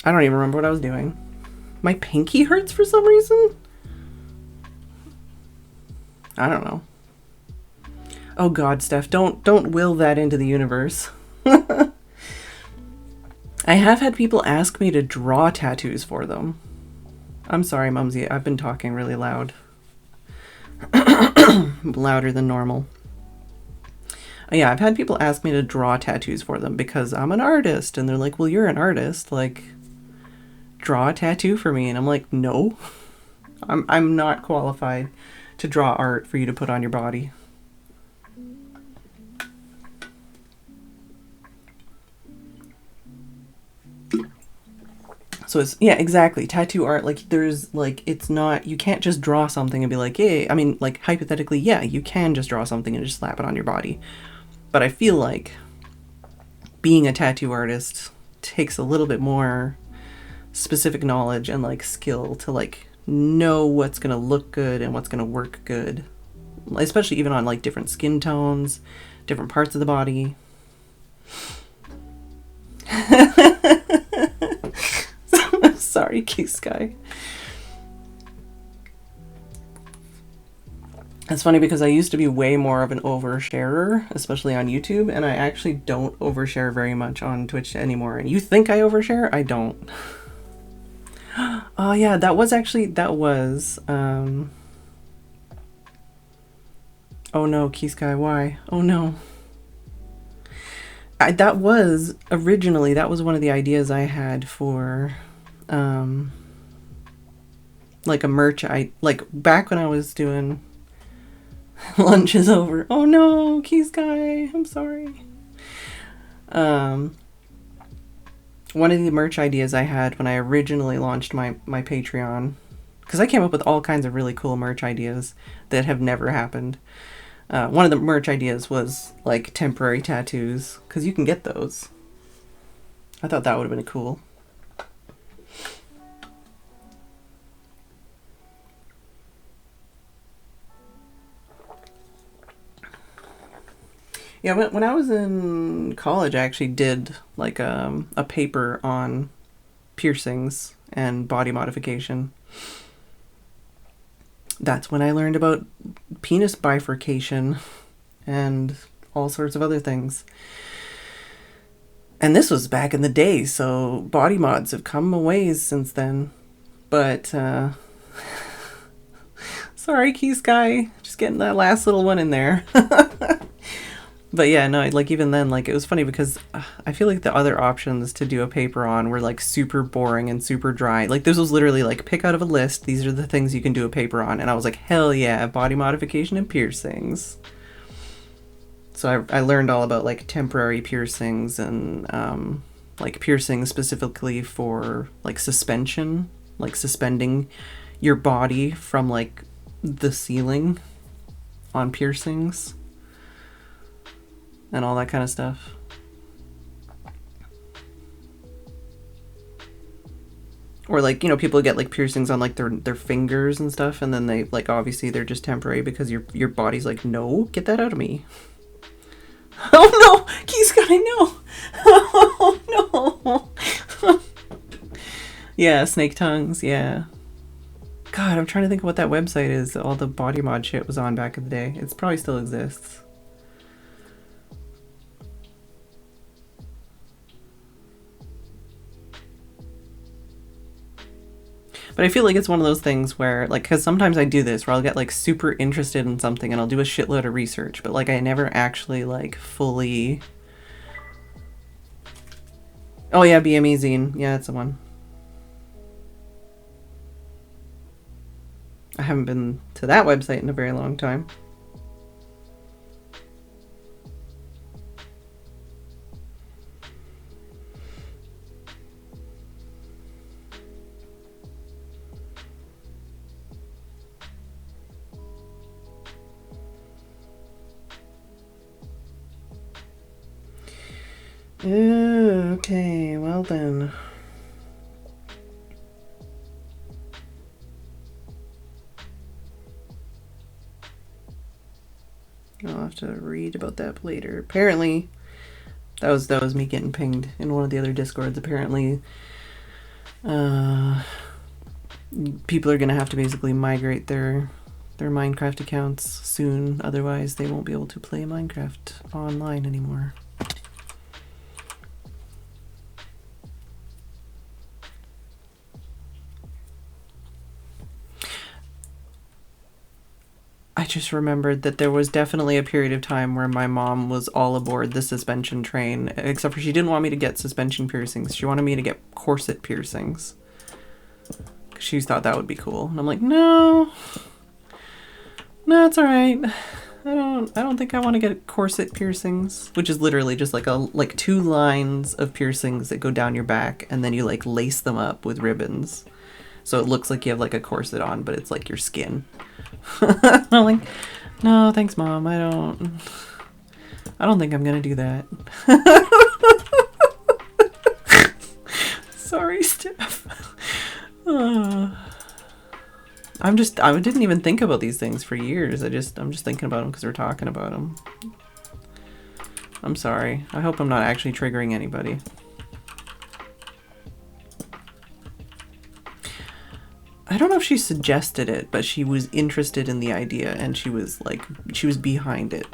I don't even remember what I was doing. My pinky hurts for some reason? I don't know. Oh god, Steph, don't will that into the universe. I have had people ask me to draw tattoos for them. I'm sorry, Mumsy, I've been talking really loud. Louder than normal. Yeah, I've had people ask me to draw tattoos for them because I'm an artist, and they're like, well, you're an artist, like, draw a tattoo for me. And I'm like, no, I'm not qualified to draw art for you to put on your body. So it's, yeah, exactly. Tattoo art, like, there's, like, it's not, you can't just draw something and be like, hey, I mean, like, hypothetically, yeah, you can just draw something and just slap it on your body. But I feel like being a tattoo artist takes a little bit more specific knowledge and, like, skill to, like, know what's gonna look good and what's gonna work good. Especially even on, like, different skin tones, different parts of the body. Sorry, Key Sky. It's funny because I used to be way more of an oversharer, especially on YouTube, and I actually don't overshare very much on Twitch anymore. And you think I overshare? I don't. Oh yeah, that was oh no, Key Sky, why? Oh no. That was originally, that was one of the ideas I had for like a merch, like back when I was doing lunch is over. Oh no, Key Sky, I'm sorry. One of the merch ideas I had when I originally launched my Patreon, because I came up with all kinds of really cool merch ideas that have never happened. One of the merch ideas was like temporary tattoos, because you can get those. I thought that would have been cool. Yeah, when I was in college, I actually did like a paper on piercings and body modification. That's when I learned about penis bifurcation and all sorts of other things. And this was back in the day, so body mods have come a ways since then. But, sorry, Key Sky, just getting that last little one in there. But yeah, no, like even then, like it was funny because I feel like the other options to do a paper on were like super boring and super dry. Like this was literally like pick out of a list. These are the things you can do a paper on. And I was like, hell yeah, body modification and piercings. So I learned all about like temporary piercings and like piercings specifically for like suspension, like suspending your body from like the ceiling on piercings. And all that kind of stuff. Or like, you know, people get like piercings on like their fingers and stuff, and then they like obviously they're just temporary because your body's like, no, get that out of me. Oh no, Key's gotta know. Oh no. Yeah, snake tongues, yeah. God, I'm trying to think of what that website is that all the body mod shit was on back in the day. It probably still exists. But I feel like it's one of those things where, like, because sometimes I do this, where I'll get, like, super interested in something and I'll do a shitload of research, but, like, I never actually, like, fully... Oh, yeah, BME Zine. Yeah, that's the one. I haven't been to that website in a very long time. Okay, well then. I'll have to read about that later. Apparently, that was me getting pinged in one of the other Discords. Apparently, people are gonna have to basically migrate their Minecraft accounts soon. Otherwise, they won't be able to play Minecraft online anymore. I just remembered that there was definitely a period of time where my mom was all aboard the suspension train, except for she didn't want me to get suspension piercings. She wanted me to get corset piercings. She thought that would be cool. And I'm like, no, it's all right. I don't think I want to get corset piercings, which is literally just like 2 lines of piercings that go down your back, and then you like lace them up with ribbons, so it looks like you have like a corset on, but it's like your skin. I'm like, no, thanks, Mom. I don't think I'm gonna do that. Sorry, Steph. I didn't even think about these things for years. I'm just thinking about them because we're talking about them. I'm sorry. I hope I'm not actually triggering anybody. I don't know if she suggested it, but she was interested in the idea, and she was behind it.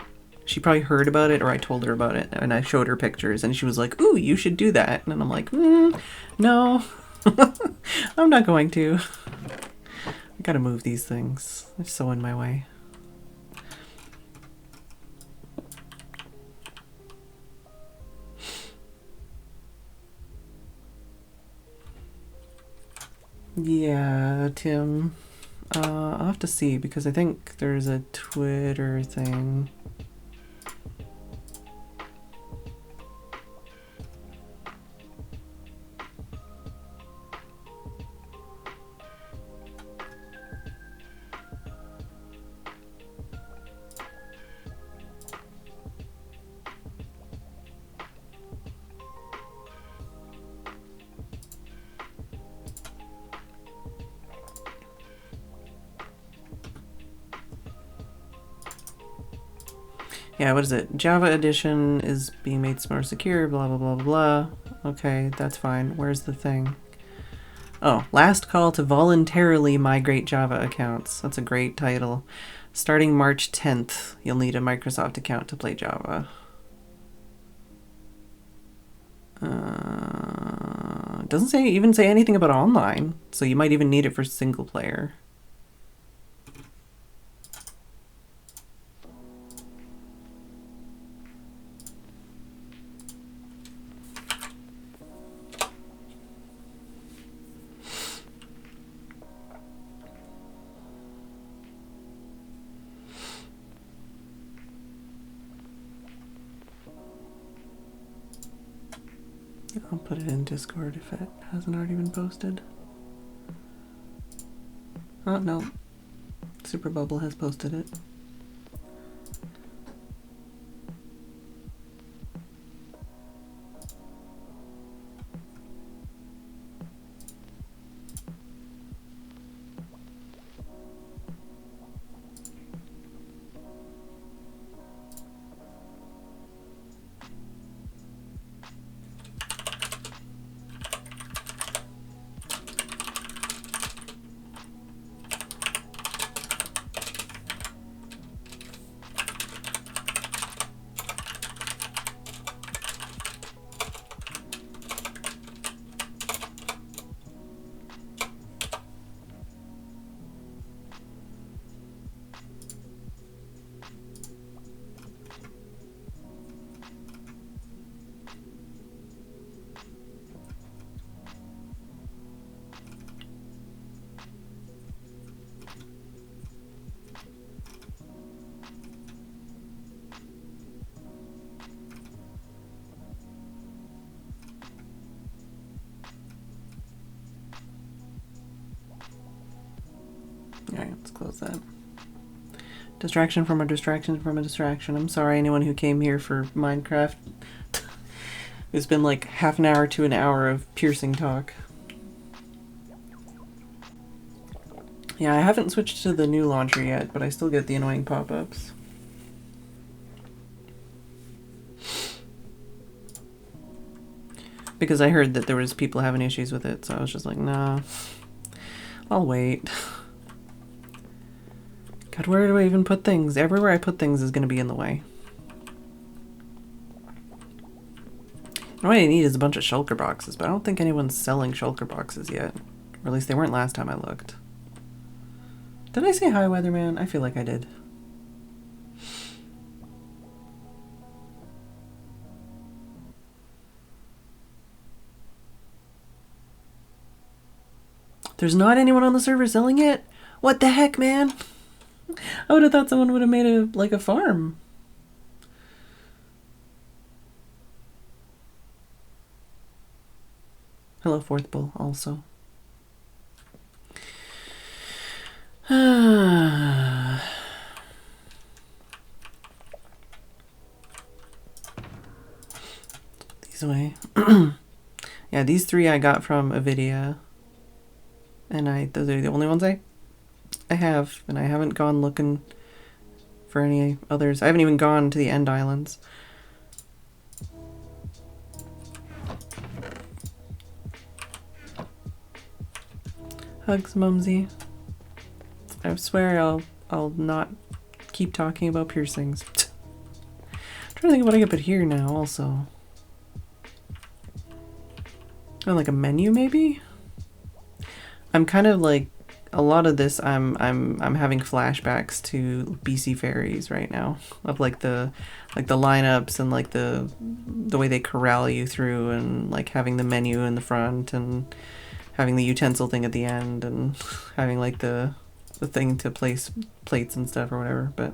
She probably heard about it, or I told her about it, and I showed her pictures, and she was like, "Ooh, you should do that." And I'm like, no, I'm not going to. I gotta move these things. They're so in my way. Yeah, Tim. I'll have to see, because I think there's a Twitter thing. Yeah, what is it? Java edition is being made more secure, blah, blah, blah, blah, blah. Okay, that's fine. Where's the thing? Oh, last call to voluntarily migrate Java accounts. That's a great title. Starting March 10th, you'll need a Microsoft account to play Java. It doesn't even say anything about online, so you might even need it for single player. I'll put it in Discord if it hasn't already been posted. Oh, no. Super Bubble has posted it. Alright, let's close that. Distraction from a distraction from a distraction. I'm sorry, anyone who came here for Minecraft. It's been like half an hour to an hour of piercing talk. Yeah, I haven't switched to the new launcher yet, but I still get the annoying pop-ups. Because I heard that there was people having issues with it, so I was just like, nah, I'll wait. God, where do I even put things? Everywhere I put things is going to be in the way. What I need is a bunch of shulker boxes, but I don't think anyone's selling shulker boxes yet. Or at least they weren't last time I looked. Did I say hi, Weatherman? I feel like I did. There's not anyone on the server selling it? What the heck, man? I would have thought someone would have made a farm. Hello, fourth bull, also. These way. Yeah, these 3 I got from Avidia. And those are the only ones I have. And I haven't gone looking for any others. I haven't even gone to the End Islands. Hugs, Mumsy. I swear I'll not keep talking about piercings. I'm trying to think of what I could put here now also. Oh, like a menu maybe? I'm kind of like a lot of this I'm having flashbacks to BC Fairies right now of like the lineups and like the way they corral you through and like having the menu in the front and having the utensil thing at the end and having like the thing to place plates and stuff or whatever, but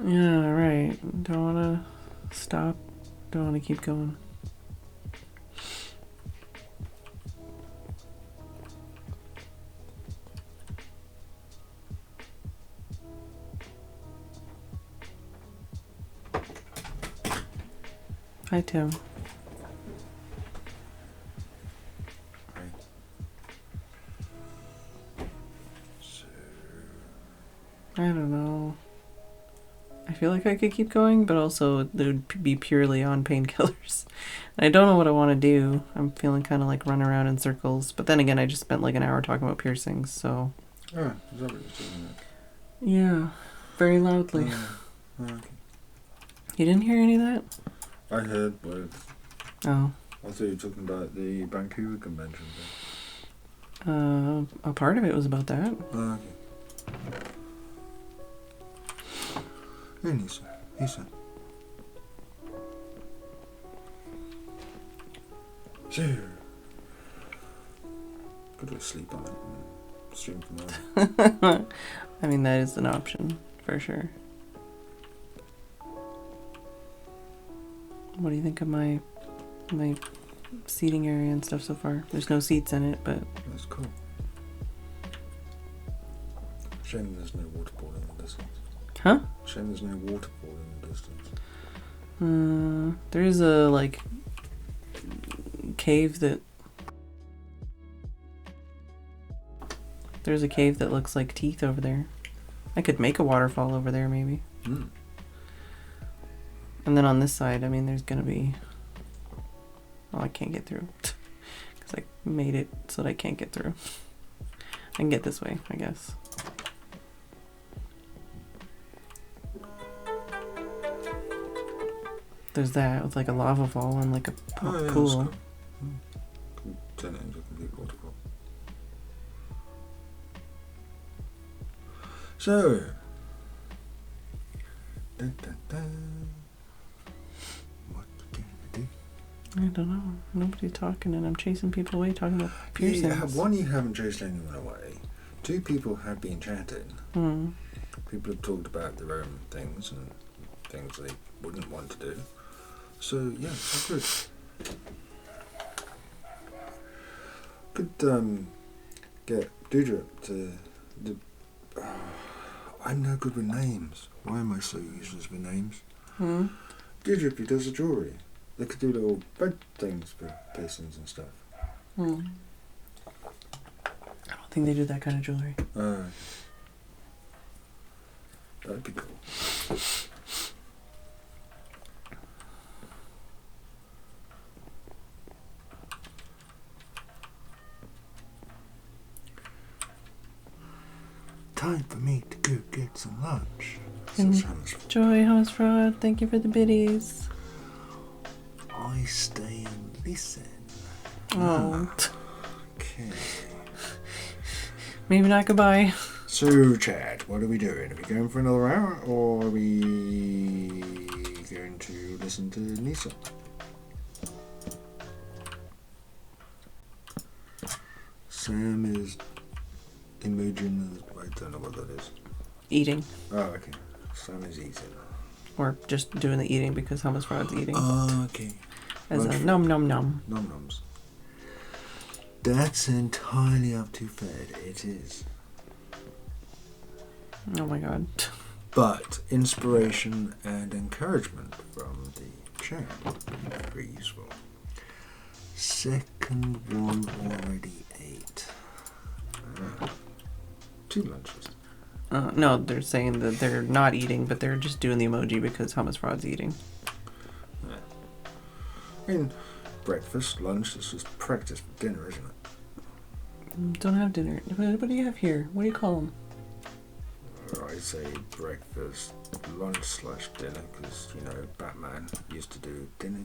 yeah, right. Don't want to stop. Don't want to keep going. Hi, Tim. I don't know. I feel like I could keep going, but also it would be purely on painkillers. And I don't know what I want to do. I'm feeling kind of like run around in circles. But then again, I just spent like an hour talking about piercings, so... Oh, is that what you're doing? Yeah, very loudly. Oh, okay. You didn't hear any of that? I heard both. Oh. I thought you were talking about the Vancouver convention. A part of it was about that. Oh, okay. Hey, Lisa. Lisa. Sure. Go to sleep on it and stream tomorrow. I mean, that is an option, for sure. What do you think of my seating area and stuff so far? There's no seats in it, but... That's cool. Shame there's no waterfall in the distance. Huh? Shame there's no waterfall in the distance. There is a, like, cave that... There's a cave that looks like teeth over there. I could make a waterfall over there, maybe. Mm. And then on this side, I mean, there's gonna be... Oh, I can't get through. Because I made it so that I can't get through. I can get this way, I guess. There's that with like a lava fall and like a pool. Cool. Turn it into a complete waterfall. So, what can we do? I don't know. Nobody's talking and I'm chasing people away talking about piercings. Yeah, one, you haven't chased anyone away. Two, people have been chatting. People have talked about their own things and things they wouldn't want to do. So, yeah, good. Could get Deirdre to... I'm no good with names. Why am I so useless with names? Deirdre does the jewellery. They could do little bed things for piercings and stuff. I don't think they do that kind of jewellery. That'd be cool. Time for me to go get some lunch. Joy, House Fraud, thank you for the biddies. I stay and listen. Oh. Okay. Maybe not goodbye. So, Chad, what are we doing? Are we going for another hour, or are we going to listen to Nisa? Sam is emoting. I don't know what that is. Eating. Oh, okay. Sam is eating. Or just doing the eating because Hummus Rod's eating. Oh, okay. As a nom nom nom. Nom noms. That's entirely up to Fed. It is. Oh my god. But inspiration and encouragement from the chat would be very useful. Second one already ate. 2 lunches. No, they're saying that they're not eating, but they're just doing the emoji because Hummus Rod's eating. Yeah. I mean, breakfast, lunch, this is practice for dinner, isn't it? Don't have dinner. What do you have here? What do you call them? I say breakfast, lunch / dinner, because, you know, Batman used to do dinner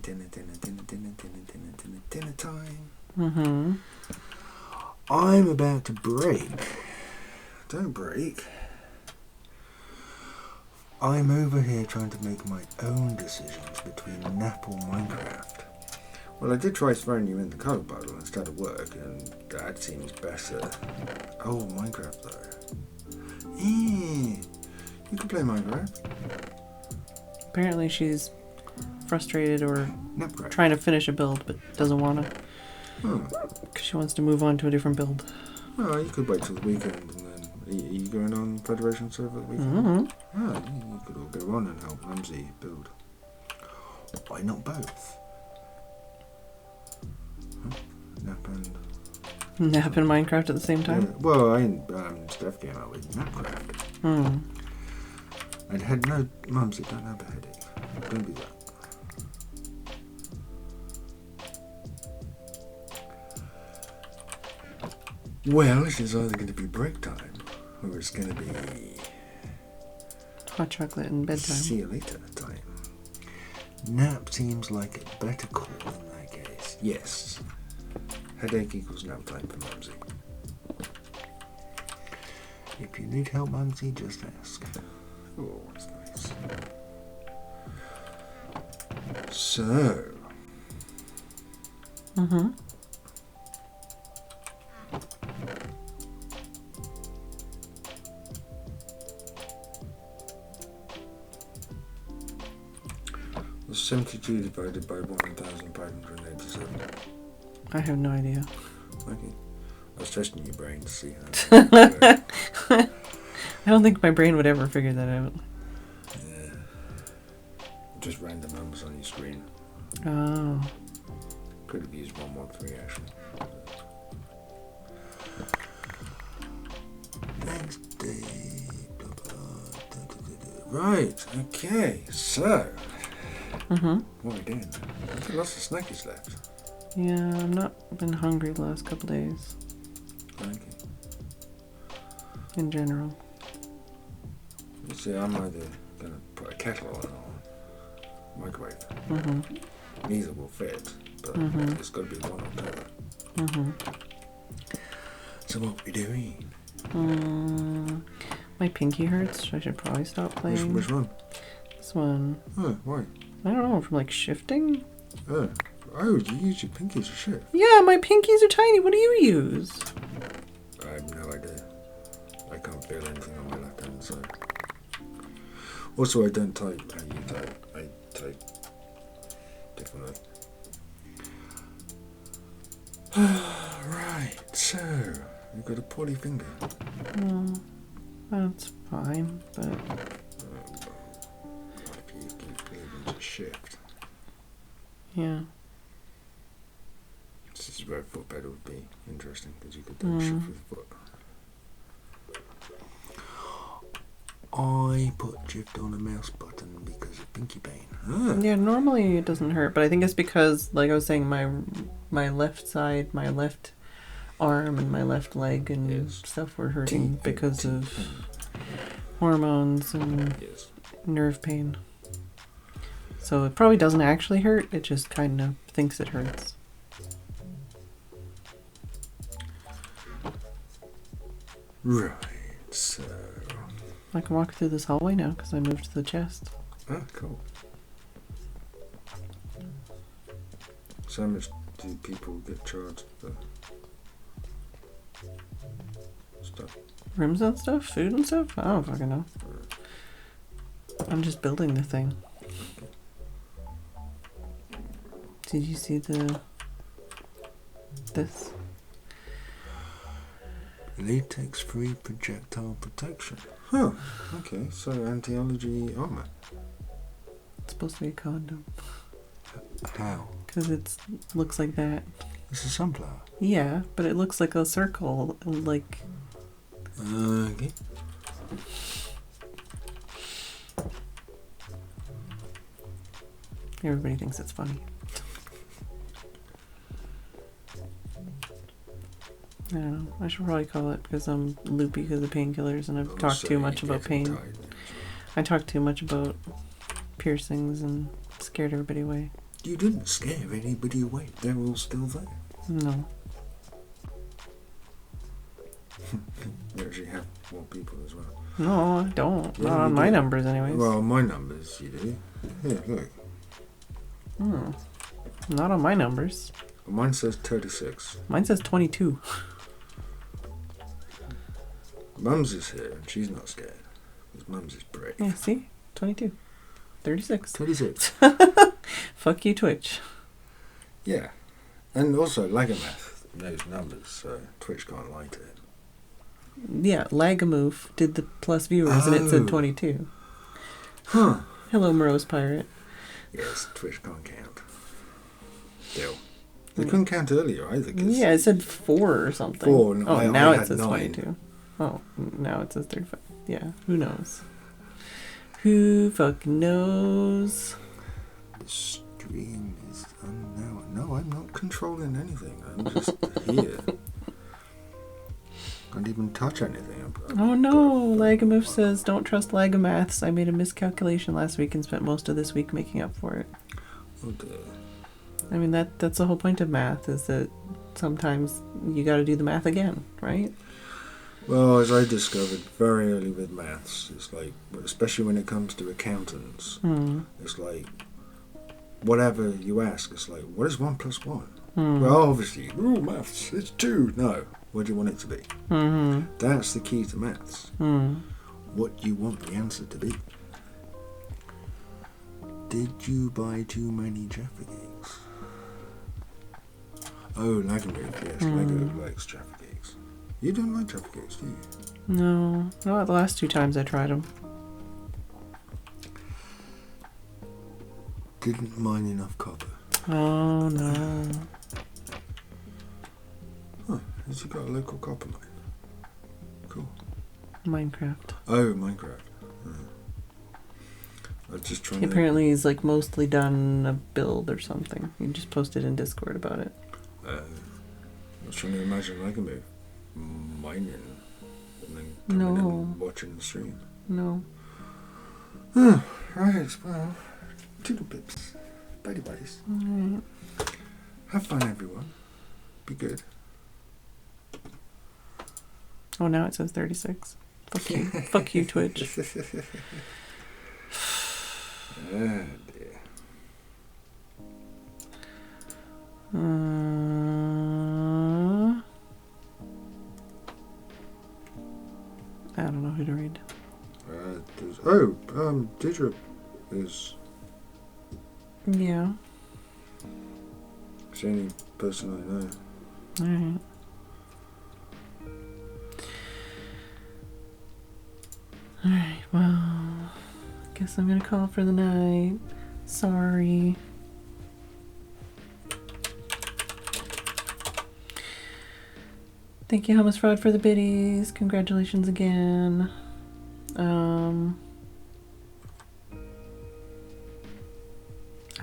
time. Mm-hmm. I'm about to break. Don't break. I'm over here trying to make my own decisions between nap or Minecraft. Well, I did try throwing you in the colour bottle instead of work, and that seems better. Oh, Minecraft though. You can play Minecraft. Apparently she's frustrated or Napcraft. trying to finish a build, but doesn't want to. Oh. Because she wants to move on to a different build. Well, you could wait till the weekend and then... Are you going on Federation server the weekend? Mm-hmm. Oh, you could all go on and help Mumsy build. Why not both? Huh? Nap and... Nap and Minecraft at the same time? Yeah, well, Steph came out with Napcraft. Hmm. And had no... Mumsy, don't have a headache. Don't do that. Well, it is either going to be break time, or it's going to be... Hot chocolate and bedtime. See you later time. Nap seems like a better call in that case. Yes. Headache equals nap time for Mumsy. If you need help, Mumsy, just ask. Oh, that's nice. So... Mm-hmm. What's 72 divided by 1,587? I have no idea. Okay. I was testing your brain to see how... I don't think my brain would ever figure that out. Yeah. Just random numbers on your screen. Oh. Could have used 113 actually. Thanks, Dave. Right, okay, so... Mm-hmm. What are we doing? I've got lots of snackies left. Yeah, I've not been hungry the last couple days. Okay. In general. You see, I'm either going to put a kettle on or microwave. Mm-hmm. Neither will fit, but it's got to be one or the other. Mm-hmm. So what are we doing? My pinky hurts, so I should probably stop playing. Which one? This one. Oh, why? I don't know, from like shifting? Oh, you use your pinky as a shift? Yeah, my pinkies are tiny. What do you use? I have no idea. I can't feel anything on my left hand side. Also, I don't type how you type. I type differently. Right, so you've got a poorly finger. That's fine, but... If you keep leaving to shift. Yeah. This is where a foot pedal would be interesting, because you could then shift with the foot. I put shift on a mouse button because of pinky pain. Yeah, normally it doesn't hurt, but I think it's because, like I was saying, my left side, my left arm and my left leg and stuff were hurting because of hormones and nerve pain. So it probably doesn't actually hurt, it just kind of thinks it hurts. Right, so... I can walk through this hallway now because I moved to the chest. Ah, cool. So how much do people get charged for stuff? Rooms and stuff? Food and stuff? I don't fucking know. I'm just building the thing. Did you see this? Latex-free projectile protection. Huh. Okay, so anti-allergy armor. It's supposed to be a condom. How? Because it looks like that. It's a sunflower. Yeah, but it looks like a circle, like... Okay. Everybody thinks it's funny. I don't know. I should probably call it because I'm loopy because of painkillers and I've talked too much about pain. I talked too much about piercings and scared everybody away. You didn't scare anybody away. They're all still there. No. You actually have more people as well. No, I don't. Yeah, Not on you my do. numbers anyways. Well, my numbers, you do. Here, look. Not on my numbers. Mine says 36. Mine says 22. Mum's is here and she's not scared. Because Mum's is brave. Yeah, see? 22. 36. 36. Fuck you, Twitch. Yeah. And also, Lagamath knows numbers, so Twitch can't lie to it. Yeah, Lagamoof did the plus viewers and it said 22. Huh. Hello, Morose Pirate. Yes, Twitch can't count. Still. They couldn't count earlier either. Yeah, it said 4 or something. 4. No, Oh, now I it had says 9. 22. Oh, now it says 35. Yeah, who knows? Who fucking knows? The stream is now. No, I'm not controlling anything. I'm just here. Can't even touch anything. Oh no, Lagamoof says, don't trust Lagamaths. I made a miscalculation last week and spent most of this week making up for it. Oh dear. I mean, that's the whole point of math, is that sometimes you got to do the math again, right? Well, as I discovered very early with maths, it's like, especially when it comes to accountants, it's like, whatever you ask, it's like, what is 1 plus 1? Well, obviously, maths, it's 2. No, what do you want it to be? That's the key to maths. What do you want the answer to be? Did you buy too many Jaffa cakes? Oh, Lagamove, yes, Lego likes Jaffa cakes. You don't like Jaffa cakes, do you? No, not the last 2 times I tried them. Didn't mine enough copper. Oh no. Huh, has he got a local copper mine? Cool. Minecraft. Oh, Minecraft. I was just trying Apparently he's like mostly done a build or something. He just posted in Discord about it. I was trying to imagine Lagamove mining and then coming in and watching the stream. No. Right, well, toodle pips. Buddy buddies. Alright. Have fun, everyone. Be good. Oh, now it says 36. Fuck you. Fuck you, Twitch. Ah, dear. I don't know who to read. Deirdre is Yeah. the only person I know. Alright. Alright, well, I guess I'm gonna call for the night. Sorry. Thank you, Hummus Fraud, for the biddies. Congratulations again. I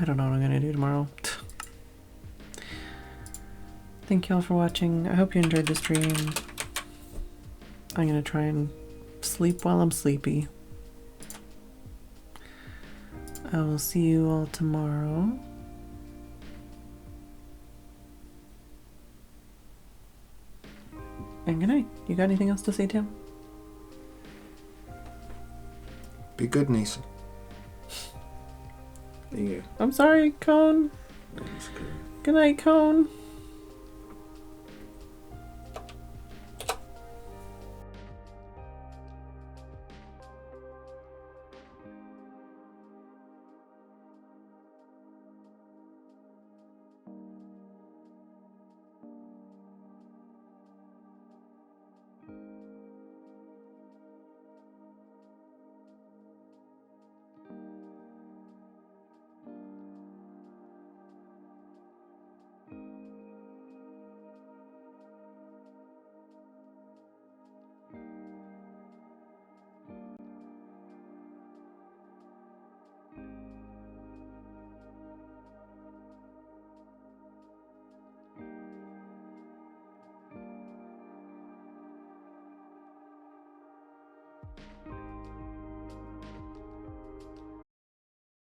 don't know what I'm gonna do tomorrow. Thank you all for watching. I hope you enjoyed the stream. I'm gonna try and sleep while I'm sleepy. I will see you all tomorrow. And good night. You got anything else to say, Tim? Be good, Nisa. There you go. I'm sorry, Cone. That's good. Good night, Cone.